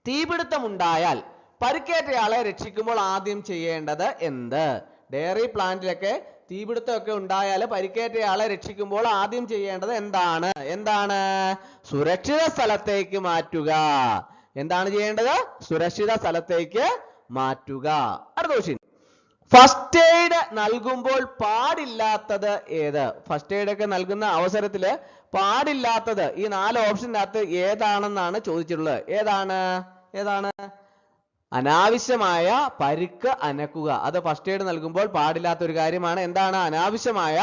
തീപിടുത്തം ഉണ്ടായാൽ പരിക്കേറ്റയാളെ രക്ഷിക്കുമ്പോൾ ആദ്യം ചെയ്യേണ്ടത് എന്ത്? ഡയറി പ്ലാന്റിലൊക്കെ തീപിടുത്തമൊക്കെ ഉണ്ടായാൽ പരിക്കേറ്റയാളെ രക്ഷിക്കുമ്പോൾ ആദ്യം ചെയ്യേണ്ടത് എന്താണ്? സുരക്ഷിത സ്ഥലത്തേക്ക് മാറ്റുക. എന്താണ് ചെയ്യേണ്ടത്? സുരക്ഷിത സ്ഥലത്തേക്ക് മാറ്റുക. അടുത്ത ക്വസ്റ്റ്യൻ, ഫസ്റ്റ് എയ്ഡ് നൽകുമ്പോൾ പാടില്ലാത്തത് ഏത്? ഫസ്റ്റ് എയ്ഡ് ഒക്കെ നൽകുന്ന അവസരത്തിൽ പാടില്ലാത്തത് ഈ 4 ഓപ്ഷനകത്ത് ഏതാണെന്നാണ് ചോദിച്ചിട്ടുള്ളത്. ഏതാണ്? അനാവശ്യമായ പരിക്ക് അനക്കുക. അത് ഫസ്റ്റ് എയ്ഡ് നൽകുമ്പോൾ പാടില്ലാത്ത ഒരു കാര്യമാണ്. എന്താണ്? അനാവശ്യമായ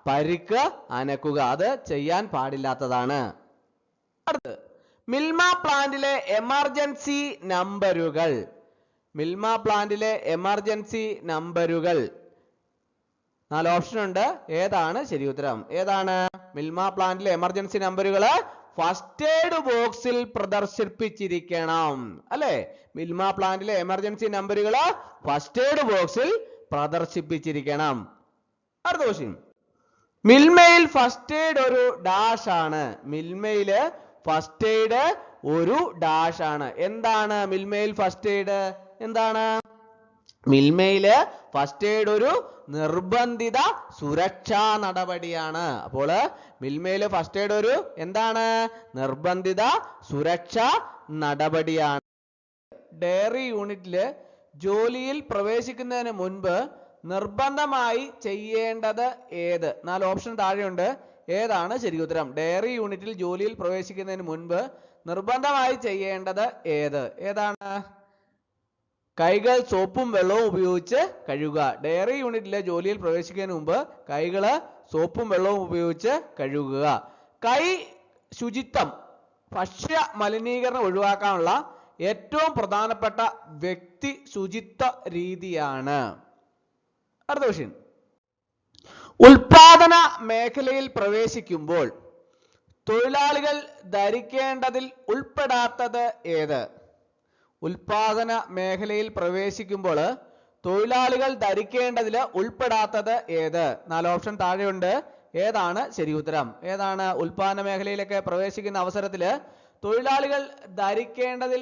പരിക്ക് അനക്കുക. അത് ചെയ്യാൻ പാടില്ലാത്തതാണ്. അടുത്ത്, മിൽമ പ്ലാന്റിലെ എമർജൻസി നമ്പറുകൾ. 4 ഓപ്ഷൻ ഉണ്ട്. ഏതാണ് ശരി ഉത്തരം? മിൽമ പ്ലാന്റിലെ എമർജൻസി നമ്പറുകൾ ഫസ്റ്റ് എയ്ഡ് ബോക്സിൽ പ്രദർശിപ്പിച്ചിരിക്കണം അല്ലെ? മിൽമ പ്ലാന്റിലെ എമർജൻസി നമ്പറുകൾ ഫസ്റ്റ് എയ്ഡ് ബോക്സിൽ പ്രദർശിപ്പിച്ചിരിക്കണം. അടുത്ത ക്വസ്റ്റ്യൻ, മിൽമയിൽ ഫസ്റ്റ് എയ്ഡ് ഒരു ഡാഷ് ആണ്. എന്താണ് മിൽമയിൽ ഫസ്റ്റ് എയ്ഡ്? മിൽമയില് ഫസ്റ്റ് എയ്ഡ് ഒരു നിർബന്ധിത സുരക്ഷാ നടപടിയാണ്. അപ്പോൾ മിൽമയില് ഫസ്റ്റ് എയ്ഡ് ഒരു നിർബന്ധിത സുരക്ഷാ നടപടിയാണ്. ഡയറി യൂണിറ്റില് ജോലിയിൽ പ്രവേശിക്കുന്നതിന് മുൻപ് നിർബന്ധമായി ചെയ്യേണ്ടത് ഏത്? 4 ഓപ്ഷൻ താഴെയുണ്ട്. ഏതാണ് ശരി ഉത്തരം? ഡയറി യൂണിറ്റിൽ ജോലിയിൽ പ്രവേശിക്കുന്നതിന് മുൻപ് നിർബന്ധമായി ചെയ്യേണ്ടത് ഏതാണ്? കൈകൾ സോപ്പും വെള്ളവും ഉപയോഗിച്ച് കഴുകുക. ഡയറി യൂണിറ്റിലെ ജോലിയിൽ പ്രവേശിക്കുന്നതിന് മുമ്പ് കൈകള് സോപ്പും വെള്ളവും ഉപയോഗിച്ച് കഴുകുക. കൈ ശുചിത്വം ഭക്ഷ്യ മലിനീകരണം ഒഴിവാക്കാനുള്ള ഏറ്റവും പ്രധാനപ്പെട്ട വ്യക്തി ശുചിത്വ രീതിയാണ്. അടുത്ത ക്വസ്റ്റ്യൻ, ഉൽപാദന മേഖലയിൽ പ്രവേശിക്കുമ്പോൾ തൊഴിലാളികൾ ധരിക്കേണ്ടതിൽ ഉൾപ്പെടാത്തത് ഏത്? ഉൽപാദന മേഖലയിൽ പ്രവേശിക്കുമ്പോൾ തൊഴിലാളികൾ ധരിക്കേണ്ടതിൽ ഉൾപ്പെടാത്തത് ഏത്? 4 ഓപ്ഷൻ താഴെയുണ്ട്. ഏതാണ് ശരി ഉത്തരം? ഏതാണ് ഉൽപാദന മേഖലയിലേക്ക് പ്രവേശിക്കുന്ന അവസരത്തിൽ തൊഴിലാളികൾ ധരിക്കേണ്ടതിൽ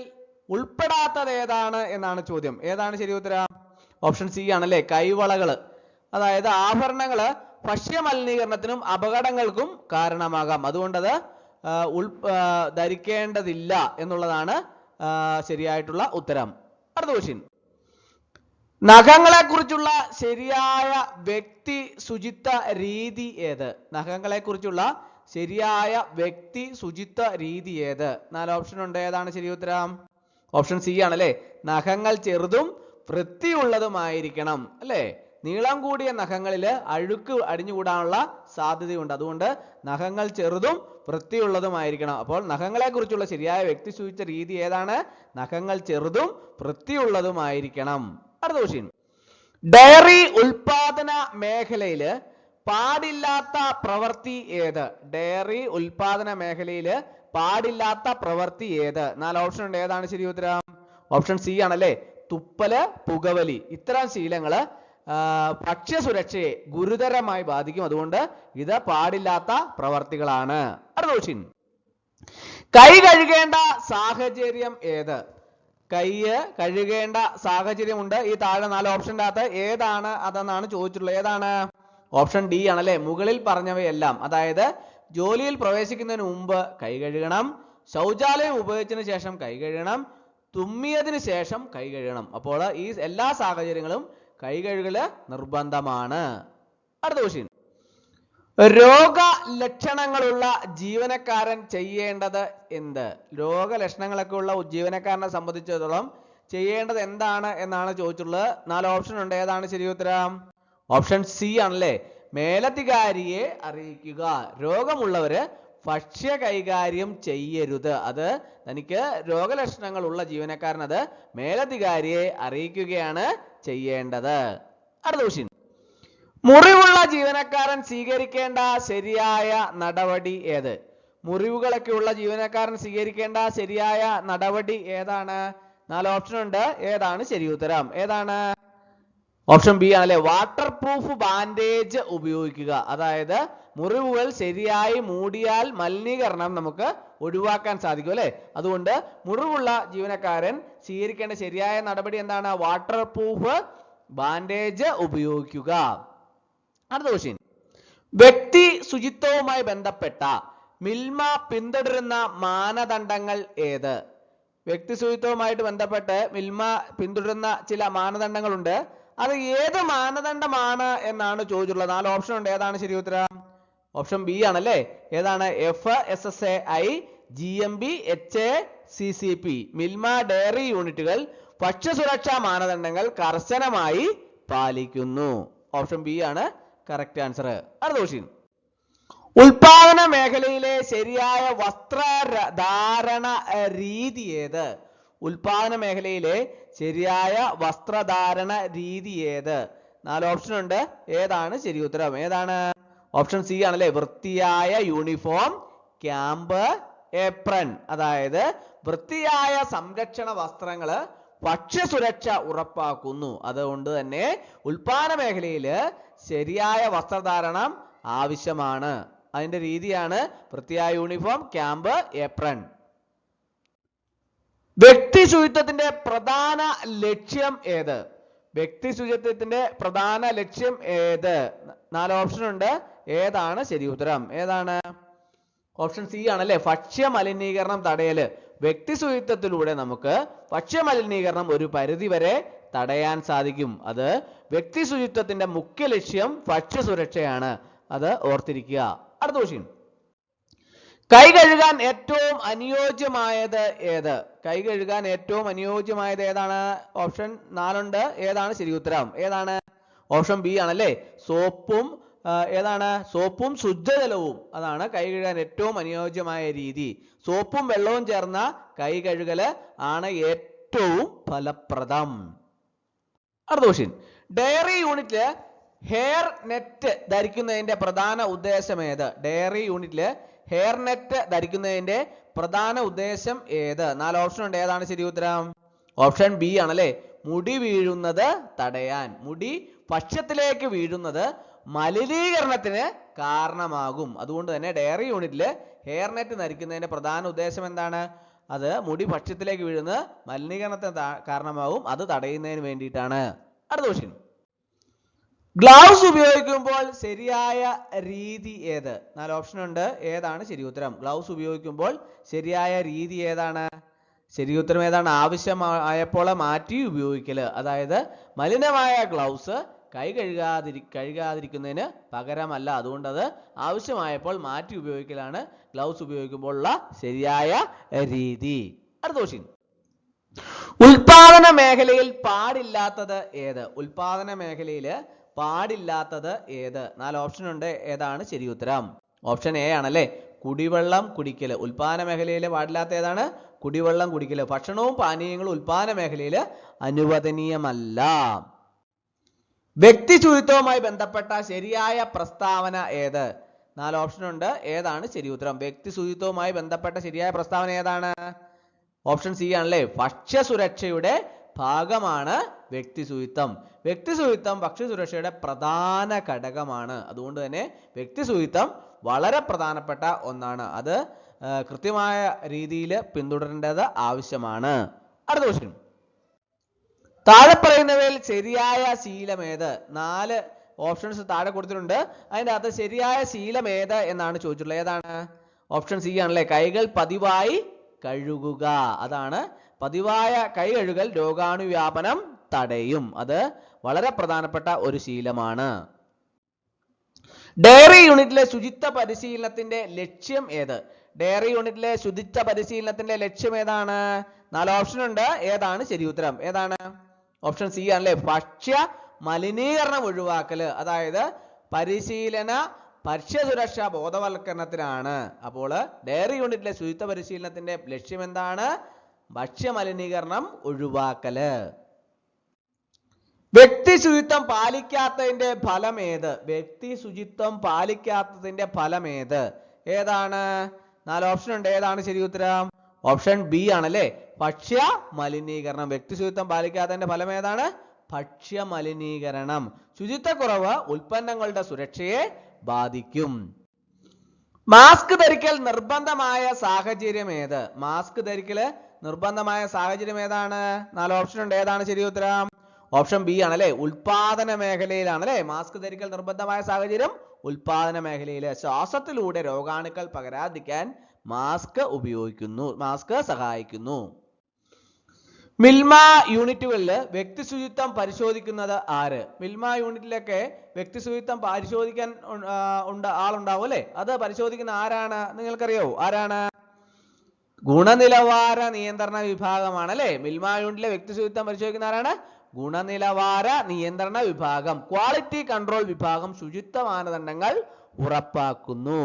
ഉൾപ്പെടാത്തത് ഏതാണ് എന്നാണ് ചോദ്യം. ഏതാണ് ശരി ഉത്തരം? ഓപ്ഷൻ സി ആണല്ലേ, കൈവളകൾ. അതായത് ആഭരണങ്ങള് ഭക്ഷ്യമലിനീകരണത്തിനും അപകടങ്ങൾക്കും കാരണമാകാം. അതുകൊണ്ടത് ധരിക്കേണ്ടതില്ല എന്നുള്ളതാണ് ശരിയായിട്ടുള്ള ഉത്തരം. അടുത്ത ക്വസ്റ്റ്യൻ, നഖങ്ങളെ കുറിച്ചുള്ള ശരിയായ വ്യക്തി ശുചിത്വ രീതി ഏത്? നഖങ്ങളെ കുറിച്ചുള്ള ശരിയായ വ്യക്തി ശുചിത്വ രീതി ഏത്? 4 ഓപ്ഷൻ ഉണ്ട്. ഏതാണ് ശരി ഉത്തരം? ഓപ്ഷൻ സി ആണല്ലേ, നഖങ്ങൾ ചെറുതും വൃത്തിയുള്ളതുമായിരിക്കണം. അല്ലേ? നീളം കൂടിയ നഖങ്ങളിൽ അഴുക്ക് അടിഞ്ഞുകൂടാനുള്ള സാധ്യതയുണ്ട്. അതുകൊണ്ട് നഖങ്ങൾ ചെറുതും വൃത്തിയുള്ളതുമായിരിക്കണം. അപ്പോൾ നഖങ്ങളെ കുറിച്ചുള്ള ശരിയായ വ്യക്തി ശുചിത്വ രീതി ഏതാണ്? നഖങ്ങൾ ചെറുതും വൃത്തിയുള്ളതുമായിരിക്കണം. അടുത്ത ക്വസ്റ്റ്യൻ, ഡയറി ഉൽപാദന മേഖലയില് പാടില്ലാത്ത പ്രവൃത്തി ഏത്? ഡയറി ഉൽപാദന മേഖലയില് പാടില്ലാത്ത പ്രവൃത്തി ഏത്? 4 ഓപ്ഷൻ ഉണ്ട്. ഏതാണ് ശരി ഉത്തരം? ഓപ്ഷൻ സി ആണല്ലേ, തുപ്പല്, പുകവലി. ഇത്തരം ശീലങ്ങള് ഭക്ഷ്യസുരക്ഷയെ ഗുരുതരമായി ബാധിക്കും. അതുകൊണ്ട് ഇത് പാടില്ലാത്ത പ്രവർത്തികളാണ്. അടുത്ത ക്വസ്റ്റ്യൻ, കൈ കഴുകേണ്ട സാഹചര്യം ഏത്? കൈ കഴുകേണ്ട സാഹചര്യമുണ്ട്. ഈ താഴെ 4 ഓപ്ഷൻ്റെ അകത്ത് ഏതാണ് അതെന്നാണ് ചോദിച്ചിട്ടുള്ളത്. ഏതാണ്? ഓപ്ഷൻ ഡി ആണല്ലേ, മുകളിൽ പറഞ്ഞവയെല്ലാം. അതായത് ജോലിയിൽ പ്രവേശിക്കുന്നതിന് മുമ്പ് കൈ കഴുകണം, ശൗചാലയം ഉപയോഗിച്ചതിന് ശേഷം കൈ കഴുകണം, തുമ്മിയതിന് ശേഷം കൈ കഴുകണം. അപ്പോൾ ഈ എല്ലാ സാഹചര്യങ്ങളും കൈ കഴുകല് നിർബന്ധമാണ്. അടുത്ത ക്വസ്റ്റ്യൻ, രോഗലക്ഷണങ്ങളുള്ള ജീവനക്കാരൻ ചെയ്യേണ്ടത് എന്ത്? രോഗലക്ഷണങ്ങളൊക്കെ ഉള്ള ജീവനക്കാരനെ സംബന്ധിച്ചിടത്തോളം ചെയ്യേണ്ടത് എന്താണ് എന്നാണ് ചോദിച്ചിട്ടുള്ളത്. 4 ഓപ്ഷൻ ഉണ്ട്. ഏതാണ് ശരി ഉത്തരം? ഓപ്ഷൻ സി ആണല്ലേ, മേലധികാരിയെ അറിയിക്കുക. രോഗമുള്ളവര് ഭക്ഷ്യ കൈകാര്യം ചെയ്യരുത്. അത് തനിക്ക് രോഗലക്ഷണങ്ങളുള്ള ജീവനക്കാരൻ അത് മേലധികാരിയെ അറിയിക്കുകയാണ് ചെയ്യേണ്ടത്. അടുത്ത ക്വസ്റ്റ്യൻ, മുറിവുള്ള ജീവനക്കാരൻ സ്വീകരിക്കേണ്ട ശരിയായ നടപടി ഏത്? മുറിവുകളൊക്കെ ഉള്ള ജീവനക്കാരൻ സ്വീകരിക്കേണ്ട ശരിയായ നടപടി ഏതാണ്? 4 ഓപ്ഷൻ ഉണ്ട്. ഏതാണ് ശരി ഉത്തരം? ഏതാണ്? ഓപ്ഷൻ ബി ആണല്ലേ, വാട്ടർ പ്രൂഫ് ബാൻഡേജ് ഉപയോഗിക്കുക. അതായത് മുറിവുകൾ ശരിയായി മൂടിയാൽ മലിനീകരണം നമുക്ക് ഒഴിവാക്കാൻ സാധിക്കും. അല്ലെ? അതുകൊണ്ട് മുറിവുള്ള ജീവനക്കാരൻ സ്വീകരിക്കേണ്ട ശരിയായ നടപടി എന്താണ്? വാട്ടർ പ്രൂഫ് ബാൻഡേജ് ഉപയോഗിക്കുക. അടുത്ത ക്വസ്റ്റ്യൻ, വ്യക്തി ശുചിത്വവുമായി ബന്ധപ്പെട്ട മിൽമ പിന്തുടരുന്ന മാനദണ്ഡങ്ങൾ ഏത്? വ്യക്തി ശുചിത്വവുമായിട്ട് ബന്ധപ്പെട്ട് മിൽമ പിന്തുടരുന്ന ചില മാനദണ്ഡങ്ങളുണ്ട്. അത് ഏത് മാനദണ്ഡമാണ് എന്നാണ് ചോദിച്ചിട്ടുള്ളത്. 4 ഓപ്ഷൻ ഉണ്ട്. ഏതാണ് ശരി ഉത്തരം? ഓപ്ഷൻ ബി ആണല്ലേ. ഏതാണ്? FSSAI, GMB, HACCP. Milma dairy യൂണിറ്റുകൾ ഭക്ഷ്യസുരക്ഷാ മാനദണ്ഡങ്ങൾ കർശനമായി പാലിക്കുന്നു. ഓപ്ഷൻ ബി ആണ് കറക്റ്റ് ആൻസർ. അടുത്ത ക്വസ്റ്റ്യൻ, ഉൽപാദന മേഖലയിലെ ശരിയായ വസ്ത്രധാരണ രീതി ഏത്? ഉൽപാദന മേഖലയിലെ ശരിയായ വസ്ത്രധാരണ രീതി ഏത്? 4 ഓപ്ഷൻ ഉണ്ട്. ഏതാണ് ശരി ഉത്തരം? ഏതാണ്? ഓപ്ഷൻ സി ആണല്ലേ, വൃത്തിയായ യൂണിഫോം, ക്യാമ്പ്, ഏപ്രൺ. അതായത് വൃത്തിയായ സംരക്ഷണ വസ്ത്രങ്ങള് ഭക്ഷ്യസുരക്ഷ ഉറപ്പാക്കുന്നു. അതുകൊണ്ട് തന്നെ ഉൽപാദന മേഖലയിൽ ശരിയായ വസ്ത്രധാരണം ആവശ്യമാണ്. അതിന്റെ രീതിയാണ് വൃത്തിയായ യൂണിഫോം, ക്യാമ്പ്, ഏപ്രൺ. വ്യക്തി ശുചിത്വത്തിന്റെ പ്രധാന ലക്ഷ്യം ഏത്? വ്യക്തി ശുചിത്വത്തിന്റെ പ്രധാന ലക്ഷ്യം ഏത്? 4 ഓപ്ഷൻ ഉണ്ട്. ഏതാണ് ശരി ഉത്തരം? ഏതാണ്? ഓപ്ഷൻ സി ആണല്ലേ, ഭക്ഷ്യ മലിനീകരണം തടയല്. വ്യക്തി ശുചിത്വത്തിലൂടെ നമുക്ക് ഭക്ഷ്യ മലിനീകരണം ഒരു പരിധി വരെ തടയാൻ സാധിക്കും. അത് വ്യക്തി ശുചിത്വത്തിന്റെ മുഖ്യ ലക്ഷ്യം ഭക്ഷ്യ സുരക്ഷയാണ്. അത് ഓർത്തിരിക്കുക. അടുത്ത ക്വസ്റ്റ്യൻ, കൈ കഴുകാൻ ഏറ്റവും അനുയോജ്യമായത് ഏത്? കൈ കഴുകാൻ ഏറ്റവും അനുയോജ്യമായത് ഏതാണ്? ഓപ്ഷൻ 4 ഉണ്ട്. ഏതാണ് ശരി ഉത്തരം? ഏതാണ്? ഓപ്ഷൻ ബി ആണല്ലേ, സോപ്പും ഏതാണ്? സോപ്പും ശുദ്ധജലവും. അതാണ് കൈ കഴുകാൻ ഏറ്റവും അനുയോജ്യമായ രീതി. സോപ്പും വെള്ളവും ചേർന്ന കൈ കഴുകല് ആണ് ഏറ്റവും ഫലപ്രദം. അടുത്ത ക്വസ്റ്റ്യൻ, ഡയറി യൂണിറ്റില് ഹെയർ നെറ്റ് ധരിക്കുന്നതിന്റെ പ്രധാന ഉദ്ദേശം ഏത്? ഡയറി യൂണിറ്റില് ഹെയർ നെറ്റ് ധരിക്കുന്നതിന്റെ പ്രധാന ഉദ്ദേശം ഏത്? 4 ഓപ്ഷൻ ഉണ്ട്. ഏതാണ് ശരി ഉത്തരം? ഓപ്ഷൻ ബി ആണല്ലേ. മുടി വീഴുന്നത് തടയാൻ. മുടി ഭക്ഷ്യത്തിലേക്ക് വീഴുന്നത് മലിനീകരണത്തിന് കാരണമാകും. അതുകൊണ്ട് തന്നെ ഡയറി യൂണിറ്റിൽ ഹെയർ നെറ്റ് ധരിക്കുന്നതിന്റെ പ്രധാന ഉദ്ദേശം എന്താണ്? അത് മുടി ഭക്ഷ്യത്തിലേക്ക് വീഴുന്നത് മലിനീകരണത്തിന് കാരണമാകും. അത് തടയുന്നതിന് വേണ്ടിയിട്ടാണ്. അടുത്ത ക്വസ്റ്റ്യൻ. ഗ്ലൗസ് ഉപയോഗിക്കുമ്പോൾ ശരിയായ രീതി ഏത്? 4 ഓപ്ഷൻ ഉണ്ട്. ഏതാണ് ശരി ഉത്തരം? ഗ്ലൗസ് ഉപയോഗിക്കുമ്പോൾ ശരിയായ രീതി ഏതാണ്? ശരി ഉത്തരം ഏതാണ്? ആവശ്യമായപ്പോൾ മാറ്റി ഉപയോഗിക്കല്. അതായത് മലിനമായ ഗ്ലൗസ് കൈ കഴുകാതിരിക്കുന്നതിന് പകരമല്ല. അതുകൊണ്ട് അത് ആവശ്യമായപ്പോൾ മാറ്റി ഉപയോഗിക്കലാണ് ഗ്ലൗസ് ഉപയോഗിക്കുമ്പോഴുള്ള ശരിയായ രീതി. അടുത്ത ക്വസ്റ്റ്യൻ. ഉൽപാദന മേഖലയിൽ പാടില്ലാത്തത് ഏത്? ഉൽപാദന മേഖലയിൽ പാടില്ലാത്തത് ഏത്? 4 ഓപ്ഷൻ ഉണ്ട്. ഏതാണ് ശരി ഉത്തരം? ഓപ്ഷൻ എ ആണല്ലേ. കുടിവെള്ളം കുടിക്കല്. ഉൽപാദന മേഖലയിൽ പാടില്ലാത്ത ഏതാണ്? കുടിവെള്ളം കുടിക്കല്. ഭക്ഷണവും പാനീയങ്ങളും ഉൽപാദന മേഖലയിൽ അനുവദനീയമല്ല. വ്യക്തി ശുചിത്വവുമായി ബന്ധപ്പെട്ട ശരിയായ പ്രസ്താവന ഏത്? 4 ഓപ്ഷൻ ഉണ്ട്. ഏതാണ് ശരി ഉത്തരം? വ്യക്തി ശുചിത്വവുമായി ബന്ധപ്പെട്ട ശരിയായ പ്രസ്താവന ഏതാണ്? ഓപ്ഷൻ സി ആണല്ലേ. ഭക്ഷ്യസുരക്ഷയുടെ ഭാഗമാണ് വ്യക്തി ശുചിത്വം. വ്യക്തി ശുചിത്വം ഭക്ഷ്യസുരക്ഷയുടെ പ്രധാന ഘടകമാണ്. അതുകൊണ്ട് തന്നെ വ്യക്തി ശുചിത്വം വളരെ പ്രധാനപ്പെട്ട ഒന്നാണ്. അത് കൃത്യമായ രീതിയിൽ പിന്തുടരേണ്ടത് ആവശ്യമാണ്. അടുത്ത ക്വസ്റ്റ്യൻ. താഴെ പറയുന്നവയിൽ ശരിയായ ശീലം ഏത്? 4 ഓപ്ഷൻസ് താഴെ കൊടുത്തിട്ടുണ്ട്. അതിൻ്റെ അകത്ത് ശരിയായ ശീലം ഏത് എന്നാണ് ചോദിച്ചിട്ടുള്ളത്. ഏതാണ്? ഓപ്ഷൻ സി ആണല്ലേ. കൈകൾ പതിവായി കഴുകുക. അതാണ് പതിവായ കൈ കഴുകൽ രോഗാണുവ്യാപനം തടയും. അത് വളരെ പ്രധാനപ്പെട്ട ഒരു ശീലമാണ്. ഡയറി യൂണിറ്റിലെ ശുചിത്വ പരിശീലനത്തിന്റെ ലക്ഷ്യം ഏത്? ഡയറി യൂണിറ്റിലെ ശുചിത്വ പരിശീലനത്തിന്റെ ലക്ഷ്യം ഏതാണ്? 4 ഓപ്ഷൻ ഉണ്ട്. ഏതാണ് ശരി ഉത്തരം? ഏതാണ്? ഓപ്ഷൻ സി ആണല്ലേ. ഭക്ഷ്യ മലിനീകരണം ഒഴിവാക്കല്. അതായത് പരിശീലന ഭക്ഷ്യസുരക്ഷാ ബോധവൽക്കരണത്തിനാണ്. അപ്പോൾ ഡയറി യൂണിറ്റിലെ ശുചിത്വ പരിശീലനത്തിന്റെ ലക്ഷ്യം എന്താണ്? ഭക്ഷ്യ മലിനീകരണം ഒഴിവാക്കല്. വ്യക്തി ശുചിത്വം പാലിക്കാത്തതിന്റെ ഫലം ഏത്? വ്യക്തി ശുചിത്വം പാലിക്കാത്തതിന്റെ ഫലം ഏത്? ഏതാണ്? 4 ഓപ്ഷൻ ഉണ്ട്. ഏതാണ് ശരി ഉത്തരം? ഓപ്ഷൻ ബി ആണല്ലേ. ഭക്ഷ്യ മലിനീകരണം. വ്യക്തി ശുചിത്വം പാലിക്കാത്തതിന്റെ ഫലം ഏതാണ്? ഭക്ഷ്യ മലിനീകരണം. ശുചിത്വക്കുറവ് ഉൽപ്പന്നങ്ങളുടെ സുരക്ഷയെ ബാധിക്കും. മാസ്ക് ധരിക്കൽ നിർബന്ധമായ സാഹചര്യം ഏത്? മാസ്ക് ധരിക്കല് നിർബന്ധമായ സാഹചര്യം ഏതാണ്? 4 ഓപ്ഷൻ ഉണ്ട്. ഏതാണ് ശരി ഉത്തരം? ഓപ്ഷൻ ബി ആണല്ലേ. ഉൽപാദന മേഖലയിലാണല്ലേ മാസ്ക് ധരിക്കൽ നിർബന്ധമായ സാഹചര്യം. ഉൽപാദന മേഖലയിൽ ശ്വാസത്തിലൂടെ രോഗാണുക്കൾ പകരാതിരിക്കാൻ മാസ്ക് ഉപയോഗിക്കുന്നു. മാസ്ക് സഹായിക്കുന്നു. മിൽമ യൂണിറ്റുകളിൽ വ്യക്തി ശുചിത്വം പരിശോധിക്കുന്നത് ആര്? മിൽമ യൂണിറ്റിലൊക്കെ വ്യക്തി ശുചിത്വം പരിശോധിക്കാൻ ആളുണ്ടാവും അല്ലെ? അത് പരിശോധിക്കുന്ന ആരാണ്? നിങ്ങൾക്കറിയോ ആരാണ്? ഗുണനിലവാര നിയന്ത്രണ വിഭാഗമാണ് അല്ലെ. മിൽമ യൂണിറ്റിലെ വ്യക്തി ശുചിത്വം പരിശോധിക്കുന്ന ആരാണ്? ഗുണനിലവാര നിയന്ത്രണ വിഭാഗം. ക്വാളിറ്റി കൺട്രോൾ വിഭാഗം ശുചിത്വ മാനദണ്ഡങ്ങൾ ഉറപ്പാക്കുന്നു.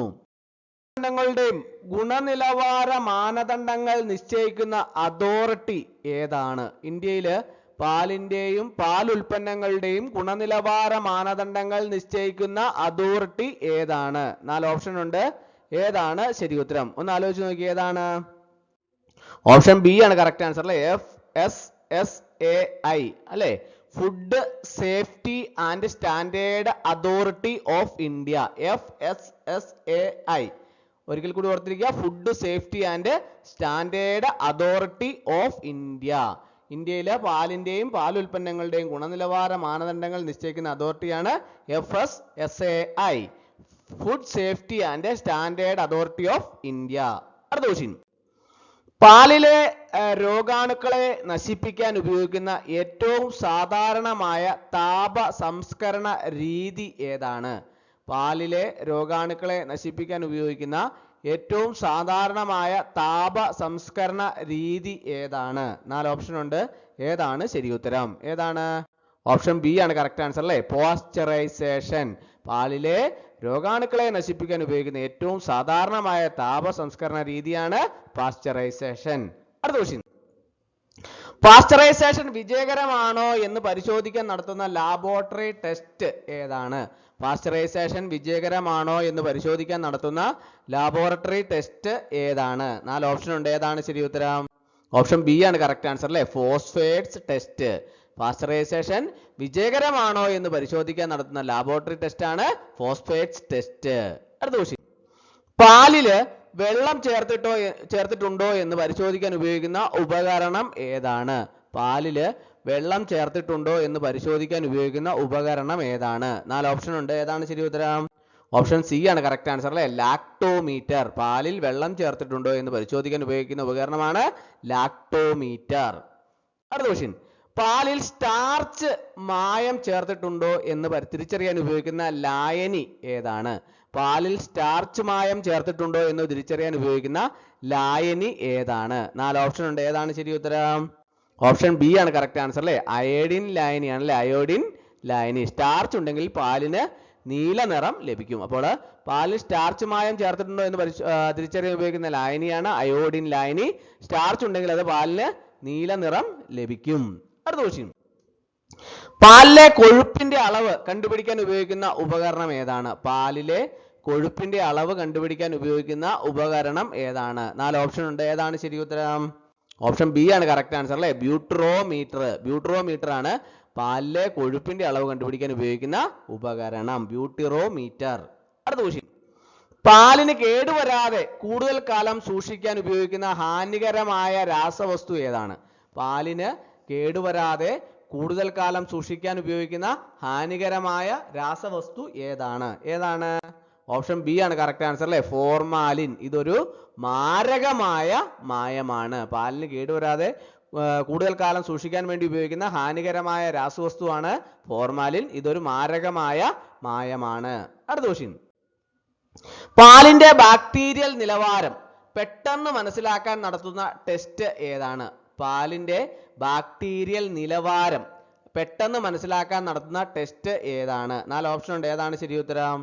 ഗുണനിലവാര മാനദണ്ഡങ്ങൾ നിശ്ചയിക്കുന്ന അതോറിറ്റി ഏതാണ്? ഇന്ത്യയില് പാലിന്റെയും പാൽ ഉൽപ്പന്നങ്ങളുടെയും ഗുണനിലവാര മാനദണ്ഡങ്ങൾ നിശ്ചയിക്കുന്ന അതോറിറ്റി ഏതാണ്? 4 ഓപ്ഷൻ ഉണ്ട്. ഏതാണ് ശരി ഉത്തരം? ഒന്ന് ആലോചിച്ച് നോക്കി. ഏതാണ്? ഓപ്ഷൻ ബി ആണ് കറക്റ്റ് ആൻസർ അല്ലെ. FSSAI അല്ലെ. Food safety and standard authority of India. FSSAI. ഒരിക്കൽ കൂടി ഓർത്തിരിക്കുക. Food safety and standard authority of India. ഇന്ത്യയിലെ പാലിന്റെയും പാൽ ഉൽപ്പന്നങ്ങളുടെയും ഗുണനിലവാര മാനദണ്ഡങ്ങൾ നിശ്ചയിക്കുന്ന അതോറിറ്റിയാണ് FSSAI. Food safety and standard authority of India. അടുത്ത ക്വസ്റ്റ്യൻ. പാലിലെ രോഗാണുക്കളെ നശിപ്പിക്കാൻ ഉപയോഗിക്കുന്ന ഏറ്റവും സാധാരണമായ താപ സംസ്കരണ രീതി ഏതാണ്? പാലിലെ രോഗാണുക്കളെ നശിപ്പിക്കാൻ ഉപയോഗിക്കുന്ന ഏറ്റവും സാധാരണമായ താപ സംസ്കരണ രീതി ഏതാണ്? 4 ഓപ്ഷൻ ഉണ്ട്. ഏതാണ് ശരി ഉത്തരം? ഏതാണ്? ഓപ്ഷൻ ബി ആണ് കറക്റ്റ് ആൻസർ അല്ലേ. പോസ്ചറൈസേഷൻ. പാലിലെ രോഗാണുക്കളെ നശിപ്പിക്കാൻ ഉപയോഗിക്കുന്ന ഏറ്റവും സാധാരണമായ താപ സംസ്കരണ രീതിയാണ് പാസ്ചറൈസേഷൻ. അടുത്ത ക്വസ്റ്റ്യൻ. പാസ്ചറൈസേഷൻ വിജയകരമാണോ എന്ന് പരിശോധിക്കാൻ നടത്തുന്ന ലാബോറട്ടറി ടെസ്റ്റ് ഏതാണ്? പാസ്ചറൈസേഷൻ വിജയകരമാണോ എന്ന് പരിശോധിക്കാൻ നടത്തുന്ന ലാബോറട്ടറി ടെസ്റ്റ് ഏതാണ്? 4 ഓപ്ഷൻ ഉണ്ട്. ഏതാണ് ശരി ഉത്തരം? ഓപ്ഷൻ ബി ആണ് കറക്റ്റ് ആൻസർ അല്ലേ, ഫോസ്ഫേറ്റ്സ് ടെസ്റ്റ്. പാസ്ചറൈസേഷൻ വിജയകരമാണോ എന്ന് പരിശോധിക്കാൻ നടത്തുന്ന ലാബോറട്ടറി ടെസ്റ്റ് ആണ് ഫോസ്ഫേറ്റ്സ് ടെസ്റ്റ്. അടുത്ത ക്വസ്റ്റ്യൻ, പാലില് വെള്ളം ചേർത്തിട്ടുണ്ടോ എന്ന് പരിശോധിക്കാൻ ഉപയോഗിക്കുന്ന ഉപകരണം ഏതാണ്? പാലില് വെള്ളം ചേർത്തിട്ടുണ്ടോ എന്ന് പരിശോധിക്കാൻ ഉപയോഗിക്കുന്ന ഉപകരണം ഏതാണ്? 4 ഓപ്ഷൻ ഉണ്ട്. ഏതാണ് ശരി ഉത്തരം? ഓപ്ഷൻ സി ആണ് കറക്റ്റ് ആൻസർ അല്ലേ, ലാക്ടോമീറ്റർ. പാലിൽ വെള്ളം ചേർത്തിട്ടുണ്ടോ എന്ന് പരിശോധിക്കാൻ ഉപയോഗിക്കുന്ന ഉപകരണമാണ് ലാക്ടോമീറ്റർ. അടുത്ത ക്വസ്റ്റ്യൻ, പാലിൽ സ്റ്റാർച്ച് മായം ചേർത്തിട്ടുണ്ടോ എന്ന് തിരിച്ചറിയാൻ ഉപയോഗിക്കുന്ന ലായനി ഏതാണ്? പാലിൽ സ്റ്റാർച്ച് മായം ചേർത്തിട്ടുണ്ടോ എന്ന് തിരിച്ചറിയാൻ ഉപയോഗിക്കുന്ന ലായനി ഏതാണ്? 4 ഓപ്ഷൻ ഉണ്ട്. ഏതാണ് ശരി ഉത്തരം? ഓപ്ഷൻ ബി ആണ് കറക്റ്റ് ആൻസർ അല്ലേ, അയോഡിൻ ലായനിയാണ് അല്ലേ, അയോഡിൻ ലായനി. സ്റ്റാർച്ച് ഉണ്ടെങ്കിൽ പാലിന് നീല നിറം ലഭിക്കും. അപ്പോൾ പാലിൽ സ്റ്റാർച്ച് മായം ചേർത്തിട്ടുണ്ടോ എന്ന് തിരിച്ചറിയാൻ ഉപയോഗിക്കുന്ന ലായനിയാണ് അയോഡിൻ ലായനി. സ്റ്റാർച്ച് ഉണ്ടെങ്കിൽ അത് പാലിന് നീല നിറം ലഭിക്കും. അടുത്ത ക്വസ്റ്റ്യൻ, പാലിലെ കൊഴുപ്പിന്റെ അളവ് കണ്ടുപിടിക്കാൻ ഉപയോഗിക്കുന്ന ഉപകരണം ഏതാണ്? പാലിലെ കൊഴുപ്പിന്റെ അളവ് കണ്ടുപിടിക്കാൻ ഉപയോഗിക്കുന്ന ഉപകരണം ഏതാണ്? 4 ഓപ്ഷൻ ഉണ്ട്. ഏതാണ് ശരി ഉത്തരം? ഓപ്ഷൻ ബി ആണ് കറക്റ്റ് ആൻസർ അല്ലേ, ബ്യൂട്രോമീറ്റർ. ബ്യൂട്രോമീറ്റർ ആണ് പാലിലെ കൊഴുപ്പിന്റെ അളവ് കണ്ടുപിടിക്കാൻ ഉപയോഗിക്കുന്ന ഉപകരണം, ബ്യൂട്ടിറോമീറ്റർ. അടുത്ത ക്വസ്റ്റ്യൻ, പാലിന് കേടുവരാതെ കൂടുതൽ കാലം സൂക്ഷിക്കാൻ ഉപയോഗിക്കുന്ന ഹാനികരമായ രാസവസ്തു ഏതാണ്? പാലിന് കേടുവരാതെ കൂടുതൽ കാലം സൂക്ഷിക്കാൻ ഉപയോഗിക്കുന്ന ഹാനികരമായ രാസവസ്തു ഏതാണ്? ഓപ്ഷൻ ബി ആണ് കറക്റ്റ് ആൻസർ അല്ലേ, ഫോർമാലിൻ. ഇതൊരു മാരകമായ മായമാണ്. പാലിന് കേടുവരാതെ കൂടുതൽ കാലം സൂക്ഷിക്കാൻ വേണ്ടി ഉപയോഗിക്കുന്ന ഹാനികരമായ രാസവസ്തുവാണ് ഫോർമാലിൻ. ഇതൊരു മാരകമായ മായമാണ്. അടുത്ത ക്വസ്റ്റ്യൻ, പാലിന്റെ ബാക്ടീരിയൽ നിലവാരം പെട്ടെന്ന് മനസ്സിലാക്കാൻ നടത്തുന്ന ടെസ്റ്റ് ഏതാണ്? പാലിന്റെ ബാക്ടീരിയൽ നിലവാരം പെട്ടെന്ന് മനസ്സിലാക്കാൻ നടത്തുന്ന ടെസ്റ്റ് ഏതാണ്? 4 ഓപ്ഷൻ ഉണ്ട്. ഏതാണ് ശരി ഉത്തരം?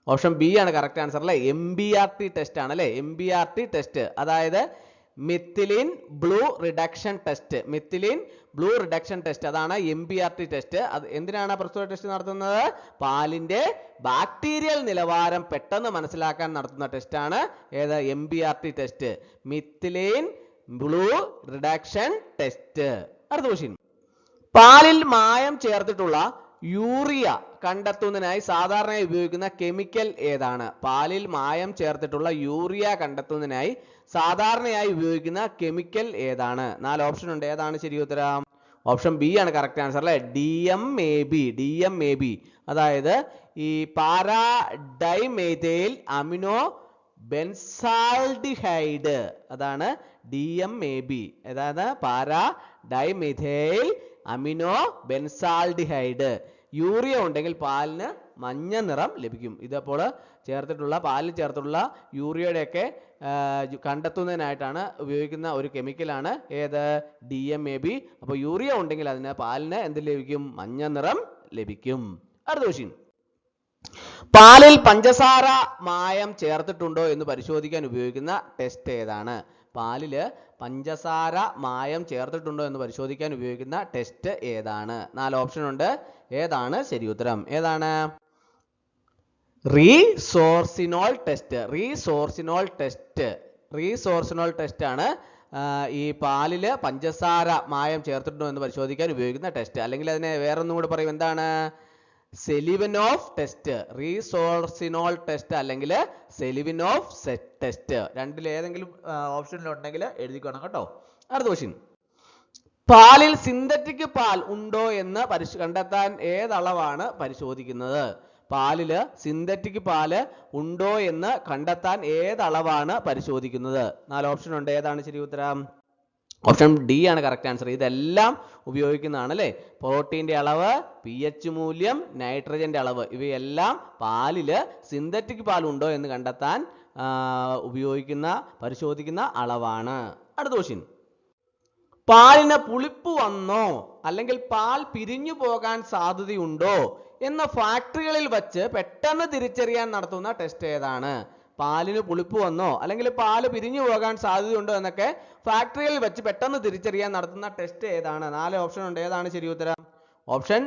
ഓപ്ഷൻ ബി ആണ് കറക്റ്റ് ആൻസർ അല്ലേ, MBRT ടെസ്റ്റ് ആണ് അല്ലേ, MBRT ടെസ്റ്റ്. അതായത് methylene blue reduction test. Methylene blue reduction test, അതാണ് MBRT ടെസ്റ്റ്. അത് എന്തിനാണ് പ്രസ്തുത ടെസ്റ്റ് നടത്തുന്നത്? പാലിന്റെ ബാക്ടീരിയൽ നിലവാരം പെട്ടെന്ന് മനസ്സിലാക്കാൻ നടത്തുന്ന ടെസ്റ്റ് ആണ് ഏത്? MBRT test, methylene blue reduction test. അടുത്ത ക്വസ്റ്റ്യൻ, പാലിൽ മായം ചേർത്തിട്ടുള്ള യൂറിയ കണ്ടെത്തുന്നതിനായി സാധാരണയായി ഉപയോഗിക്കുന്ന കെമിക്കൽ ഏതാണ്? പാലിൽ മായം ചേർത്തിട്ടുള്ള യൂറിയ കണ്ടെത്തുന്നതിനായി സാധാരണയായി ഉപയോഗിക്കുന്ന കെമിക്കൽ ഏതാണ്? 4 ഓപ്ഷൻ ഉണ്ട്. ഏതാണ് ശരി ഉത്തരം? ഓപ്ഷൻ ബി ആണ് കറക്റ്റ് ആൻസർ അല്ലേ, DMAB. അതായത് ഈ പാരാഡൈമെഥൈൽ അമിനോ ബെൻസാൾഡിഹൈഡ്, അതാണ് DMAB. അതായത് പാരാഡൈമെഥൈൽ അമിനോ ബെൻസാൾഡിഹൈഡ്. യൂറിയ ഉണ്ടെങ്കിൽ പാലിന് മഞ്ഞ നിറം ലഭിക്കും. ഇതപ്പോൾ പാലിൽ ചേർത്തിട്ടുള്ള യൂറിയയുടെയൊക്കെ കണ്ടെത്തുന്നതിനായിട്ടാണ് ഉപയോഗിക്കുന്ന ഒരു കെമിക്കലാണ് ഏത്? DMAB. അപ്പോൾ യൂറിയ ഉണ്ടെങ്കിൽ പാലിന് എന്ത് ലഭിക്കും? മഞ്ഞ നിറം ലഭിക്കും. അടുത്ത ക്വസ്റ്റ്യൻ, പാലിൽ പഞ്ചസാര മായം ചേർത്തിട്ടുണ്ടോ എന്ന് പരിശോധിക്കാൻ ഉപയോഗിക്കുന്ന ടെസ്റ്റ് ഏതാണ്? പാലില് പഞ്ചസാര മായം ചേർത്തിട്ടുണ്ടോ എന്ന് പരിശോധിക്കാൻ ഉപയോഗിക്കുന്ന ടെസ്റ്റ് ഏതാണ്? 4 ഓപ്ഷൻ ഉണ്ട്. ഏതാണ് ശരി ഉത്തരം? ഏതാണ്? റീസോർസിനോൾ ടെസ്റ്റ്. റീസോർസിനോൾ ടെസ്റ്റ് ആണ് ഈ പാലില് പഞ്ചസാര മായം ചേർത്തിട്ടുണ്ടോ എന്ന് പരിശോധിക്കാൻ ഉപയോഗിക്കുന്ന ടെസ്റ്റ്. അല്ലെങ്കിൽ അതിനെ വേറൊന്നും കൂടെ പറയും, എന്താണ്? സെലിവനോഫ് ടെസ്റ്റ്. റീസോർസിനോൾ ടെസ്റ്റ് അല്ലെങ്കിൽ സെലിവനോഫ് ടെസ്റ്റ്. രണ്ടിൽ ഏതെങ്കിലും ഓപ്ഷനിൽ ഉണ്ടെങ്കിൽ എഴുതിക്കണം കേട്ടോ. അടുത്ത ക്വസ്റ്റ്യൻ, പാലിൽ സിന്തറ്റിക് പാൽ ഉണ്ടോ എന്ന് കണ്ടെത്താൻ ഏതളവാണ് പരിശോധിക്കുന്നത്? പാലില് സിന്തറ്റിക് പാല് ഉണ്ടോ എന്ന് കണ്ടെത്താൻ ഏതളവാണ് പരിശോധിക്കുന്നത്? 4 ഓപ്ഷൻ ഉണ്ട്. ഏതാണ് ശരി ഉത്തരം? ഓപ്ഷൻ ഡി ആണ് കറക്റ്റ് ആൻസർ. ഇതെല്ലാം ഉപയോഗിക്കുന്നതാണ് അല്ലേ, പ്രോട്ടീന്റെ അളവ്, pH മൂല്യം, നൈട്രജന്റെ അളവ്, ഇവയെല്ലാം പാലില് സിന്തറ്റിക് പാൽ ഉണ്ടോ എന്ന് കണ്ടെത്താൻ പരിശോധിക്കുന്ന അളവാണ്. അടുത്ത ക്വസ്റ്റ്യൻ, പാലിന് പുളിപ്പ് വന്നോ അല്ലെങ്കിൽ പാൽ പിരിഞ്ഞു പോകാൻ സാധ്യതയുണ്ടോ എന്ന് ഫാക്ടറികളിൽ വച്ച് പെട്ടെന്ന് തിരിച്ചറിയാൻ നടത്തുന്ന ടെസ്റ്റ് ഏതാണ്? പാലിന് പുളിപ്പ് വന്നോ അല്ലെങ്കിൽ പാല് പിരിഞ്ഞു പോകാൻ സാധ്യതയുണ്ടോ എന്നൊക്കെ ഫാക്ടറിയിൽ വെച്ച് പെട്ടെന്ന് തിരിച്ചറിയാൻ നടത്തുന്ന ടെസ്റ്റ് ഏതാണ്? 4 ഓപ്ഷൻ ഉണ്ട്. ഏതാണ് ശരി ഉത്തരം? ഓപ്ഷൻ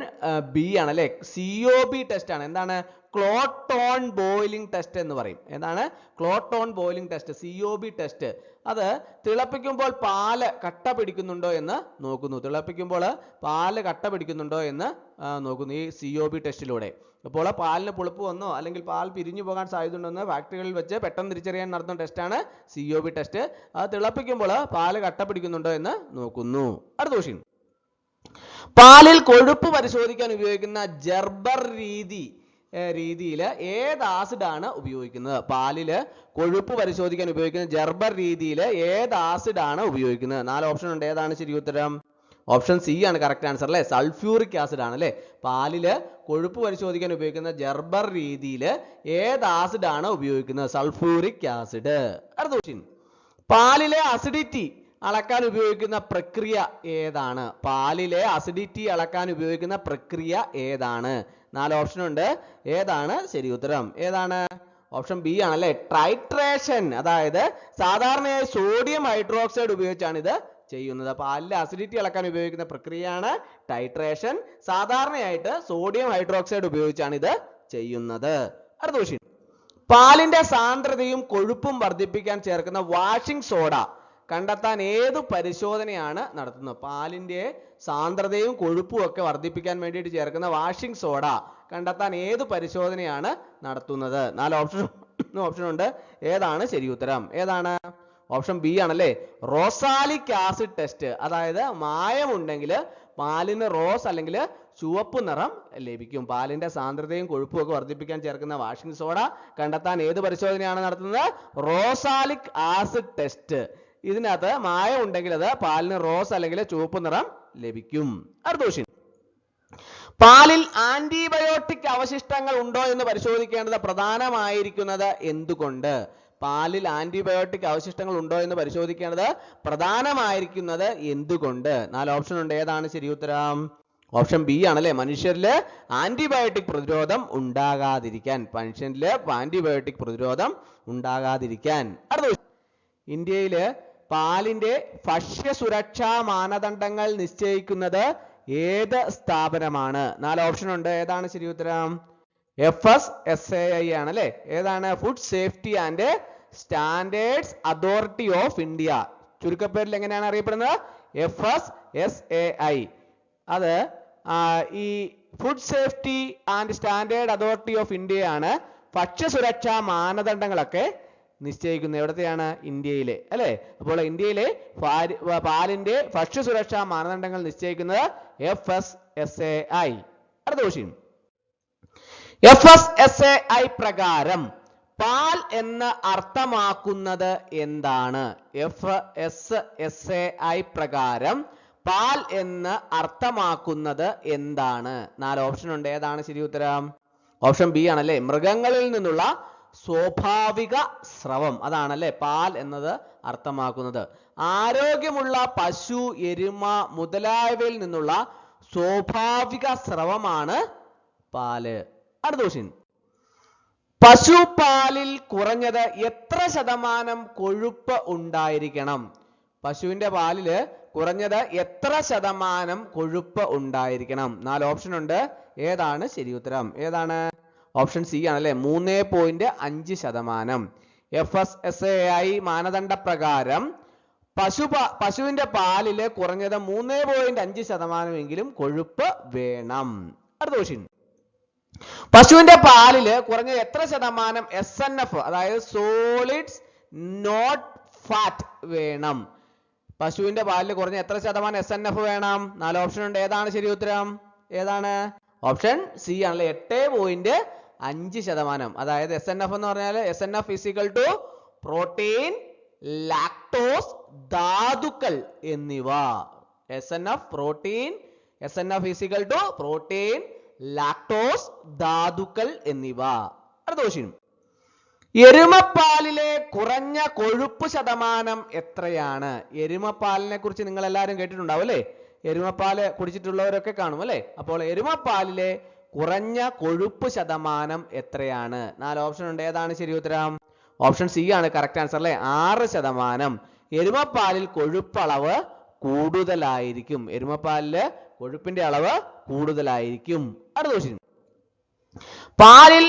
ബി ആണ് അല്ലേ, COB ടെസ്റ്റ് ആണ്. എന്താണ്? ക്ലോട്ടോൺ ബോയിലിംഗ് ടെസ്റ്റ് എന്ന് പറയും. എന്താണ്? ക്ലോട്ടോൺ ബോയിലിംഗ് ടെസ്റ്റ്, COB ടെസ്റ്റ്. അത് തിളപ്പിക്കുമ്പോൾ പാല് കട്ട പിടിക്കുന്നുണ്ടോ എന്ന് നോക്കുന്നു. തിളപ്പിക്കുമ്പോൾ പാല് കട്ട പിടിക്കുന്നുണ്ടോ എന്ന് നോക്കുന്നു ഈ COB ടെസ്റ്റിലൂടെ. അപ്പോൾ പാലിന് പുളിപ്പ് വന്നോ അല്ലെങ്കിൽ പാൽ പിരിഞ്ഞു പോകാൻ സാധ്യതയുണ്ടെന്ന് ഫാക്ടറികളിൽ വെച്ച് പെട്ടെന്ന് തിരിച്ചറിയാൻ നടത്തുന്ന ടെസ്റ്റാണ് COB ടെസ്റ്റ്. അത് തിളപ്പിക്കുമ്പോൾ പാല് കട്ട പിടിക്കുന്നുണ്ടോ എന്ന് നോക്കുന്നു. അടുത്ത ക്വസ്റ്റ്യൻ, പാലിൽ കൊഴുപ്പ് പരിശോധിക്കാൻ ഉപയോഗിക്കുന്ന ജർബർ രീതിയിൽ ഏത് ആസിഡാണ് ഉപയോഗിക്കുന്നത്? പാലില് കൊഴുപ്പ് പരിശോധിക്കാൻ ഉപയോഗിക്കുന്ന ജർബർ രീതിയിൽ ഏത് ആസിഡാണ് ഉപയോഗിക്കുന്നത്? 4 ഓപ്ഷൻ ഉണ്ട്. ഏതാണ് ശരി ഉത്തരം? ഓപ്ഷൻ സി ആണ് കറക്റ്റ് ആൻസർ അല്ലേ, സൾഫ്യൂറിക് ആസിഡ് ആണ് അല്ലേ. പാലില് കൊഴുപ്പ് പരിശോധിക്കാൻ ഉപയോഗിക്കുന്ന ജർബർ രീതിയിൽ ഏത് ആസിഡാണ് ഉപയോഗിക്കുന്നത്? Sulphuric acid. അടുത്ത ക്വസ്റ്റ്യൻ, പാലിലെ അസിഡിറ്റി അളക്കാൻ ഉപയോഗിക്കുന്ന പ്രക്രിയ ഏതാണ്? പാലിലെ അസിഡിറ്റി അളക്കാൻ ഉപയോഗിക്കുന്ന പ്രക്രിയ ഏതാണ്? 4 ഓപ്ഷൻ ഉണ്ട്. ഏതാണ് ശരി ഉത്തരം? ഏതാണ്? ഓപ്ഷൻ ബി ആണല്ലേ, ട്രൈട്രേഷൻ. അതായത് സാധാരണയായി സോഡിയം ഹൈഡ്രോക്സൈഡ് ഉപയോഗിച്ചാണ് ഇത് ചെയ്യുന്നത്. പാലിലെ അസിഡിറ്റി അളക്കാൻ ഉപയോഗിക്കുന്ന പ്രക്രിയയാണ് ടൈട്രേഷൻ. സാധാരണയായിട്ട് സോഡിയം ഹൈഡ്രോക്സൈഡ് ഉപയോഗിച്ചാണ് ഇത് ചെയ്യുന്നത്. അടുത്ത ക്വസ്റ്റ്യൻ, പാലിന്റെ സാന്ദ്രതയും കൊഴുപ്പും വർദ്ധിപ്പിക്കാൻ ചേർക്കുന്ന വാഷിംഗ് സോഡ കണ്ടെത്താൻ ഏത് പരിശോധനയാണ് നടത്തുന്നത്? പാലിന്റെ സാന്ദ്രതയും കൊഴുപ്പും ഒക്കെ വർദ്ധിപ്പിക്കാൻ വേണ്ടിയിട്ട് ചേർക്കുന്ന വാഷിംഗ് സോഡ കണ്ടെത്താൻ ഏത് പരിശോധനയാണ് നടത്തുന്നത്? 4 ഓപ്ഷൻ ഉണ്ട്. ഏതാണ് ശരി ഉത്തരം? ഏതാണ്? ഓപ്ഷൻ ബി ആണല്ലേ, റോസാലിക് ആസിഡ് ടെസ്റ്റ്. അതായത് മായമുണ്ടെങ്കിൽ പാലിന് റോസ് അല്ലെങ്കിൽ ചുവപ്പ് നിറം ലഭിക്കും. പാലിന്റെ സാന്ദ്രതയും കൊഴുപ്പും ഒക്കെ വർദ്ധിപ്പിക്കാൻ ചേർക്കുന്ന വാഷിംഗ് സോഡ കണ്ടെത്താൻ ഏത് പരിശോധനയാണ് നടത്തുന്നത്? റോസാലിക് ആസിഡ് ടെസ്റ്റ്. ഇതിനകത്ത് മായം ഉണ്ടെങ്കിൽ അത് പാലിന് റോസ് അല്ലെങ്കിൽ ചുവപ്പ് നിറം ലഭിക്കും. അടുത്ത ക്വസ്റ്റ്യൻ, പാലിൽ ആന്റിബയോട്ടിക് അവശിഷ്ടങ്ങൾ ഉണ്ടോ എന്ന് പരിശോധിക്കേണ്ടത് പ്രധാനമായിരിക്കുന്നത് എന്തുകൊണ്ട്? പാലിൽ ആന്റിബയോട്ടിക് അവശിഷ്ടങ്ങൾ ഉണ്ടോ എന്ന് പരിശോധിക്കേണ്ടത് പ്രധാനമായിരിക്കുന്നത് എന്തുകൊണ്ട്? 4 ഓപ്ഷൻ ഉണ്ട്. ഏതാണ് ശരി ഉത്തരം? ഓപ്ഷൻ ബി ആണല്ലേ, മനുഷ്യരില് ആന്റിബയോട്ടിക് പ്രതിരോധം ഉണ്ടാകാതിരിക്കാൻ. മനുഷ്യരില് ആന്റിബയോട്ടിക് പ്രതിരോധം ഉണ്ടാകാതിരിക്കാൻ. അടുത്ത, ഇന്ത്യയില് പാലിന്റെ ഭക്ഷ്യസുരക്ഷാ മാനദണ്ഡങ്ങൾ നിശ്ചയിക്കുന്നത് ഏത് സ്ഥാപനമാണ്? 4 ഓപ്ഷൻ ഉണ്ട്. ഏതാണ് ശരി ഉത്തരം? FSSAI ആണല്ലേ. ഏതാണ്? Food safety and standards authority of India. ചുരുക്കപ്പേരിൽ എങ്ങനെയാണ് അറിയപ്പെടുന്നത്? FSSAI. അത് ഈ food safety and standard authority of ഇന്ത്യയാണ് ഭക്ഷ്യസുരക്ഷാ മാനദണ്ഡങ്ങളൊക്കെ നിശ്ചയിക്കുന്നത്. എവിടത്തെയാണ്? ഇന്ത്യയിലെ അല്ലേ. അപ്പോൾ ഇന്ത്യയിലെ പാലിന്റെ ഭക്ഷ്യസുരക്ഷാ മാനദണ്ഡങ്ങൾ നിശ്ചയിക്കുന്നത് FSSAI. അടുത്ത ക്വസ്റ്റ്യൻ, FSSAI പ്രകാരം പാൽ എന്ന് അർത്ഥമാക്കുന്നത് എന്താണ്? FSSAI പ്രകാരം പാൽ എന്ന് അർത്ഥമാക്കുന്നത് എന്താണ്? 4 ഓപ്ഷൻ ഉണ്ട്. ഏതാണ് ശരി ഉത്തരം? ഓപ്ഷൻ ബി ആണല്ലേ, മൃഗങ്ങളിൽ നിന്നുള്ള സ്വാഭാവിക സ്രവം. അതാണല്ലേ പാൽ എന്നത് അർത്ഥമാക്കുന്നത്. ആരോഗ്യമുള്ള പശു, എരുമ മുതലായവയിൽ നിന്നുള്ള സ്വാഭാവിക സ്രവമാണ് പാല്. അടുത്ത ക്വസ്റ്റ്യൻ, പശുപാലിൽ കുറഞ്ഞത് എത്ര ശതമാനം കൊഴുപ്പ് ഉണ്ടായിരിക്കണം? പശുവിന്റെ പാലില് കുറഞ്ഞത് എത്ര ശതമാനം കൊഴുപ്പ് ഉണ്ടായിരിക്കണം? 4 ഓപ്ഷൻ ഉണ്ട്. ഏതാണ് ശരി ഉത്തരം? ഏതാണ്? ഓപ്ഷൻ സി ആണല്ലേ, 3.5%. FSSAI മാനദണ്ഡ പ്രകാരം പശുവിന്റെ പാലില് കുറഞ്ഞത് 3.5% എങ്കിലും കൊഴുപ്പ് വേണം. അടുത്ത ക്വസ്റ്റ്യൻ, പശുവിന്റെ പാലില് കുറഞ്ഞ എത്ര ശതമാനം SNF അതായത് സോളിഡ്സ് നോട്ട് ഫാറ്റ് വേണം? പശുവിന്റെ പാലില് കുറഞ്ഞ എത്ര ശതമാനം SNF വേണം? 4 ഓപ്ഷൻ ഉണ്ട്. ഏതാണ് ശരി ഉത്തരം? ഏതാണ്? ഓപ്ഷൻ സി ആണല്ലേ, 8.5%. അതായത് SNF എന്ന് പറഞ്ഞാൽ SNF = പ്രോട്ടീൻ, ലാക്ടോസ്, ധാതുക്കൾ എന്നിവ. SNF protein, SNF = protein, lactose, ധാതുക്കൾ എന്നിവ. അടുത്ത ക്വസ്റ്റ്യൻ, എരുമപ്പാലിലെ കുറഞ്ഞ കൊഴുപ്പ് ശതമാനം എത്രയാണ്? എരുമപ്പാലിനെ കുറിച്ച് നിങ്ങൾ എല്ലാവരും കേട്ടിട്ടുണ്ടാവും അല്ലേ. എരുമപ്പാല് കുടിച്ചിട്ടുള്ളവരൊക്കെ കാണും അല്ലേ. അപ്പോൾ എരുമപ്പാലിലെ കുറഞ്ഞ കൊഴുപ്പ് ശതമാനം എത്രയാണ്? 4 ഓപ്ഷൻ ഉണ്ട്. ഏതാണ് ശരി ഉത്തരം? ഓപ്ഷൻ സി ആണ് കറക്റ്റ് ആൻസർ അല്ലേ. 6%. എരുമപ്പാലിൽ കൊഴുപ്പളവ് കൂടുതലായിരിക്കും. എരുമപ്പാലില് കൊഴുപ്പിന്റെ അളവ് കൂടുതലായിരിക്കും. അടുത്ത ക്വസ്റ്റ്യൻ. പാലിൽ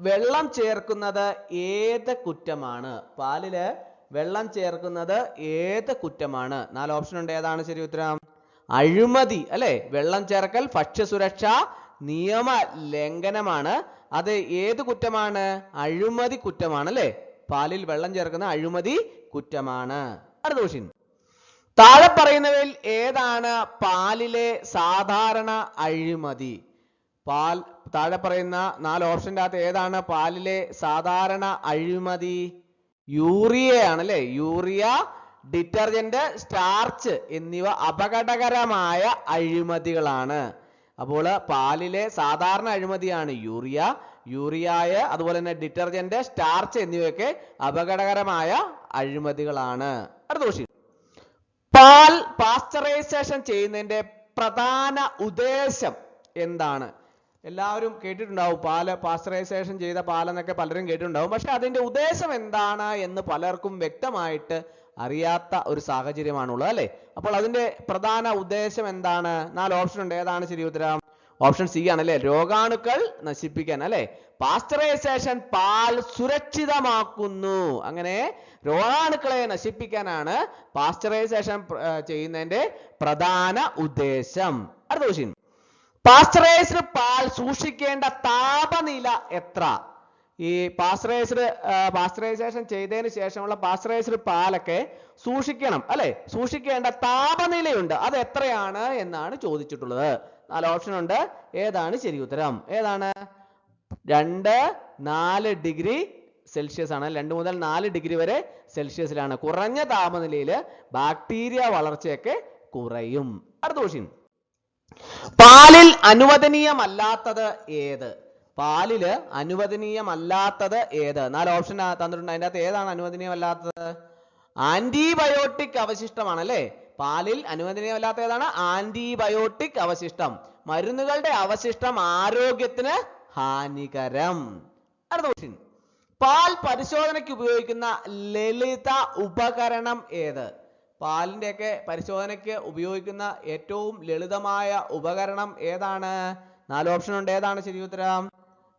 വെള്ളം ചേർക്കുന്നത് ഏത് കുറ്റമാണ്? പാലില് വെള്ളം ചേർക്കുന്നത് ഏത് കുറ്റമാണ്? 4 ഓപ്ഷൻ ഉണ്ട്. ഏതാണ് ശരി ഉത്തരം? അഴിമതി അല്ലെ. വെള്ളം ചേർക്കൽ ഭക്ഷ്യസുരക്ഷാ നിയമ ലംഘനമാണ്. അത് ഏത് കുറ്റമാണ്? അഴിമതി കുറ്റമാണ് അല്ലെ. പാലിൽ വെള്ളം ചേർക്കുന്ന അഴിമതി കുറ്റമാണ്. അടുത്ത ക്വസ്റ്റ്യൻ. താഴെ പറയുന്നവയിൽ ഏതാണ് പാലിലെ സാധാരണ അഴിമതി? താഴെ പറയുന്ന 4 ഓപ്ഷന്റെ അകത്ത് ഏതാണ് പാലിലെ സാധാരണ അഴിമതി? യൂറിയയാണ് അല്ലെ. യൂറിയ, ഡിറ്റർജന്റ്, സ്റ്റാർച്ച് എന്നിവ അപകടകരമായ അഴിമതികളാണ്. അപ്പോൾ പാലിലെ സാധാരണ അഴിമതിയാണ് യൂറിയ, അതുപോലെ തന്നെ ഡിറ്റർജന്റ്, സ്റ്റാർച്ച് എന്നിവയൊക്കെ അപകടകരമായ അഴിമതികളാണ്. അടുത്ത ക്വസ്റ്റ്യൻ. പാൽ പാസ്ചറൈസേഷൻ ചെയ്യുന്നതിന്റെ പ്രധാന ഉദ്ദേശം എന്താണ്? എല്ലാവരും കേട്ടിട്ടുണ്ടാവും പാല് പാസ്ചറൈസേഷൻ ചെയ്ത പാലെന്നൊക്കെ പലരും കേട്ടിട്ടുണ്ടാവും. പക്ഷെ അതിന്റെ ഉദ്ദേശം എന്താണ് എന്ന് പലർക്കും വ്യക്തമായിട്ട് അറിയാത്ത ഒരു സാഹചര്യമാണുള്ളത് അല്ലെ. അപ്പോൾ അതിന്റെ പ്രധാന ഉദ്ദേശം എന്താണ്? 4 ഓപ്ഷൻ ഉണ്ട്. ഏതാണ് ശരി ഉത്തരം? ഓപ്ഷൻ സി ആണ് അല്ലെ. രോഗാണുക്കൾ നശിപ്പിക്കാൻ അല്ലെ. പാസ്ചറൈസേഷൻ പാൽ സുരക്ഷിതമാക്കുന്നു. അങ്ങനെ രോഗാണുക്കളെ നശിപ്പിക്കാനാണ് പാസ്ചറൈസേഷൻ ചെയ്യുന്നതിന്റെ പ്രധാന ഉദ്ദേശം. അടുത്ത ക്വസ്റ്റ്യൻ. പാസ്ചറൈസ്ഡ് പാൽ സൂക്ഷിക്കേണ്ട താപനില എത്ര? ഈ പാസ്ചറൈസേഷൻ ചെയ്തതിന് ശേഷമുള്ള പാസ്ചറൈസ്ഡ് പാലൊക്കെ സൂക്ഷിക്കണം അല്ലെ. സൂക്ഷിക്കേണ്ട താപനിലയുണ്ട്. അത് എത്രയാണ് എന്നാണ് ചോദിച്ചിട്ടുള്ളത്. 4 ഓപ്ഷൻ ഉണ്ട്. ഏതാണ് ശരി ഉത്തരം? ഏതാണ്? 2-4 ഡിഗ്രി സെൽഷ്യസ് ആണ്. 2 മുതൽ 4 ഡിഗ്രി വരെ സെൽഷ്യസിലാണ്. കുറഞ്ഞ താപനിലയിൽ ബാക്ടീരിയ വളർച്ചയൊക്കെ കുറയും. അടുത്ത ക്വസ്റ്റ്യൻ. പാലിൽ അനുവദനീയമല്ലാത്തത് ഏത്? പാലില് അനുവദനീയമല്ലാത്തത് ഏത്? 4 ഓപ്ഷൻ തന്നിട്ടുണ്ട്. അതിൻ്റെ അകത്ത് ഏതാണ് അനുവദനീയമല്ലാത്തത്? ആന്റിബയോട്ടിക് അവശിഷ്ടമാണ് അല്ലെ. പാലിൽ അനുവദനീയമല്ലാത്ത ഏതാണ്? ആന്റിബയോട്ടിക് അവശിഷ്ടം. മരുന്നുകളുടെ അവശിഷ്ടം ആരോഗ്യത്തിന് ഹാനികരം. അടുത്ത ക്വസ്റ്റ്യൻ. പാൽ പരിശോധനയ്ക്ക് ഉപയോഗിക്കുന്ന ലളിത ഉപകരണം ഏത്? പാലിന്റെയൊക്കെ പരിശോധനയ്ക്ക് ഉപയോഗിക്കുന്ന ഏറ്റവും ലളിതമായ ഉപകരണം ഏതാണ്? 4 ഓപ്ഷൻ ഉണ്ട്. ഏതാണ് ശരി ഉത്തരം?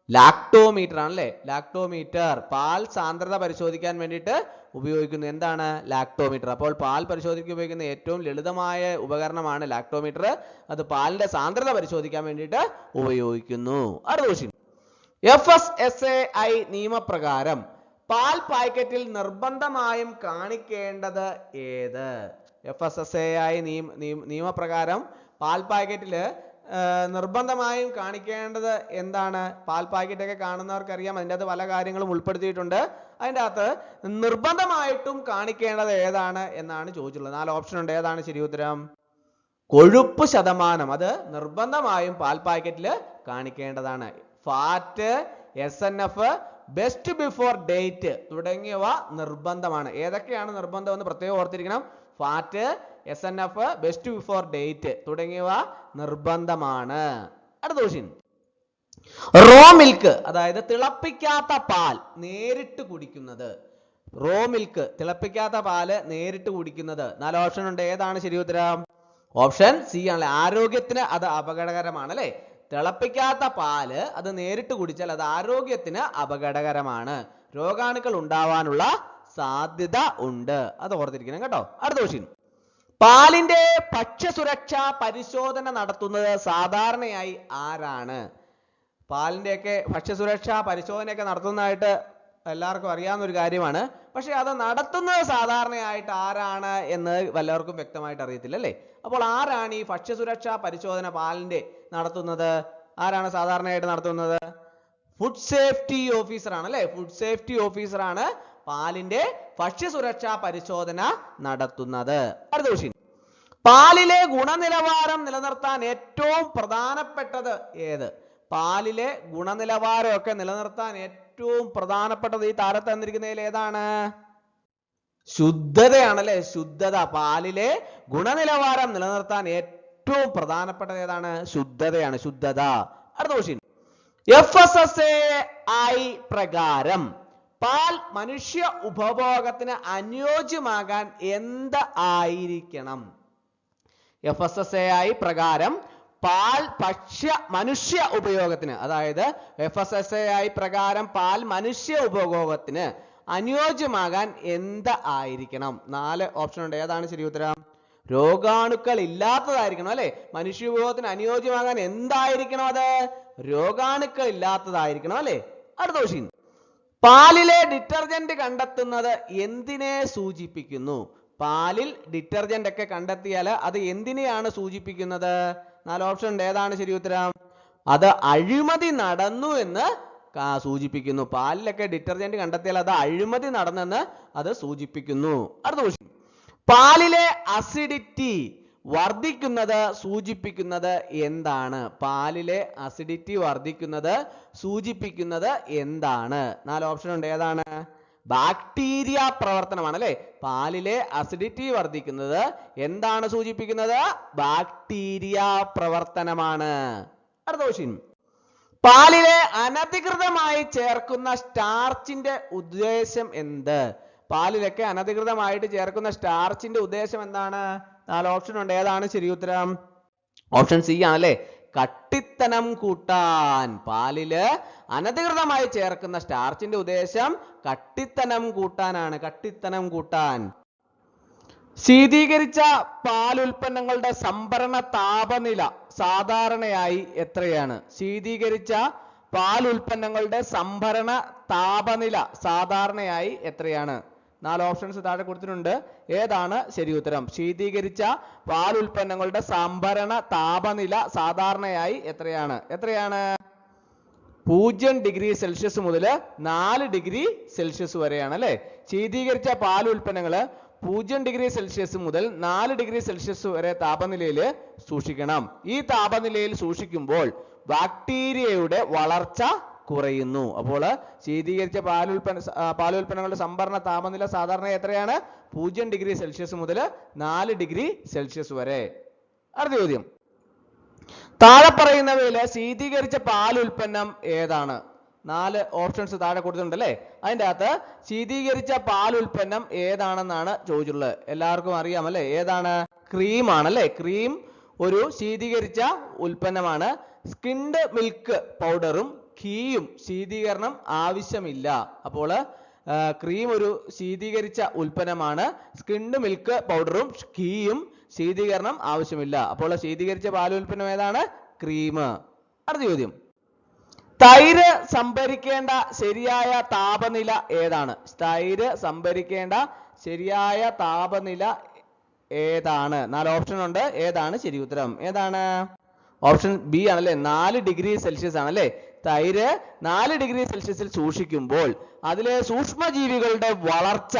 ലാക്ടോമീറ്റർ ആണല്ലേ. ലാക്ടോമീറ്റർ പാൽ സാന്ദ്രത പരിശോധിക്കാൻ വേണ്ടിയിട്ട് ഉപയോഗിക്കുന്നു. എന്താണ്? ലാക്ടോമീറ്റർ. അപ്പോൾ പാൽ പരിശോധിക്കാൻ ഉപയോഗിക്കുന്ന ഏറ്റവും ലളിതമായ ഉപകരണമാണ് ലാക്ടോമീറ്റർ. അത് പാലിന്റെ സാന്ദ്രത പരിശോധിക്കാൻ വേണ്ടിയിട്ട് ഉപയോഗിക്കുന്നു. അടുത്ത ക്വസ്റ്റ്യൻ. FSSAI നിയമപ്രകാരം പാൽ പാക്കറ്റിൽ നിർബന്ധമായും കാണിക്കേണ്ടത് ഏത്? FSSAI നിയമപ്രകാരം പാൽ പാക്കറ്റില് നിർബന്ധമായും കാണിക്കേണ്ടത് എന്താണ്? പാൽ പാക്കറ്റൊക്കെ കാണുന്നവർക്ക് അറിയാം. അതിൻ്റെ അകത്ത് പല കാര്യങ്ങളും ഉൾപ്പെടുത്തിയിട്ടുണ്ട്. അതിൻ്റെ അകത്ത് നിർബന്ധമായിട്ടും കാണിക്കേണ്ടത് ഏതാണ് എന്നാണ് ചോദിച്ചിട്ടുള്ളത്. 4 ഓപ്ഷൻ ഉണ്ട്. ഏതാണ് ശരി ഉത്തരം? കൊഴുപ്പ് ശതമാനം. അത് നിർബന്ധമായും പാൽ പാക്കറ്റിൽ കാണിക്കേണ്ടതാണ്. Fat, SNF, best before date തുടങ്ങിയവ നിർബന്ധമാണ്. ഏതൊക്കെയാണ് നിർബന്ധം എന്ന് പ്രത്യേകം ഓർത്തിരിക്കണം. Fat, SNF, best before date തുടങ്ങിയവ നിർബന്ധമാണ്. അടുത്ത ക്വസ്റ്റ്യൻ. റോ മിൽക്ക് അതായത് തിളപ്പിക്കാത്ത പാൽ നേരിട്ട് കുടിക്കുന്നത്. റോ മിൽക്ക് തിളപ്പിക്കാത്ത പാല് നേരിട്ട് കുടിക്കുന്നത്. 4 ഓപ്ഷൻ ഉണ്ട്. ഏതാണ് ശരി ഉത്തരം? ഓപ്ഷൻ സി ആണല്ലേ. ആരോഗ്യത്തിന് അത് അപകടകരമാണ് അല്ലെ. തിളപ്പിക്കാത്ത പാല് അത് നേരിട്ട് കുടിച്ചാൽ അത് ആരോഗ്യത്തിന് അപകടകരമാണ്. രോഗാണുക്കൾ ഉണ്ടാവാനുള്ള സാധ്യത ഉണ്ട്. അത് ഓർത്തിരിക്കണം കേട്ടോ. അടുത്ത ക്വസ്റ്റ്യൻ. പാലിന്റെ ഭക്ഷ്യസുരക്ഷാ പരിശോധന നടത്തുന്നത് സാധാരണയായി ആരാണ്? പാലിന്റെയൊക്കെ ഭക്ഷ്യസുരക്ഷാ പരിശോധനയൊക്കെ നടത്തുന്നതായിട്ട് എല്ലാവർക്കും അറിയാവുന്ന ഒരു കാര്യമാണ്. പക്ഷെ അത് നടത്തുന്നത് സാധാരണയായിട്ട് ആരാണ് എന്ന് വല്ലവർക്കും വ്യക്തമായിട്ട് അറിയത്തില്ല അല്ലേ. അപ്പോൾ ആരാണ് ഈ ഭക്ഷ്യസുരക്ഷാ പരിശോധന പാലിന്റെ നടത്തുന്നത്? ആരാണ് സാധാരണയായിട്ട് നടത്തുന്നത്? ഫുഡ് സേഫ്റ്റി ഓഫീസർ ആണ് അല്ലെ. ഫുഡ് സേഫ്റ്റി ഓഫീസർ ആണ് പാലിന്റെ ഭക്ഷ്യസുരക്ഷാ പരിശോധന നടത്തുന്നത്. അടുത്ത ക്വസ്റ്റ്യൻ. പാലിലെ ഗുണനിലവാരം നിലനിർത്താൻ ഏറ്റവും പ്രധാനപ്പെട്ടത് ഏത്? പാലിലെ ഗുണനിലവാരമൊക്കെ നിലനിർത്താൻ ഏറ്റവും പ്രധാനപ്പെട്ടത് ഈ താഴെ തന്നിരിക്കുന്നതിൽ ഏതാണ്? ശുദ്ധതയാണല്ലേ. ശുദ്ധത. പാലിലെ ഗുണനിലവാരം നിലനിർത്താൻ ഏറ്റവും പ്രധാനപ്പെട്ടത് ഏതാണ്? ശുദ്ധതയാണ്. ശുദ്ധത. അടുത്ത ക്വസ്റ്റ്യൻ. FSSAI പ്രകാരം പാൽ മനുഷ്യ ഉപഭോഗത്തിന് അനുയോജ്യമാകാൻ എന്ത് ആയിരിക്കണം? FSSAI പ്രകാരം പാൽ മനുഷ്യ ഉപയോഗത്തിന്, അതായത് FSSAI പ്രകാരം പാൽ മനുഷ്യ ഉപഭോഗത്തിന് അനുയോജ്യമാകാൻ എന്ത് ആയിരിക്കണം? 4 ഓപ്ഷൻ ഉണ്ട്. ഏതാണ് ശരി ഉത്തരം? രോഗാണുക്കൾ ഇല്ലാത്തതായിരിക്കണം അല്ലെ. മനുഷ്യ ഉപഭോഗത്തിന് അനുയോജ്യമാകാൻ എന്തായിരിക്കണം? അത് രോഗാണുക്കൾ ഇല്ലാത്തതായിരിക്കണം അല്ലെ. അടുത്ത ക്വസ്റ്റ്യൻ, പാലിലെ ഡിറ്റർജന്റ് കണ്ടെത്തുന്നത് എന്തിനെ സൂചിപ്പിക്കുന്നു? പാലിൽ ഡിറ്റർജന്റ് ഒക്കെ കണ്ടെത്തിയാൽ അത് എന്തിനെയാണ് സൂചിപ്പിക്കുന്നത്? 4 ഓപ്ഷൻ ഉണ്ട്. ഏതാണ് ശരി ഉത്തരം? അത് അഴിമതി നടന്നു എന്ന് സൂചിപ്പിക്കുന്നു. പാലിലൊക്കെ ഡിറ്റർജന്റ് കണ്ടെത്തിയാൽ അത് അഴിമതി നടന്നെന്ന് അത് സൂചിപ്പിക്കുന്നു. അടുത്ത ക്വസ്റ്റ്യൻ, പാലിലെ അസിഡിറ്റി വർദ്ധിക്കുന്നത് സൂചിപ്പിക്കുന്നത് എന്താണ്? പാലിലെ അസിഡിറ്റി വർദ്ധിക്കുന്നത് സൂചിപ്പിക്കുന്നത് എന്താണ്? 4 ഓപ്ഷൻ ഉണ്ട്. ഏതാണ്? ബാക്ടീരിയ പ്രവർത്തനമാണ് അല്ലെ. പാലിലെ അസിഡിറ്റി വർദ്ധിക്കുന്നത് എന്താണ് സൂചിപ്പിക്കുന്നത്? ബാക്ടീരിയ പ്രവർത്തനമാണ്. അടുത്ത ക്വസ്റ്റ്യൻ, പാലിലെ അനധികൃതമായി ചേർക്കുന്ന സ്റ്റാർച്ചിന്റെ ഉദ്ദേശം എന്ത്? പാലിലൊക്കെ അനധികൃതമായിട്ട് ചേർക്കുന്ന സ്റ്റാർച്ചിന്റെ ഉദ്ദേശം എന്താണ്? 4 ഓപ്ഷൻ ഉണ്ട്. ഏതാണ് ശരി ഉത്തരം? ഓപ്ഷൻ സി ആണല്ലേ, കട്ടിത്തനം കൂട്ടാൻ. പാലില് അനധികൃതമായി ചേർക്കുന്ന സ്റ്റാർച്ചിന്റെ ഉദ്ദേശം കട്ടിത്തനം കൂട്ടാനാണ്. കട്ടിത്തനം കൂട്ടാൻ. ശീതീകരിച്ച പാലുൽപ്പന്നങ്ങളുടെ സംഭരണ താപനില സാധാരണയായി എത്രയാണ്? ശീതീകരിച്ച പാലുൽപ്പന്നങ്ങളുടെ സംഭരണ താപനില സാധാരണയായി എത്രയാണ്? 4 ഓപ്ഷൻസ് താഴെ കൊടുത്തിട്ടുണ്ട്. ഏതാണ് ശരി ഉത്തരം? ശീതീകരിച്ച പാലുൽപ്പന്നങ്ങളുടെ സംഭരണ താപനില സാധാരണയായി എത്രയാണ്? 0 ഡിഗ്രി സെൽഷ്യസ് മുതൽ 4 ഡിഗ്രി സെൽഷ്യസ് വരെയാണ് അല്ലെ. ശീതീകരിച്ച പാലുൽപ്പന്നങ്ങള് 0 ഡിഗ്രി സെൽഷ്യസ് മുതൽ 4 ഡിഗ്രി സെൽഷ്യസ് വരെ താപനിലയിൽ സൂക്ഷിക്കണം. ഈ താപനിലയിൽ സൂക്ഷിക്കുമ്പോൾ ബാക്ടീരിയയുടെ വളർച്ച കുറയുന്നു. അപ്പോൾ ശീതീകരിച്ച പാലുൽപ്പന്നങ്ങളുടെ സംഭരണ താപനില സാധാരണ എത്രയാണ്? 0 ഡിഗ്രി സെൽഷ്യസ് മുതൽ 4 ഡിഗ്രി സെൽഷ്യസ് വരെ. അടുത്ത ചോദ്യം, താഴെ പറയുന്നവയിൽ ശീതീകരിച്ച പാലുൽപ്പന്നം ഏതാണ്? 4 ഓപ്ഷൻസ് താഴെ കൊടുത്തിട്ടുണ്ട് അല്ലേ. അതിൻ്റെ അകത്ത് ശീതീകരിച്ച പാലുൽപ്പന്നം ഏതാണെന്നാണ് ചോദിച്ചിട്ടുള്ളത്. എല്ലാവർക്കും അറിയാം അല്ലേ. ഏതാണ്? ക്രീം ആണല്ലേ. ക്രീം ഒരു ശീതീകരിച്ച ഉൽപ്പന്നമാണ്. സ്കിൻഡ് മിൽക്ക് പൗഡറും ഘീയും ശീതീകരണം ആവശ്യമില്ല. അപ്പോൾ ക്രീം ഒരു ശീതീകരിച്ച ഉൽപ്പന്നമാണ്. സ്കിൻഡ് മിൽക്ക് പൗഡറും ഘീയും ശീതീകരണം ആവശ്യമില്ല. അപ്പോൾ ശീതീകരിച്ച പാലുൽപ്പന്നം ഏതാണ്? ക്രീം. അടുത്ത ചോദ്യം, തൈര് സംഭരിക്കേണ്ട ശരിയായ താപനില ഏതാണ്? തൈര് സംഭരിക്കേണ്ട ശരിയായ താപനില ഏതാണ്? 4 ഓപ്ഷൻ ഉണ്ട്. ഏതാണ് ശരി ഉത്തരം? ഏതാണ്? ഓപ്ഷൻ ബി ആണല്ലേ, 4 ഡിഗ്രി സെൽഷ്യസ് ആണല്ലേ. തൈര് 4 ഡിഗ്രി സെൽഷ്യസിൽ സൂക്ഷിക്കുമ്പോൾ അതിലെ സൂക്ഷ്മജീവികളുടെ വളർച്ച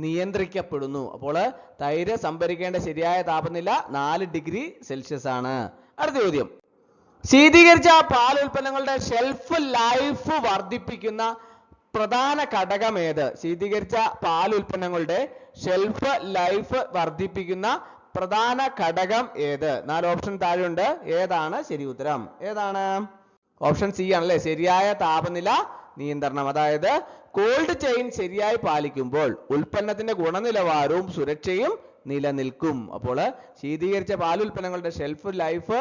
നിയന്ത്രിക്കപ്പെടുന്നു. അപ്പോൾ തൈര് സംഭരിക്കേണ്ട ശരിയായ താപനില 4 ഡിഗ്രി സെൽഷ്യസ് ആണ്. അടുത്ത ചോദ്യം, ശീതീകരിച്ച പാലുൽപ്പന്നങ്ങളുടെ ഷെൽഫ് ലൈഫ് വർദ്ധിപ്പിക്കുന്ന പ്രധാന ഘടകം ഏത്? ശീതീകരിച്ച പാലുൽപ്പന്നങ്ങളുടെ ഷെൽഫ് ലൈഫ് വർദ്ധിപ്പിക്കുന്ന പ്രധാന ഘടകം ഏത്? 4 ഓപ്ഷൻ താഴെയുണ്ട്. ഏതാണ് ശരി ഉത്തരം? ഏതാണ്? ഓപ്ഷൻ സി ആണല്ലേ, ശരിയായ താപനില നിയന്ത്രണം. അതായത് കോൾഡ് ചെയിൻ ശരിയായി പാലിക്കുമ്പോൾ ഉൽപ്പന്നത്തിന്റെ ഗുണനിലവാരവും സുരക്ഷയും നിലനിൽക്കും. അപ്പോൾ ശീതീകരിച്ച പാലുൽപ്പന്നങ്ങളുടെ ഷെൽഫ് ലൈഫ്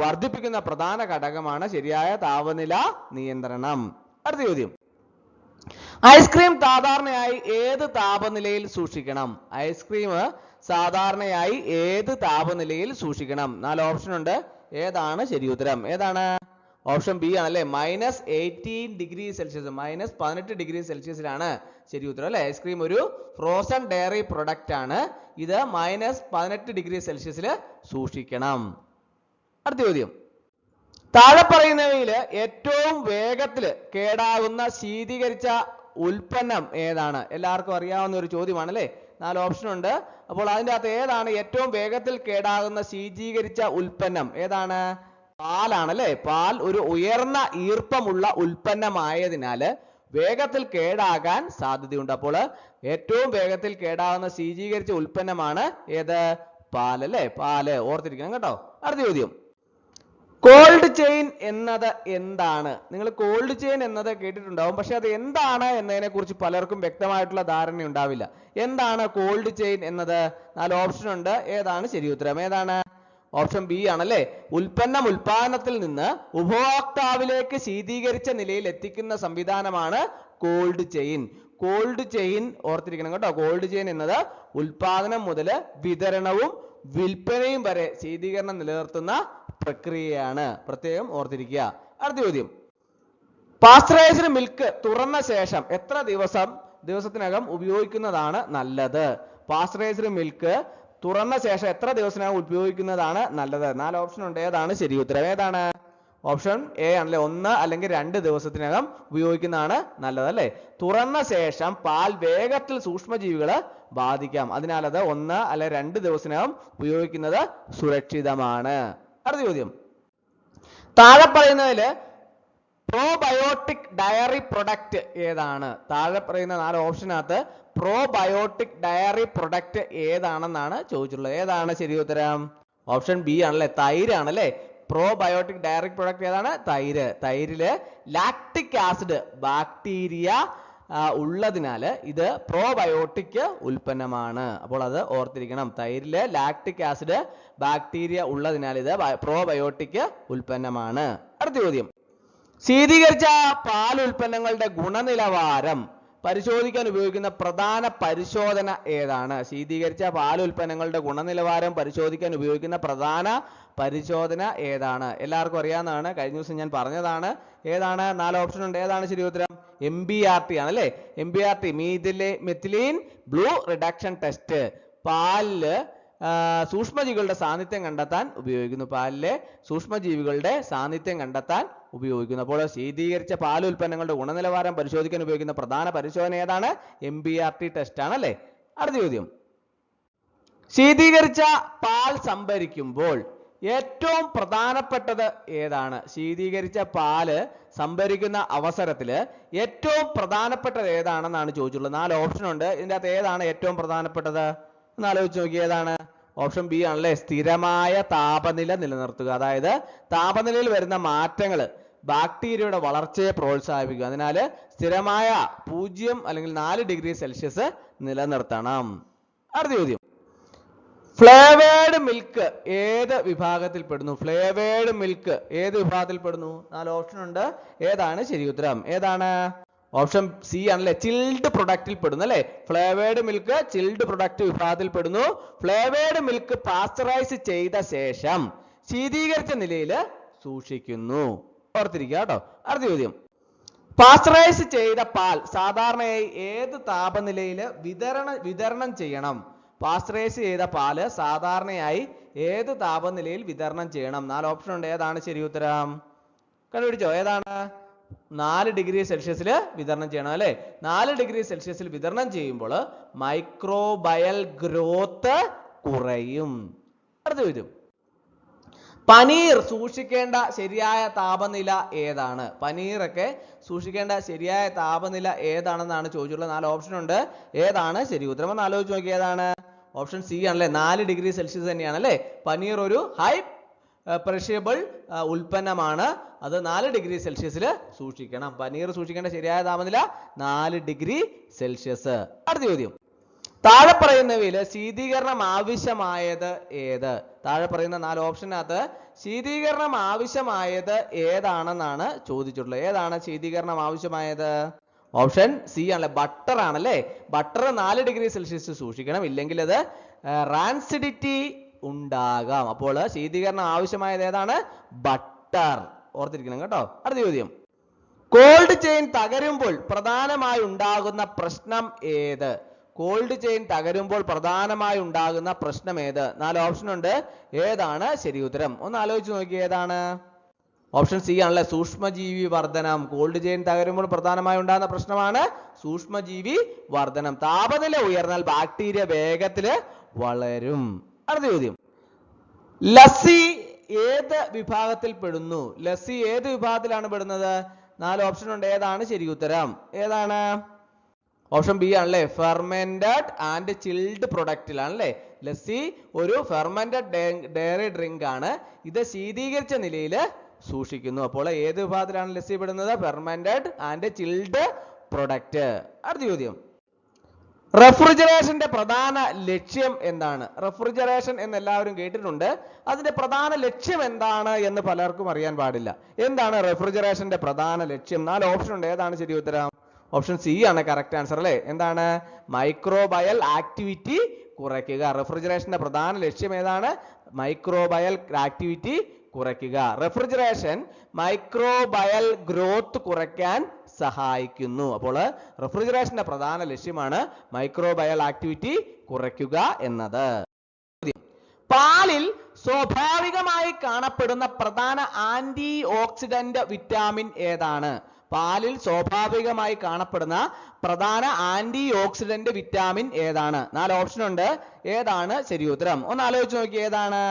വർദ്ധിപ്പിക്കുന്ന പ്രധാന ഘടകമാണ് ശരിയായ താപനില നിയന്ത്രണം. അടുത്ത ചോദ്യം, ഐസ്ക്രീം സാധാരണയായി ഏത് താപനിലയിൽ സൂക്ഷിക്കണം? ഐസ്ക്രീം സാധാരണയായി ഏത് താപനിലയിൽ സൂക്ഷിക്കണം? 4 ഓപ്ഷൻ ഉണ്ട്. ഏതാണ് ശരി ഉത്തരം? ഏതാണ്? ഓപ്ഷൻ ബി ആണല്ലേ, -18 ഡിഗ്രി സെൽഷ്യസ്, -18 ഡിഗ്രി സെൽഷ്യസിലാണ് ശരി ഉത്തരം അല്ലെ. ഐസ്ക്രീം ഒരു ഫ്രോസൺ ഡയറി പ്രൊഡക്റ്റ് ആണ്. ഇത് -18 ഡിഗ്രി സെൽഷ്യസിൽ സൂക്ഷിക്കണം. അടുത്ത ചോദ്യം, താഴെ പറയുന്നവയിൽ ഏറ്റവും വേഗത്തിൽ കേടാകുന്ന ശീതീകരിച്ച ഉൽപ്പന്നം ഏതാണ്? എല്ലാവർക്കും അറിയാവുന്ന ഒരു ചോദ്യമാണ് അല്ലേ. 4 ഓപ്ഷൻ ഉണ്ട്. അപ്പോൾ അതിൻ്റെ അകത്ത് ഏതാണ് ഏറ്റവും വേഗത്തിൽ കേടാകുന്ന ശീതീകരിച്ച ഉൽപ്പന്നം? ഏതാണ്? പാലാണല്ലേ. പാൽ ഒരു ഉയർന്ന ഈർപ്പമുള്ള ഉൽപ്പന്നമായതിനാൽ വേഗത്തിൽ കേടാകാൻ സാധ്യതയുണ്ട്. അപ്പോൾ ഏറ്റവും വേഗത്തിൽ കേടാകുന്ന ശീതീകരിച്ച ഉൽപ്പന്നമാണ് ഏത്? പാൽ അല്ലേ. പാല് ഓർത്തിരിക്കണം കേട്ടോ. അടുത്ത ചോദ്യം, കോൾഡ് ചെയിൻ എന്നത് എന്താണ്? നിങ്ങൾ കോൾഡ് ചെയിൻ എന്നത് കേട്ടിട്ടുണ്ടാവും, പക്ഷെ അത് എന്താണ് എന്നതിനെ കുറിച്ച് പലർക്കും വ്യക്തമായിട്ടുള്ള ധാരണ ഉണ്ടാവില്ല. എന്താണ് കോൾഡ് ചെയിൻ എന്നത്? 4 ഓപ്ഷൻ ഉണ്ട്. ഏതാണ് ശരി ഉത്തരം? ഏതാണ്? ഓപ്ഷൻ ബി ആണല്ലേ. ഉൽപ്പന്നം ഉൽപാദനത്തിൽ നിന്ന് ഉപഭോക്താവിലേക്ക് ശീതീകരിച്ച നിലയിൽ എത്തിക്കുന്ന സംവിധാനമാണ് കോൾഡ് ചെയിൻ. കോൾഡ് ചെയിൻ ഓർത്തിരിക്കണം കേട്ടോ. കോൾഡ് ചെയിൻ എന്നത് ഉൽപാദനം മുതൽ വിതരണവും വിൽപ്പനയും വരെ ശീതീകരണം നിലനിർത്തുന്ന പ്രക്രിയയാണ്. പ്രത്യേകം ഓർത്തിരിക്കുക. അടുത്ത ചോദ്യം, പാസ്ചറൈസ്ഡ് മിൽക്ക് തുറന്ന ശേഷം എത്ര ദിവസത്തിനകം ഉപയോഗിക്കുന്നതാണ് നല്ലത്? പാസ്ചറൈസ്ഡ് മിൽക്ക് തുറന്ന ശേഷം എത്ര ദിവസത്തിനകം ഉപയോഗിക്കുന്നതാണ് നല്ലത്? 4 ഓപ്ഷൻ ഉണ്ട്. ഏതാണ് ശരി ഉത്തരം? ഏതാണ്? ഓപ്ഷൻ എ ആണല്ലേ. 1 അല്ലെങ്കിൽ 2 ദിവസത്തിനകം ഉപയോഗിക്കുന്നതാണ് നല്ലത് അല്ലേ. തുറന്ന ശേഷം പാൽ വേഗത്തിൽ സൂക്ഷ്മജീവികളെ ബാധിക്കാം, അതിനാൽ അത് 1 അല്ലെങ്കിൽ 2 ദിവസത്തിനകം ഉപയോഗിക്കുന്നത് സുരക്ഷിതമാണ്. അടുത്ത ചോദ്യം, താഴെ പറയുന്നതിൽ പ്രോബയോട്ടിക് ഡയറി പ്രൊഡക്റ്റ് ഏതാണ്? താഴെ പറയുന്ന 4 ഓപ്ഷനകത്ത് പ്രോബയോട്ടിക് ഡയറി പ്രൊഡക്റ്റ് ഏതാണെന്നാണ് ചോദിച്ചിട്ടുള്ളത്. ഏതാണ് ശരി ഉത്തരം? ഓപ്ഷൻ ബി ആണല്ലേ, തൈര് ആണല്ലേ. പ്രോബയോട്ടിക് ഡയറി പ്രൊഡക്റ്റ് ഏതാണ്? തൈര്. തൈരില് ലാക്റ്റിക് ആസിഡ് ബാക്ടീരിയ ഉള്ളതിനാൽ ഇത് പ്രോബയോട്ടിക് ഉൽപ്പന്നമാണ്. അപ്പോൾ അത് ഓർത്തിരിക്കണം. തൈരില് ലാക്റ്റിക് ആസിഡ് ബാക്ടീരിയ ഉള്ളതിനാൽ ഇത് പ്രോബയോട്ടിക് ഉൽപ്പന്നമാണ്. അടുത്ത ചോദ്യം, ശീതീകരിച്ച പാൽ ഉൽപ്പന്നങ്ങളുടെ ഗുണനിലവാരം പരിശോധിക്കാൻ ഉപയോഗിക്കുന്ന പ്രധാന പരിശോധന ഏതാണ്? ശീതീകരിച്ച പാൽ ഉൽപ്പന്നങ്ങളുടെ ഗുണനിലവാരം പരിശോധിക്കാൻ ഉപയോഗിക്കുന്ന പ്രധാന പരിശോധന ഏതാണ്? എല്ലാവർക്കും അറിയാവുന്നതാണ്, കഴിഞ്ഞ ദിവസം ഞാൻ പറഞ്ഞതാണ്. ഏതാണ്? 4 ഓപ്ഷൻ ഉണ്ട്. ഏതാണ് ശരി ഉത്തരം? MBRT ആണല്ലേ. MBRT, methylene blue reduction test. പാലില് സൂക്ഷ്മജീവികളുടെ സാന്നിധ്യം കണ്ടെത്താൻ ഉപയോഗിക്കുന്നു. പാലിലെ സൂക്ഷ്മജീവികളുടെ സാന്നിധ്യം കണ്ടെത്താൻ ഉപയോഗിക്കുന്നു. അപ്പോൾ ശീതീകരിച്ച പാൽ ഉൽപ്പന്നങ്ങളുടെ ഗുണനിലവാരം പരിശോധിക്കാൻ ഉപയോഗിക്കുന്ന പ്രധാന പരിശോധന ഏതാണ്? MBRT ടെസ്റ്റ് ആണല്ലേ. അടുത്ത ചോദ്യം, ശീതീകരിച്ച പാൽ സംഭരിക്കുമ്പോൾ ഏറ്റവും പ്രധാനപ്പെട്ടത് ഏതാണ്? ശീതീകരിച്ച പാല് സംഭരിക്കുന്ന അവസരത്തിൽ ഏറ്റവും പ്രധാനപ്പെട്ടത് ഏതാണെന്നാണ് ചോദിച്ചുള്ളത്. 4 ഓപ്ഷൻ ഉണ്ട്. ഇതിൻ്റെ അകത്ത് ഏതാണ് ഏറ്റവും പ്രധാനപ്പെട്ടത് എന്ന് ആലോചിച്ച് നോക്കി. ഏതാണ്? ഓപ്ഷൻ ബി ആണല്ലേ, സ്ഥിരമായ താപനില നിലനിർത്തുക. അതായത് താപനിലയിൽ വരുന്ന മാറ്റങ്ങൾ ബാക്ടീരിയയുടെ വളർച്ചയെ പ്രോത്സാഹിപ്പിക്കുക. അതിനാൽ സ്ഥിരമായ 0 അല്ലെങ്കിൽ 4 ഡിഗ്രി സെൽഷ്യസ് നിലനിർത്തണം. അടുത്ത ചോദ്യം, ഫ്ലേവേർഡ് മിൽക്ക് ഏത് വിഭാഗത്തിൽ പെടുന്നു? ഫ്ലേവേർഡ് മിൽക്ക് ഏത് വിഭാഗത്തിൽ പെടുന്നു? 4 ഓപ്ഷൻ ഉണ്ട്. ഏതാണ് ശരി ഉത്തരം? ഏതാണ്? ഓപ്ഷൻ സി ആണല്ലേ, ചിൽഡ് പ്രൊഡക്റ്റിൽ പെടുന്നു അല്ലെ. ഫ്ലേവേർഡ് മിൽക്ക് ചിൽഡ് പ്രൊഡക്റ്റ് വിഭാഗത്തിൽ പെടുന്നു. ഫ്ലേവേർഡ് മിൽക്ക് പാസ്ചറൈസ് ചെയ്ത ശേഷം ശീതീകരിച്ച നിലയിൽ സൂക്ഷിക്കുന്നു. ഓർത്തിരിക്കുക കേട്ടോ. അടുത്ത ചോദ്യം, പാസ്ചറൈസ് ചെയ്ത പാൽ സാധാരണയായി ഏത് താപനിലയിൽ വിതരണം ചെയ്യണം? പാസ്ചറൈസ് ചെയ്ത പാല് സാധാരണയായി ഏത് താപനിലയിൽ വിതരണം ചെയ്യണം? 4 ഓപ്ഷൻ ഉണ്ട്. ഏതാണ് ശരി ഉത്തരം? കണ്ടുപിടിച്ചോ? ഏതാണ്? 4 ഡിഗ്രി സെൽഷ്യസിൽ വിതരണം ചെയ്യണം അല്ലെ. 4 ഡിഗ്രി സെൽഷ്യസിൽ വിതരണം ചെയ്യുമ്പോൾ മൈക്രോബയൽ ഗ്രോത്ത് കുറയും. അടുത്ത ചോദ്യം, പനീർ സൂക്ഷിക്കേണ്ട ശരിയായ താപനില ഏതാണ്? പനീറൊക്കെ സൂക്ഷിക്കേണ്ട ശരിയായ താപനില ഏതാണെന്നാണ് ചോദിച്ചിട്ടുള്ളത്. 4 ഓപ്ഷൻ ഉണ്ട്. ഏതാണ് ശരി ഉത്തരം എന്ന് ആലോചിച്ച് നോക്കി. ഏതാണ്? ഓപ്ഷൻ സി ആണല്ലേ, 4 ഡിഗ്രി സെൽഷ്യസ് തന്നെയാണ് അല്ലേ. പനീർ ഒരു ഹൈ പെറിഷബിൾ ഉൽപ്പന്നമാണ്. അത് 4 ഡിഗ്രി സെൽഷ്യസിൽ സൂക്ഷിക്കണം. പനീർ സൂക്ഷിക്കേണ്ട ശരിയായ താപനില 4 ഡിഗ്രി സെൽഷ്യസ്. അടുത്ത ചോദ്യം, താഴെ പറയുന്നവയിൽ ശീതീകരണം ആവശ്യമായത് ഏത്? താഴെ പറയുന്ന 4 ഓപ്ഷനകത്ത് ശീതീകരണം ആവശ്യമായത് ഏതാണെന്നാണ് ചോദിച്ചിട്ടുള്ളത്. ഏതാണ് ശീതീകരണം ആവശ്യമായത്? ഓപ്ഷൻ സി ആണല്ലേ, ബട്ടർ ആണല്ലേ. ബട്ടർ 4 ഡിഗ്രി സെൽഷ്യസ് സൂക്ഷിക്കണം, ഇല്ലെങ്കിൽ അത് റാൻസിഡിറ്റി ഉണ്ടാകാം. അപ്പോൾ ശീതീകരണം ആവശ്യമായത് ഏതാണ്? ബട്ടർ. ഓർത്തിരിക്കണം കേട്ടോ. അടുത്ത ചോദ്യം, കോൾഡ് ചെയിൻ തകരുമ്പോൾ പ്രധാനമായി ഉണ്ടാകുന്ന പ്രശ്നം ഏത്? കോൾഡ് ചെയിൻ തകരുമ്പോൾ പ്രധാനമായി ഉണ്ടാകുന്ന പ്രശ്നം ഏത്? 4 ഓപ്ഷൻ ഉണ്ട്. ഏതാണ് ശരി ഉത്തരം? ഒന്ന് ആലോചിച്ച് നോക്കി. ഏതാണ്? ഓപ്ഷൻ സി ആണല്ലേ, സൂക്ഷ്മജീവി വർധനം. കോൾഡ് ചെയിൻ തകരുമ്പോൾ പ്രധാനമായി ഉണ്ടാകുന്ന പ്രശ്നമാണ് സൂക്ഷ്മജീവി വർധനം. താപനില ഉയർന്നാൽ ബാക്ടീരിയ വേഗത്തിൽ വളരും. അടുത്ത ചോദ്യം, ലസ്സി ഏത് വിഭാഗത്തിൽ പെടുന്നു? ലസ്സി ഏത് വിഭാഗത്തിലാണ് പെടുന്നത്? 4 ഓപ്ഷൻ ഉണ്ട്. ഏതാണ് ശരി ഉത്തരം? ഏതാണ്? ഓപ്ഷൻ ബി ആണല്ലേ, ഫെർമെന്റഡ് ആൻഡ് ചിൽഡ് പ്രൊഡക്റ്റിലാണല്ലേ. ലസ്സി ഒരു ഫെർമെന്റഡ് ഡയറി ഡ്രിങ്ക് ആണ്. ഇത് ശീതീകരിച്ച നിലയിൽ സൂക്ഷിക്കുന്നു. അപ്പോൾ ഏത് വിഭാഗത്തിലാണ് ലസ്സി പെടുന്നത്? Fermented and chilled product. അടുത്ത ചോദ്യം, റെഫ്രിജറേഷന്റെ പ്രധാന ലക്ഷ്യം എന്താണ്? റെഫ്രിജറേഷൻ എന്ന് എല്ലാവരും കേട്ടിട്ടുണ്ട്. അതിന്റെ പ്രധാന ലക്ഷ്യം എന്താണ് എന്ന് പലർക്കും അറിയാൻ പാടില്ല. എന്താണ് റെഫ്രിജറേഷന്റെ പ്രധാന ലക്ഷ്യം? 4 ഓപ്ഷൻ ഉണ്ട്. ഏതാണ് ശരി ഉത്തരം? ഓപ്ഷൻ സി ആണ് കറക്റ്റ് ആൻസർ അല്ലേ. എന്താണ്? മൈക്രോബയൽ ആക്ടിവിറ്റി കുറയ്ക്കുക. റെഫ്രിജറേഷന്റെ പ്രധാന ലക്ഷ്യം ഏതാണ്? മൈക്രോബയൽ ആക്ടിവിറ്റി കുറയ്ക്കുക. റെഫ്രിജറേഷൻ മൈക്രോബയൽ ഗ്രോത്ത് കുറയ്ക്കാൻ സഹായിക്കുന്നു. അപ്പോൾ റെഫ്രിജറേഷന്റെ പ്രധാന ലക്ഷ്യമാണ് മൈക്രോബയൽ ആക്ടിവിറ്റി കുറയ്ക്കുക എന്നത്. പാലിൽ സ്വാഭാവികമായി കാണപ്പെടുന്ന പ്രധാന ആന്റി ഓക്സിഡന്റ് വിറ്റാമിൻ ഏതാണ്? പാലിൽ സ്വാഭാവികമായി കാണപ്പെടുന്ന പ്രധാന ആന്റി ഓക്സിഡന്റ് വിറ്റാമിൻ ഏതാണ്? 4 ഓപ്ഷൻ ഉണ്ട്. ഏതാണ് ശരി ഉത്തരം? ഒന്ന് ആലോചിച്ച് നോക്കി. ഏതാണ്?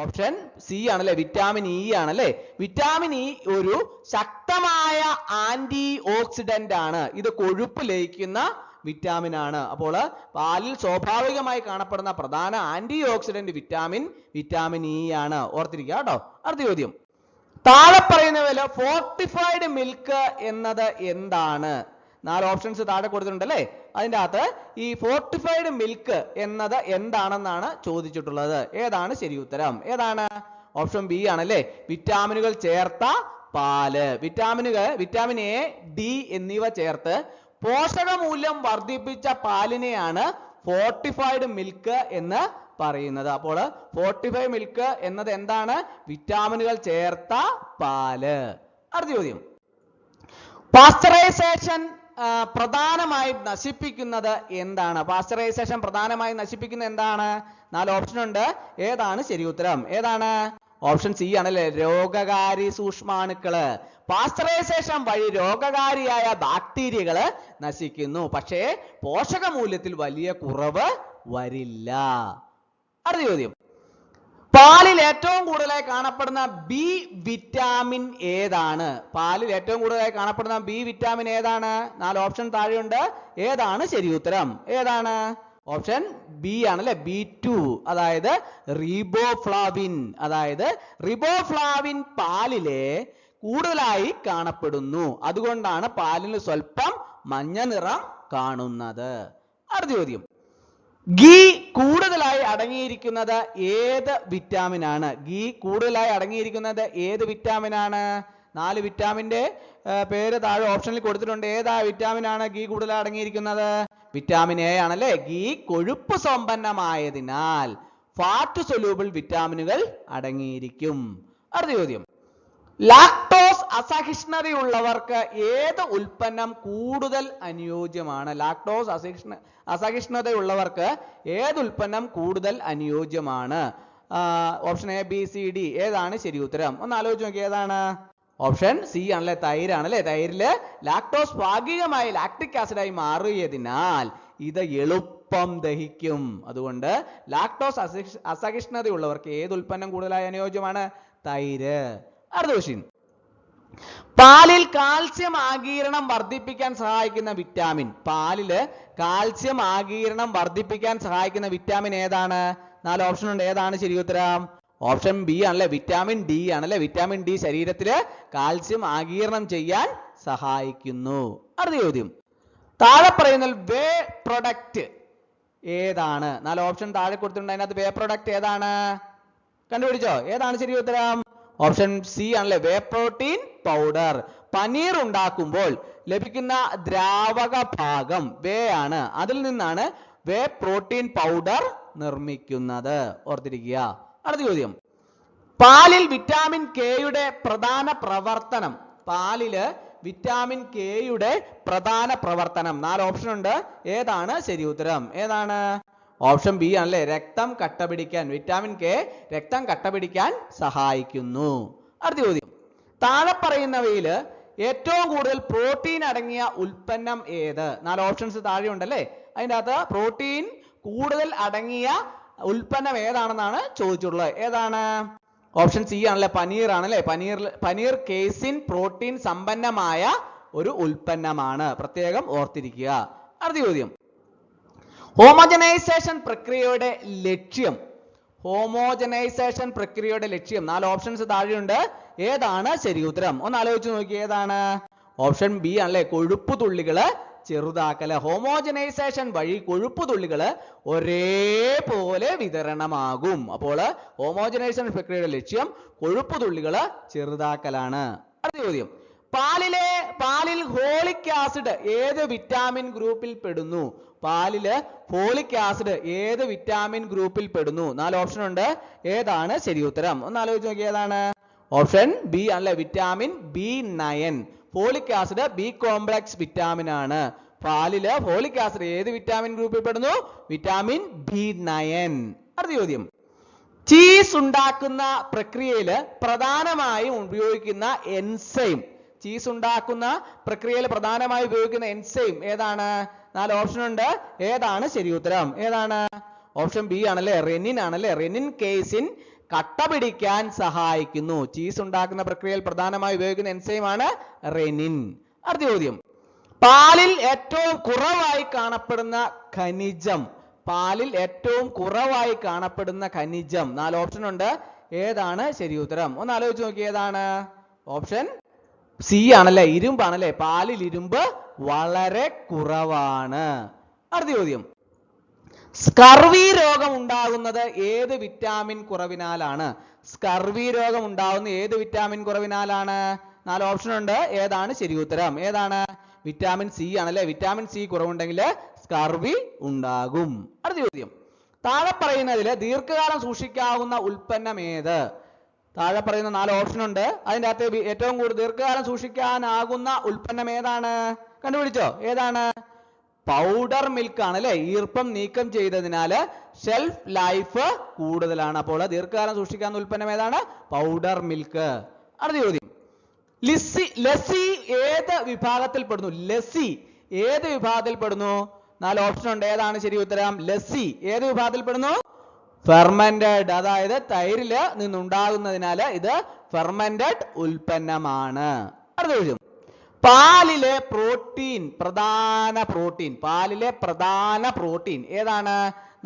ഓപ്ഷൻ സി ആണല്ലേ, വിറ്റാമിൻ ഇ ആണല്ലേ. വിറ്റാമിൻ ഇ ഒരു ശക്തമായ ആന്റി ഓക്സിഡന്റ് ആണ്. ഇത് കൊഴുപ്പ് ലയിക്കുന്ന വിറ്റാമിൻ ആണ്. അപ്പോൾ പാലിൽ സ്വാഭാവികമായി കാണപ്പെടുന്ന പ്രധാന ആന്റി ഓക്സിഡന്റ് വിറ്റാമിൻ ഇ ആണ്. ഓർത്തിരിക്കുക കേട്ടോ. അടുത്ത ചോദ്യം, താഴെ പറയുന്നവയിൽ ഫോർട്ടിഫൈഡ് മിൽക്ക് എന്നത് എന്താണ്? 4 ഓപ്ഷൻസ് താഴെ കൊടുത്തിട്ടുണ്ടല്ലേ. അതിൻ്റെ അകത്ത് ഈ ഫോർട്ടിഫൈഡ് മിൽക്ക് എന്നത് എന്താണെന്നാണ് ചോദിച്ചിട്ടുള്ളത്. ഏതാണ് ശരി ഉത്തരം? ഏതാണ്? ഓപ്ഷൻ ബി ആണല്ലേ, വിറ്റാമിനുകൾ ചേർത്ത പാല്. വിറ്റാമിൻ എ, ഡി എന്നിവ ചേർത്ത് പോഷകമൂല്യം വർദ്ധിപ്പിച്ച പാലിനെയാണ് ഫോർട്ടിഫൈഡ് മിൽക്ക് എന്ന് പറയുന്നത്. അപ്പോൾ ഫോർട്ടിഫൈഡ് മിൽക്ക് എന്നത് എന്താണ്? വിറ്റാമിനുകൾ ചേർത്ത പാല്. അടുത്ത ചോദ്യം, പാസ്ചറൈസേഷൻ പ്രധാനമായി നശിപ്പിക്കുന്നത് എന്താണ്? പാസ്ചറൈസേഷൻ പ്രധാനമായി നശിപ്പിക്കുന്നത് എന്താണ്? 4 ഓപ്ഷൻ ഉണ്ട്. ഏതാണ് ശരി ഉത്തരം? ഏതാണ്? ഓപ്ഷൻ സി ആണല്ലേ, രോഗകാരി സൂക്ഷ്മാണുക്കള്. പാസ്ചറൈസേഷൻ വഴി രോഗകാരിയായ ബാക്ടീരിയകള് നശിക്കുന്നു. പക്ഷേ പോഷകമൂല്യത്തിൽ വലിയ കുറവ് വരില്ല. അടുത്ത ചോദ്യം, പാലിൽ ഏറ്റവും കൂടുതലായി കാണപ്പെടുന്ന ബി വിറ്റാമിൻ ഏതാണ്? പാലിൽ ഏറ്റവും കൂടുതലായി കാണപ്പെടുന്ന ബി വിറ്റാമിൻ ഏതാണ്? 4 ഓപ്ഷൻ താഴെയുണ്ട്. ഏതാണ് ശരി ഉത്തരം? ഏതാണ്? ഓപ്ഷൻ ബി ആണല്ലേ, B2, അതായത് റിബോഫ്ലാവിൻ. റിബോഫ്ലാവിൻ പാലിലെ കൂടുതലായി കാണപ്പെടുന്നു. അതുകൊണ്ടാണ് പാലിന് സ്വല്പം മഞ്ഞ നിറം കാണുന്നത്. അടുത്ത ചോദ്യം, ഗീ കൂടുതലായി അടങ്ങിയിരിക്കുന്നത് ഏത് വിറ്റാമിൻ ആണ്? ഗീ കൂടുതലായി അടങ്ങിയിരിക്കുന്നത് ഏത് വിറ്റാമിൻ ആണ്? 4 വിറ്റാമിന്റെ പേര് താഴെ ഓപ്ഷനിൽ കൊടുത്തിട്ടുണ്ട്. ഏതാ വിറ്റാമിൻ ആണ് ഗീ കൂടുതലായി അടങ്ങിയിരിക്കുന്നത്? വിറ്റാമിൻ എ ആണല്ലേ. ഗീ കൊഴുപ്പ് സമ്പന്നമായതിനാൽ ഫാറ്റ് സൊല്യൂബിൾ വിറ്റാമിനുകൾ അടങ്ങിയിരിക്കും. അടുത്ത ചോദ്യം, ലാക്ടോസ് അസഹിഷ്ണുതയുള്ളവർക്ക് ഏത് ഉൽപ്പന്നം കൂടുതൽ അനുയോജ്യമാണ്? ലാക്ടോസ് അസഹിഷ്ണുതയുള്ളവർക്ക് ഏത് ഉൽപ്പന്നം കൂടുതൽ അനുയോജ്യമാണ്? Option A, B, C, D. ഏതാണ് ശരി ഉത്തരം? ഒന്ന് ആലോചിച്ച് നോക്കി. ഏതാണ്? ഓപ്ഷൻ സി ആണല്ലേ, തൈരാണല്ലേ. തൈരില് ലാക്ടോസ് ഭാഗികമായി ലാക്ടിക് ആസിഡായി മാറിയതിനാൽ ഇത് എളുപ്പം ദഹിക്കും. അതുകൊണ്ട് ലാക്ടോസ് അസഹിഷ്ണുതയുള്ളവർക്ക് ഏത് ഉൽപ്പന്നം കൂടുതലായി അനുയോജ്യമാണ്? തൈര്. അടുത്ത ക്വസ്റ്റ്യൻ, പാലിൽ കാൽസ്യം ആഗിരണം വർദ്ധിപ്പിക്കാൻ സഹായിക്കുന്ന വിറ്റാമിൻ. പാലില് കാൽസ്യം ആഗിരണം വർദ്ധിപ്പിക്കാൻ സഹായിക്കുന്ന വിറ്റാമിൻ ഏതാണ്? 4 ഓപ്ഷൻ ഉണ്ട്. ഏതാണ് ശരി ഉത്തരം? ഓപ്ഷൻ ബി ആണല്ലേ, വിറ്റാമിൻ ഡി ആണല്ലേ. വിറ്റാമിൻ ഡി ശരീരത്തില് കാൽസ്യം ആഗിരണം ചെയ്യാൻ സഹായിക്കുന്നു. അടുത്ത ചോദ്യം, താഴെ പറയുന്ന വേ പ്രൊഡക്റ്റ് ഏതാണ്? 4 ഓപ്ഷൻ താഴെ കൊടുത്തിട്ടുണ്ട്. അതിനകത്ത് വേ പ്രൊഡക്റ്റ് ഏതാണ്? കണ്ടുപിടിച്ചോ? ഏതാണ് ശരി ഉത്തരം? ഓപ്ഷൻ സി ആണല്ലേ, വേ പ്രോട്ടീൻ പൗഡർ. പനീർ ഉണ്ടാക്കുമ്പോൾ ലഭിക്കുന്ന ദ്രാവക ഭാഗം വേ ആണ്. അതിൽ നിന്നാണ് വേ പ്രോട്ടീൻ പൗഡർ നിർമ്മിക്കുന്നത്. ഓർത്തിരിക്കുക. അടുത്ത ചോദ്യം, പാലിൽ വിറ്റാമിൻ കെയുടെ പ്രധാന പ്രവർത്തനം. പാലില് വിറ്റാമിൻ കെയുടെ പ്രധാന പ്രവർത്തനം. 4 ഓപ്ഷൻ ഉണ്ട്. ഏതാണ് ശരി ഉത്തരം? ഏതാണ്? ഓപ്ഷൻ ബി ആണല്ലേ, രക്തം കട്ടപിടിക്കാൻ. വിറ്റാമിൻ കെ രക്തം കട്ടപിടിക്കാൻ സഹായിക്കുന്നു. അടുത്ത ചോദ്യം, താഴെ പറയുന്നവയിൽ ഏറ്റവും കൂടുതൽ പ്രോട്ടീൻ അടങ്ങിയ ഉൽപ്പന്നം ഏത്? 4 ഓപ്ഷൻസ് താഴെ ഉണ്ടല്ലേ. അതിൻ്റെ അകത്ത് പ്രോട്ടീൻ കൂടുതൽ അടങ്ങിയ ഉൽപ്പന്നം ഏതാണെന്നാണ് ചോദിച്ചിട്ടുള്ളത്. ഏതാണ്? ഓപ്ഷൻ സി ആണല്ലേ, പനീർ ആണല്ലേ. പനീർ കേസിൻ പ്രോട്ടീൻ സമ്പന്നമായ ഒരു ഉൽപ്പന്നമാണ്. പ്രത്യേകം ഓർത്തിരിക്കുക. അടുത്ത ചോദ്യം, ഹോമോജനൈസേഷൻ പ്രക്രിയയുടെ ലക്ഷ്യം. ഹോമോജനൈസേഷൻ പ്രക്രിയയുടെ ലക്ഷ്യം 4 ഓപ്ഷൻസ് താഴെയുണ്ട്. ഏതാണ് ശരി ഉത്തരം? ഒന്ന് ആലോചിച്ച് നോക്കി, ഏതാണ്? ഓപ്ഷൻ ബി ആണല്ലേ, കൊഴുപ്പ് തുള്ളികള് ചെറുതാക്കല്. ഹോമോജനൈസേഷൻ വഴി കൊഴുപ്പ് തുള്ളികള് ഒരേപോലെ വിതരണമാകും. അപ്പോൾ ഹോമോജനൈസേഷൻ പ്രക്രിയയുടെ ലക്ഷ്യം കൊഴുപ്പ് തുള്ളികള് ചെറുതാക്കലാണ്. അടുത്ത ചോദ്യം, പാലിൽ ഹോളിക് ആസിഡ് ഏത് വിറ്റാമിൻ ഗ്രൂപ്പിൽ പെടുന്നു? പാലില് ഫോളിക് ആസിഡ് ഏത് വിറ്റാമിൻ ഗ്രൂപ്പിൽ പെടുന്നു? 4 ഓപ്ഷൻ ഉണ്ട്. ഏതാണ് ശരി ഉത്തരം? ഒന്ന് ആലോചിച്ച് നോക്കി, ഏതാണ്? ഓപ്ഷൻ ബി ആണല്ലേ, vitamin B9. Folic acid B complex vitamin ആണ്. പാലില് ഫോളിക് ആസിഡ് ഏത് വിറ്റാമിൻ ഗ്രൂപ്പിൽ പെടുന്നു? Vitamin B9. അടുത്ത ചോദ്യം, ചീസ് ഉണ്ടാക്കുന്ന പ്രക്രിയയിൽ പ്രധാനമായും ഉപയോഗിക്കുന്ന എൻസൈം. ചീസ് ഉണ്ടാക്കുന്ന പ്രക്രിയയിൽ പ്രധാനമായി ഉപയോഗിക്കുന്ന എൻസൈം ഏതാണ്? 4 ഓപ്ഷൻ ഉണ്ട്. ഏതാണ് ശരി ഉത്തരം? ഏതാണ്? ഓപ്ഷൻ ബി ആണല്ലേ, റെനിൻ ആണല്ലേ. റെനിൻ കേസിൻ കട്ട പിടിക്കാൻ സഹായിക്കുന്നു. ചീസ് ഉണ്ടാക്കുന്ന പ്രക്രിയയിൽ പ്രധാനമായി ഉപയോഗിക്കുന്ന എൻസൈം ആണ് റെനിൻ. അടുത്ത ചോദ്യം, പാലിൽ ഏറ്റവും കുറവായി കാണപ്പെടുന്ന ഖനിജം. പാലിൽ ഏറ്റവും കുറവായി കാണപ്പെടുന്ന ഖനിജം. 4 ഓപ്ഷൻ ഉണ്ട്. ഏതാണ് ശരി ഉത്തരം? ഒന്ന് ആലോചിച്ച് നോക്കി, ഏതാണ്? ഓപ്ഷൻ സി ആണല്ലേ, ഇരുമ്പാണല്ലേ. പാലിൽ ഇരുമ്പ് വളരെ കുറവാണ്. അടുത്ത ചോദ്യം, സ്കർവി രോഗം ഉണ്ടാകുന്നത് ഏത് വിറ്റാമിൻ കുറവിനാലാണ്? സ്കർവി രോഗം ഉണ്ടാകുന്ന ഏത് വിറ്റാമിൻ കുറവിനാലാണ്? 4 ഓപ്ഷൻ ഉണ്ട്. ഏതാണ് ശരി ഉത്തരം? ഏതാണ്? വിറ്റാമിൻ സി ആണല്ലേ. വിറ്റാമിൻ സി കുറവുണ്ടെങ്കിൽ സ്കർവി ഉണ്ടാകും. അടുത്ത ചോദ്യം, താഴെ പറയുന്നതിൽ ദീർഘകാലം സൂക്ഷിക്കാവുന്ന ഉൽപ്പന്നം ഏത്? താഴെ പറയുന്ന 4 ഓപ്ഷൻ ഉണ്ട്. അതിൻ്റെ അകത്ത് ഏറ്റവും കൂടുതൽ ദീർഘകാലം സൂക്ഷിക്കാനാകുന്ന ഉൽപ്പന്നം ഏതാണ്? കണ്ടുപിടിച്ചോ, ഏതാണ്? പൗഡർ മിൽക്ക് ആണ് അല്ലെ. ഈർപ്പം നീക്കം ചെയ്തതിനാൽ ഷെൽഫ് ലൈഫ് കൂടുതലാണ്. അപ്പോൾ ദീർഘകാലം സൂക്ഷിക്കാവുന്ന ഉൽപ്പന്നം ഏതാണ്? Powder milk. അടുത്ത ചോദ്യം, ലസ്സി ഏത് വിഭാഗത്തിൽ പെടുന്നു? ലസ്സി ഏത് വിഭാഗത്തിൽ പെടുന്നു? 4 ഓപ്ഷൻ ഉണ്ട്. ഏതാണ് ശരി ഉത്തരം? ലസ്സി ഏത് വിഭാഗത്തിൽ പെടുന്നു? ഫെർമെന്റഡ്, അതായത് തൈരില് നിന്നുണ്ടാകുന്നതിനാൽ ഇത് ഫെർമെന്റഡ് ഉൽപ്പന്നമാണ്. അടുത്ത ചോദ്യം, പാലിലെ പ്രോട്ടീൻ, പാലിലെ പ്രധാന പ്രോട്ടീൻ ഏതാണ്?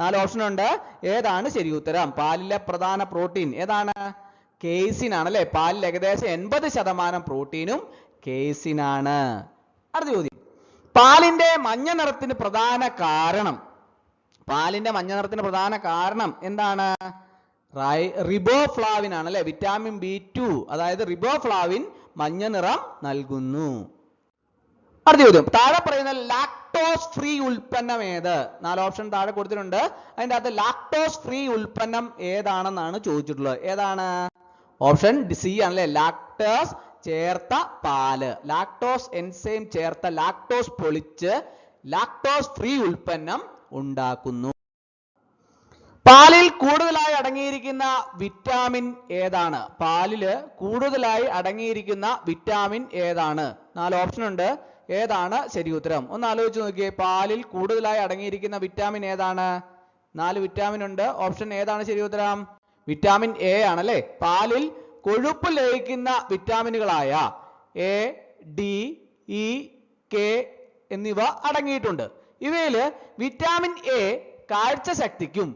4 ഓപ്ഷൻ ഉണ്ട്. ഏതാണ് ശരി ഉത്തരം? പാലിലെ പ്രധാന പ്രോട്ടീൻ ഏതാണ്? കേസിൻ ആണല്ലേ. പാലിൽ ഏകദേശം 80% പ്രോട്ടീനും കേസിനാണ്. അടുത്ത ചോദ്യം, പാലിന്റെ മഞ്ഞ നിറത്തിന് പ്രധാന കാരണം. പാലിന്റെ മഞ്ഞ നിറത്തിന് പ്രധാന കാരണം എന്താണ്? റിബോഫ്ലാവിൻ ആണല്ലേ. വിറ്റാമിൻ B2 അതായത് റിബോഫ്ലാവിൻ മഞ്ഞ നിറം നൽകുന്നു. അടുത്ത ചോദ്യം, താഴെ പറയുന്ന ലാക്ടോസ് ഫ്രീ ഉൽപ്പന്നം ഏത്? 4 ഓപ്ഷൻ താഴെ കൊടുത്തിട്ടുണ്ട്. അതിന്റെ അകത്ത് ലാക്ടോസ് ഫ്രീ ഉൽപ്പന്നം ഏതാണെന്നാണ് ചോദിച്ചിട്ടുള്ളത്. ഏതാണ്? ഓപ്ഷൻ സി ആണല്ലേ, ലാക്ടോസ് ചേർത്ത പാല്. ലാക്ടോസ് എൻസൈം ചേർത്ത ലാക്ടോസ് പൊളിച്ച് ലാക്ടോസ് ഫ്രീ ഉൽപ്പന്നം ഉണ്ടാക്കുന്നു. പാലിൽ കൂടുതലായി അടങ്ങിയിരിക്കുന്ന വിറ്റാമിൻ ഏതാണ്? പാലില് കൂടുതലായി അടങ്ങിയിരിക്കുന്ന വിറ്റാമിൻ ഏതാണ്? 4 ഓപ്ഷൻ ഉണ്ട്. ഏതാണ് ശരി ഉത്തരം? ഒന്ന് ആലോചിച്ച് നോക്കിയേ, പാലിൽ കൂടുതലായി അടങ്ങിയിരിക്കുന്ന വിറ്റാമിൻ ഏതാണ്? 4 വിറ്റാമിൻ ഉണ്ട്. ഓപ്ഷൻ ഏതാണ് ശരി ഉത്തരം? വിറ്റാമിൻ എ ആണല്ലേ. പാലിൽ കൊഴുപ്പ് ലയിക്കുന്ന വിറ്റാമിനുകളായ എ, ഡി, ഇ, കെ എന്നിവ അടങ്ങിയിട്ടുണ്ട്. ഇവയില് വിറ്റാമിൻ എ കാഴ്ച ശക്തിക്കും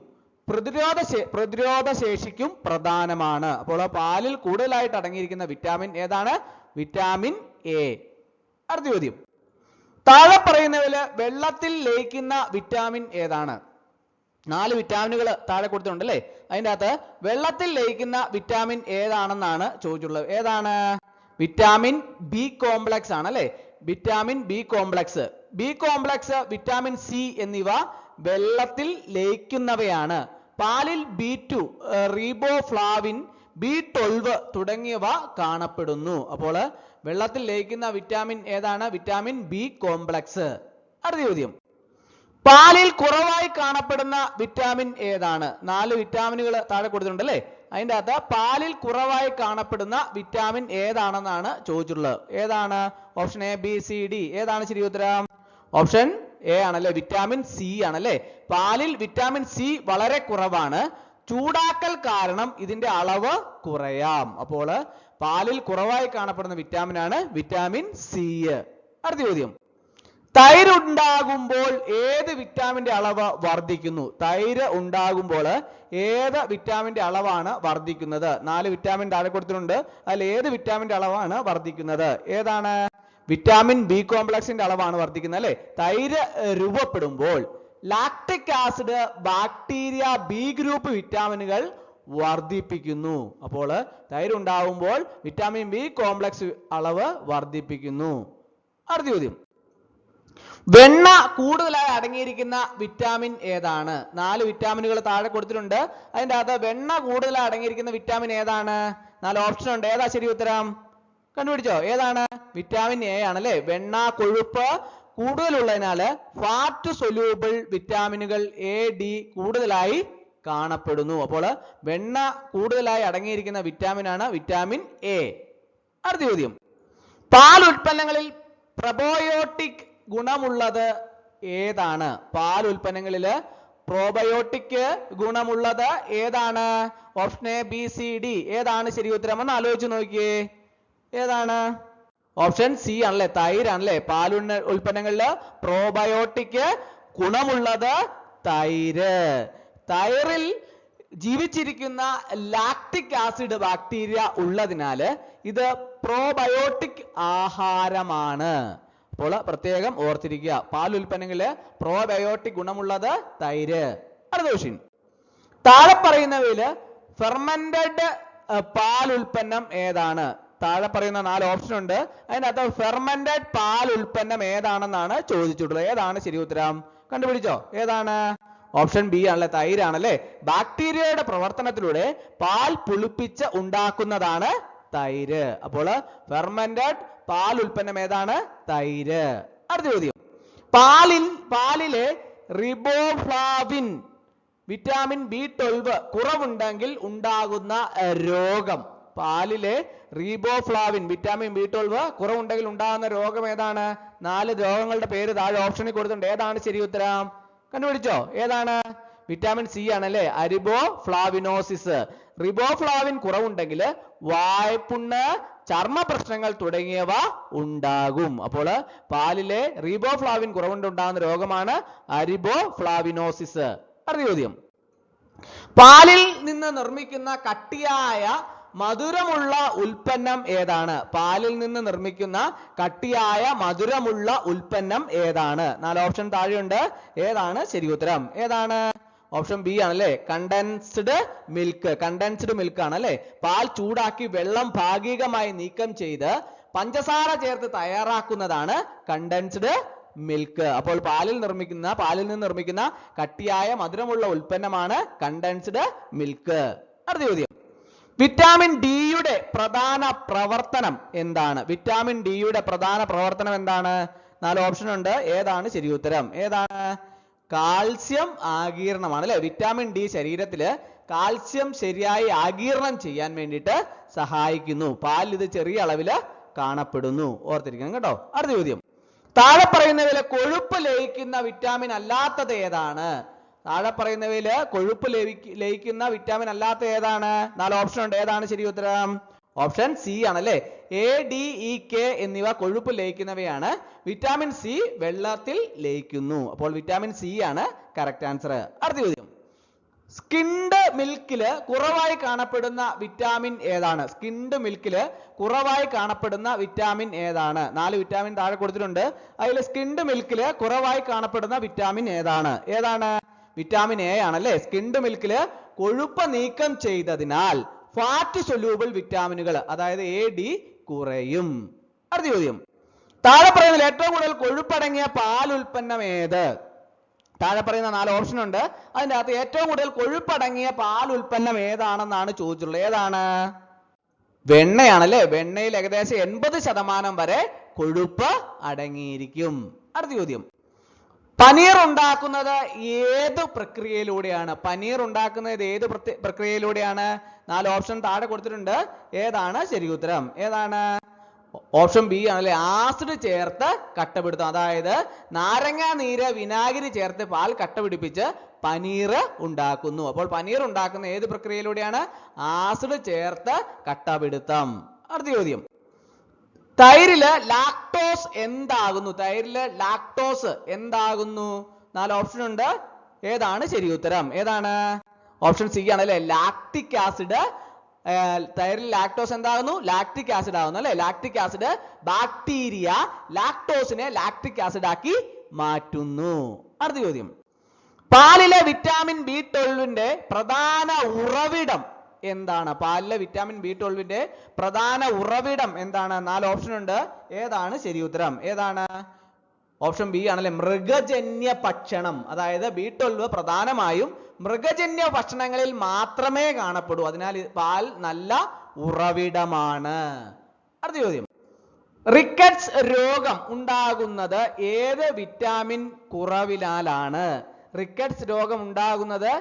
പ്രതിരോധ ശേഷിക്കും പ്രധാനമാണ്. അപ്പോൾ പാലിൽ കൂടുതലായിട്ട് അടങ്ങിയിരിക്കുന്ന വിറ്റാമിൻ ഏതാണ്? Vitamin A. അടുത്ത ചോദ്യം, താഴെ പറയുന്നതില് വെള്ളത്തിൽ ലയിക്കുന്ന വിറ്റാമിൻ ഏതാണ്? 4 വിറ്റാമിനുകൾ താഴെ കൊടുത്തിട്ടുണ്ട് അല്ലേ. അതിൻ്റെ അകത്ത് വെള്ളത്തിൽ ലയിക്കുന്ന വിറ്റാമിൻ ഏതാണെന്നാണ് ചോദിച്ചിട്ടുള്ളത്. ഏതാണ്? വിറ്റാമിൻ ബി കോംപ്ലക്സ് ആണ് അല്ലേ. Vitamin B complex, vitamin C എന്നിവ വെള്ളത്തിൽ ലയിക്കുന്നവയാണ്. പാലിൽ B2, റീബോഫ്ലാവിൻ, B12 തുടങ്ങിയവ കാണപ്പെടുന്നു. അപ്പോൾ വെള്ളത്തിൽ ലയിക്കുന്ന വിറ്റാമിൻ ഏതാണ്? Vitamin B complex. അടുത്ത ചോദ്യം, പാലിൽ കുറവായി കാണപ്പെടുന്ന വിറ്റാമിൻ ഏതാണ്? 4 വിറ്റാമിനുകൾ താഴെ കൊടുത്തിട്ടുണ്ട് അല്ലേ. അതിൻ്റെ അകത്ത് പാലിൽ കുറവായി കാണപ്പെടുന്ന വിറ്റാമിൻ ഏതാണെന്നാണ് ചോദിച്ചിട്ടുള്ളത്. ഏതാണ്? Option A, B, C, D. ഏതാണ് ശരി ഉത്തരം? ഓപ്ഷൻ എ ആണല്ലേ, വിറ്റാമിൻ സി ആണല്ലേ. പാലിൽ വിറ്റാമിൻ സി വളരെ കുറവാണ്. ചൂടാക്കൽ കാരണം ഇതിന്റെ അളവ് കുറയാം. അപ്പോൾ പാലിൽ കുറവായി കാണപ്പെടുന്ന വിറ്റാമിൻ ആണ് വിറ്റാമിൻ സി. അടുത്ത ചോദ്യം, തൈര് ഉണ്ടാകുമ്പോൾ ഏത് വിറ്റാമിന്റെ അളവ് വർദ്ധിക്കുന്നു? തൈര് ഉണ്ടാകുമ്പോൾ ഏത് വിറ്റാമിന്റെ അളവാണ് വർദ്ധിക്കുന്നത്? 4 വിറ്റാമിൻ താഴെ കൊടുത്തിട്ടുണ്ട്. അതിൽ ഏത് വിറ്റാമിന്റെ അളവാണ് വർദ്ധിക്കുന്നത്? ഏതാണ്? വിറ്റാമിൻ ബി കോംപ്ലക്സിന്റെ അളവാണ് വർദ്ധിക്കുന്നത് അല്ലെ. തൈര് രൂപപ്പെടുമ്പോൾ lactic acid bacteria B group വിറ്റാമിനുകൾ വർദ്ധിപ്പിക്കുന്നു. അപ്പോൾ തൈര് ഉണ്ടാവുമ്പോൾ വിറ്റാമിൻ ബി കോംപ്ലക്സ് അളവ് വർദ്ധിപ്പിക്കുന്നു. അടുത്ത ചോദ്യം, വെണ്ണ കൂടുതലായി അടങ്ങിയിരിക്കുന്ന വിറ്റാമിൻ ഏതാണ്? 4 വിറ്റാമിനുകൾ താഴെ കൊടുത്തിട്ടുണ്ട്. അതിന്റെ അകത്ത് വെണ്ണ കൂടുതലായി അടങ്ങിയിരിക്കുന്ന വിറ്റാമിൻ ഏതാണ്? 4 ഓപ്ഷൻ ഉണ്ട്. ഏതാ ശരി ഉത്തരം? കണ്ടുപിടിച്ചോ? ഏതാണ്? വിറ്റാമിൻ എ ആണ് അല്ലെ. വെണ്ണ കൊഴുപ്പ് കൂടുതലുള്ളതിനാല് ഫാറ്റ് സൊല്യൂബിൾ വിറ്റാമിനുകൾ എ ഡി കൂടുതലായി കാണപ്പെടുന്നു. അപ്പോൾ വെണ്ണ കൂടുതലായി അടങ്ങിയിരിക്കുന്ന വിറ്റാമിൻ ആണ് വിറ്റാമിൻ എ. അടുത്ത ചോദ്യം, പാൽ ഉൽപ്പന്നങ്ങളിൽ പ്രൊബയോട്ടിക് ഗുണമുള്ളത് ഏതാണ്? പാൽ ഉൽപ്പന്നങ്ങളിൽ പ്രോബയോട്ടിക് ഗുണമുള്ളത് ഏതാണ്? Option A B C D. ഏതാണ് ശരി ഉത്തരം എന്ന് ആലോചിച്ച് നോക്കിയേ. ഏതാണ്? ഓപ്ഷൻ സി ആണല്ലേ, തൈരാണല്ലേ. പാൽ ഉൽപ്പന്നങ്ങളിൽ പ്രോബയോട്ടിക് ഗുണമുള്ളത് തൈര്. തൈറിൽ ജീവിച്ചിരിക്കുന്ന ലാക്ടിക് ആസിഡ് ബാക്ടീരിയ ഉള്ളതിനാല് ഇത് പ്രോബയോട്ടിക് ആഹാരമാണ്. അപ്പോൾ പ്രത്യേകം ഓർത്തിരിക്കുക, പാൽ ഉൽപ്പന്നങ്ങളില് പ്രോബയോട്ടിക് ഗുണമുള്ളത് തൈര്. അടുത്ത ക്വസ്റ്റ്യൻ, താഴെ പറയുന്നവയില് ഫെർമെന്റഡ് പാൽ ഉൽപ്പന്നം ഏതാണ്? താഴെ പറയുന്ന 4 ഓപ്ഷൻ ഉണ്ട്. അതിനകത്ത് ഫെർമെന്റഡ് പാൽ ഉൽപ്പന്നം ഏതാണെന്നാണ് ചോദിച്ചിട്ടുള്ളത്. ഏതാണ് ശരി ഉത്തരം? കണ്ടുപിടിച്ചോ? ഏതാണ്? ഓപ്ഷൻ ബി ആണല്ലേ, തൈരാണല്ലേ. ബാക്ടീരിയയുടെ പ്രവർത്തനത്തിലൂടെ പാൽ പുളിപ്പിച്ച് ഉണ്ടാക്കുന്നതാണ് തൈര്. അപ്പോൾ ഫെർമെന്റഡ് പാൽ ഉൽപ്പന്നം ഏതാണ്? തൈര്. അടുത്ത ചോദ്യം, പാലിലെ റിബോഫ്ലാവിൻ വിറ്റാമിൻ B12 കുറവുണ്ടെങ്കിൽ ഉണ്ടാകുന്ന രോഗം. പാലിലെ റീബോഫ്ലാവിൻ വിറ്റാമിൻ B12 കുറവുണ്ടെങ്കിൽ ഉണ്ടാകുന്ന രോഗം ഏതാണ്? 4 രോഗങ്ങളുടെ പേര് താഴെ ഓപ്ഷനിൽ കൊടുത്തിട്ടുണ്ട്. ഏതാണ് ശരി ഉത്തരം? കണ്ടുപിടിച്ചോ? ഏതാണ്? വിറ്റാമിൻ സി ആണല്ലേ, അരിബോഫ്ലാവിനോസിസ്. റിബോഫ്ലാവിൻ കുറവുണ്ടെങ്കിൽ വായ്പുണ്ണ്, ചർമ്മ പ്രശ്നങ്ങൾ തുടങ്ങിയവ ഉണ്ടാകും. അപ്പോൾ പാലിലെ റീബോഫ്ലാവിൻ കുറവുണ്ടാകുന്ന രോഗമാണ് അരിബോഫ്ലാവിനോസിസ്. അടുത്ത ചോദ്യം, പാലിൽ നിന്ന് നിർമ്മിക്കുന്ന കട്ടിയായ മധുരമുള്ള ഉൽപ്പന്നം ഏതാണ്? പാലിൽ നിന്ന് നിർമ്മിക്കുന്ന കട്ടിയായ മധുരമുള്ള ഉൽപ്പന്നം ഏതാണ്? 4 ഓപ്ഷൻ താഴെയുണ്ട്. ഏതാണ് ശരി ഉത്തരം? ഏതാണ്? ഓപ്ഷൻ ബി ആണല്ലേ, കണ്ടൻസ്ഡ് മിൽക്ക്. കണ്ടൻസ്ഡ് മിൽക്ക് ആണ്. പാൽ ചൂടാക്കി വെള്ളം ഭാഗികമായി നീക്കം ചെയ്ത് പഞ്ചസാര ചേർത്ത് തയ്യാറാക്കുന്നതാണ് കണ്ടൻസ്ഡ് മിൽക്ക്. അപ്പോൾ പാലിൽ നിന്ന് നിർമ്മിക്കുന്ന കട്ടിയായ മധുരമുള്ള ഉൽപ്പന്നമാണ് കണ്ടൻസ്ഡ് മിൽക്ക്. അടുത്ത ചോദ്യം, വിറ്റാമിൻ ഡിയുടെ പ്രധാന പ്രവർത്തനം എന്താണ്? വിറ്റാമിൻ ഡിയുടെ പ്രധാന പ്രവർത്തനം എന്താണ്? 4 ഓപ്ഷൻ ഉണ്ട്. ഏതാണ് ശരി ഉത്തരം? ഏതാണ്? കാൽസ്യം ആഗിരണമാണ് അല്ലെ. വിറ്റാമിൻ ഡി ശരീരത്തില് കാൽസ്യം ശരിയായി ആഗിരണം ചെയ്യാൻ വേണ്ടിയിട്ട് സഹായിക്കുന്നു. പാലിൽ ഇത് ചെറിയ അളവില് കാണപ്പെടുന്നു. ഓർത്തിരിക്കണം കേട്ടോ. അടുത്ത ചോദ്യം, താഴെ പറയുന്നവയില് കൊഴുപ്പ് ലയിക്കുന്ന വിറ്റാമിൻ അല്ലാത്തത് ഏതാണ്? താഴെ പറയുന്നവയില് കൊഴുപ്പ് ലയിക്കുന്ന വിറ്റാമിൻ അല്ലാത്ത ഏതാണ്? 4 ഓപ്ഷൻ ഉണ്ട്. ഏതാണ് ശരി ഉത്തരം? ഓപ്ഷൻ സി ആണല്ലേ, എ ഡി ഇ കെ എന്നിവ കൊഴുപ്പ് ലയിക്കുന്നവയാണ്. വിറ്റാമിൻ സി വെള്ളത്തിൽ ലയിക്കുന്നു. അപ്പോൾ വിറ്റാമിൻ സി ആണ് കറക്റ്റ് ആൻസർ. അടുത്ത ചോദ്യം, സ്കിൻഡ് മിൽക്കില് കുറവായി കാണപ്പെടുന്ന വിറ്റാമിൻ ഏതാണ്? സ്കിൻഡ് മിൽക്കില് കുറവായി കാണപ്പെടുന്ന വിറ്റാമിൻ ഏതാണ്? 4 വിറ്റാമിൻ താഴെ കൊടുത്തിട്ടുണ്ട്. അതിൽ സ്കിൻഡ് മിൽക്കില് കുറവായി കാണപ്പെടുന്ന വിറ്റാമിൻ ഏതാണ്? ഏതാണ്? വിറ്റാമിൻ എ ആണല്ലേ. സ്കിൻഡ് മിൽക്കില് കൊഴുപ്പ് നീക്കം ചെയ്തതിനാൽ ഫാറ്റ് സൊല്യൂബിൾ വിറ്റാമിനുകൾ അതായത് എ ഡി കുറയും. അടുത്ത ചോദ്യം, താഴെ പറയുന്നതിൽ ഏറ്റവും കൂടുതൽ കൊഴുപ്പടങ്ങിയ പാൽ ഉൽപ്പന്നം ഏത്? താഴെ പറയുന്ന 4 ഓപ്ഷൻ ഉണ്ട്. അതിന്റെ അകത്ത് ഏറ്റവും കൂടുതൽ കൊഴുപ്പടങ്ങിയ പാൽ ഉൽപ്പന്നം ഏതാണെന്നാണ് ചോദിച്ചിട്ടുള്ളത്. ഏതാണ്? വെണ്ണയാണല്ലേ. വെണ്ണയിൽ ഏകദേശം 80% വരെ കൊഴുപ്പ് അടങ്ങിയിരിക്കും. അടുത്ത ചോദ്യം, പനീർ ഉണ്ടാക്കുന്നത് ഏത് പ്രക്രിയയിലൂടെയാണ്? പനീർ ഉണ്ടാക്കുന്നത് ഏത് പ്രക്രിയയിലൂടെയാണ്? 4 ഓപ്ഷൻ താഴെ കൊടുത്തിട്ടുണ്ട്. ഏതാണ് ശരി ഉത്തരം? ഏതാണ്? ഓപ്ഷൻ ബി ആണല്ലേ, ആസിഡ് ചേർത്ത് കട്ടപിടുത്തം. അതായത് നാരങ്ങ നീര്, വിനാഗിരി ചേർത്ത് പാൽ കട്ടപിടിപ്പിച്ച് പനീർ ഉണ്ടാക്കുന്നു. അപ്പോൾ പനീർ ഉണ്ടാക്കുന്ന ഏത് പ്രക്രിയയിലൂടെയാണ്? ആസിഡ് ചേർത്ത് കട്ടപിടുത്തം. അടുത്ത ചോദ്യം, തൈരില് ലാക്ടോസ് എന്താകുന്നു? തൈരില് ലാക്ടോസ് എന്താകുന്നു? 4 ഓപ്ഷൻ ഉണ്ട്. ഏതാണ് ശരി ഉത്തരം? ഏതാണ്? ഓപ്ഷൻ സി ആണ് അല്ലെ, ലാക്ടിക് ആസിഡ്. തൈരിൽ ലാക്ടോസ് എന്താകുന്നു? ലാക്ടിക് ആസിഡ് ആകുന്നു അല്ലെ. ലാക്ടിക് ആസിഡ് ബാക്ടീരിയ ലാക്ടോസിനെ ലാക്ടിക് ആസിഡ് ആക്കി മാറ്റുന്നു. അടുത്ത ചോദ്യം, പാലിലെ വിറ്റാമിൻ B12 പ്രധാന ഉറവിടം എന്താണ്? പാലിലെ വിറ്റാമിൻ B12 പ്രധാന ഉറവിടം എന്താണ്? 4 ഓപ്ഷൻ ഉണ്ട്. ഏതാണ് ശരി ഉത്തരം? ഏതാണ്? ഓപ്ഷൻ ബി ആണല്ലേ, മൃഗജന്യ ഭക്ഷണം. അതായത് B12 പ്രധാനമായും മൃഗജന്യ ഭക്ഷണങ്ങളിൽ മാത്രമേ കാണപ്പെടൂ. അതിനാൽ പാൽ നല്ല ഉറവിടമാണ്. അടുത്ത ചോദ്യം, റിക്കറ്റ്സ് രോഗം ഉണ്ടാകുന്നത് ഏത് വിറ്റാമിൻ കുറവിനാലാണ്? റിക്കറ്റ്സ് രോഗം ഉണ്ടാകുന്നത്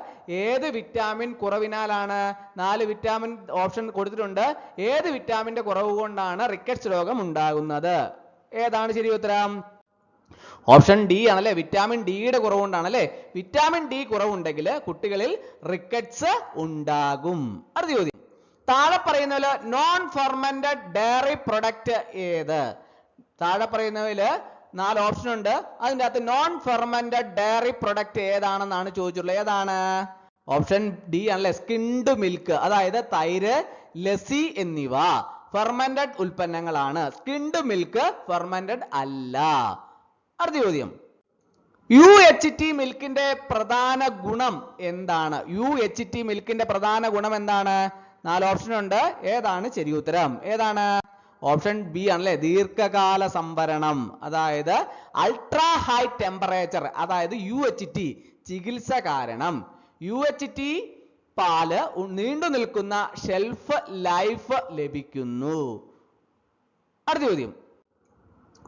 ഏത് വിറ്റാമിൻ കുറവിനാലാണ്? 4 വിറ്റാമിൻ ഓപ്ഷൻ കൊടുത്തിട്ടുണ്ട്. ഏത് വിറ്റാമിന്റെ കുറവ് കൊണ്ടാണ് റിക്കറ്റ്സ് രോഗം ഉണ്ടാകുന്നത്? ഏതാണ് ശരി ഉത്തരം? ഓപ്ഷൻ ഡി ആണല്ലേ, വിറ്റാമിൻ ഡിയുടെ കുറവ് കൊണ്ടാണ് അല്ലെ. വിറ്റാമിൻ ഡി കുറവുണ്ടെങ്കിൽ കുട്ടികളിൽ റിക്കറ്റ്സ് ഉണ്ടാകും. അടുത്ത ചോദ്യം, താഴെ പറയുന്നതിൽ നോൺ ഫെർമെന്റഡ് ഡയറി പ്രൊഡക്റ്റ് ഏത്? താഴെ പറയുന്നതില് 4 ഓപ്ഷൻ ഉണ്ട്. അതിൻ്റെ അകത്ത് നോൺ ഫെർമെന്റഡ് ഡയറി പ്രൊഡക്റ്റ് ഏതാണെന്നാണ് ചോദിച്ചിട്ടുള്ളത്. ഏതാണ്? ഓപ്ഷൻ ഡി ആണല്ലേ, സ്കിൻഡ് മിൽക്ക്. അതായത് തൈര്, ലസ്സി എന്നിവ ഫെർമെന്റഡ് ഉൽപ്പന്നങ്ങളാണ്. സ്കിൻഡ് മിൽക്ക് ഫെർമെന്റഡ് അല്ല. അടുത്ത ചോദ്യം, UHT മിൽക്കിന്റെ പ്രധാന ഗുണം എന്താണ്? UHT മിൽക്കിന്റെ പ്രധാന ഗുണം എന്താണ്? 4 ഓപ്ഷൻ ഉണ്ട്. ഏതാണ് ശരി ഉത്തരം? ഏതാണ്? ഓപ്ഷൻ ബി ആണല്ലേ, ദീർഘകാല സംഭരണം. അതായത് അൾട്രാ ഹൈ ടെമ്പറേച്ചർ, അതായത് UHT ചികിത്സ കാരണം UHT പാല് നീണ്ടു നിൽക്കുന്ന ഷെൽഫ് ലൈഫ് ലഭിക്കുന്നു. അടുത്ത ചോദ്യം,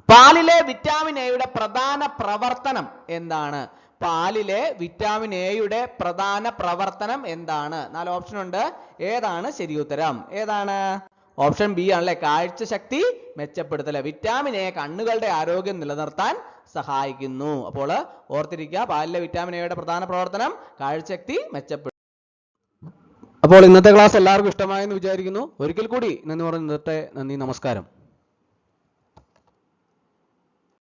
പാലിലെ വിറ്റാമിൻ എയുടെ പ്രധാന പ്രവർത്തനം എന്താണ്? പാലിലെ വിറ്റാമിൻ എയുടെ പ്രധാന പ്രവർത്തനം എന്താണ്? 4 ഓപ്ഷൻ ഉണ്ട്. ഏതാണ് ശരി ഉത്തരം? ഏതാണ്? ഓപ്ഷൻ ബി ആണല്ലേ, കാഴ്ചശക്തി മെച്ചപ്പെടുത്തൽ. വിറ്റാമിൻ എ കണ്ണുകളുടെ ആരോഗ്യം നിലനിർത്താൻ സഹായിക്കുന്നു. അപ്പോൾ ഓർത്തിരിക്കുക, പാലിലെ വിറ്റാമിൻ എയുടെ പ്രധാന പ്രവർത്തനം കാഴ്ചശക്തി മെച്ചപ്പെടുത്തും. അപ്പോൾ ഇന്നത്തെ ക്ലാസ് എല്ലാവർക്കും ഇഷ്ടമായെന്ന് വിചാരിക്കുന്നു. ഒരിക്കൽ കൂടി നന്ദി പറഞ്ഞു നിർത്തട്ടെ. നന്ദി, നമസ്കാരം.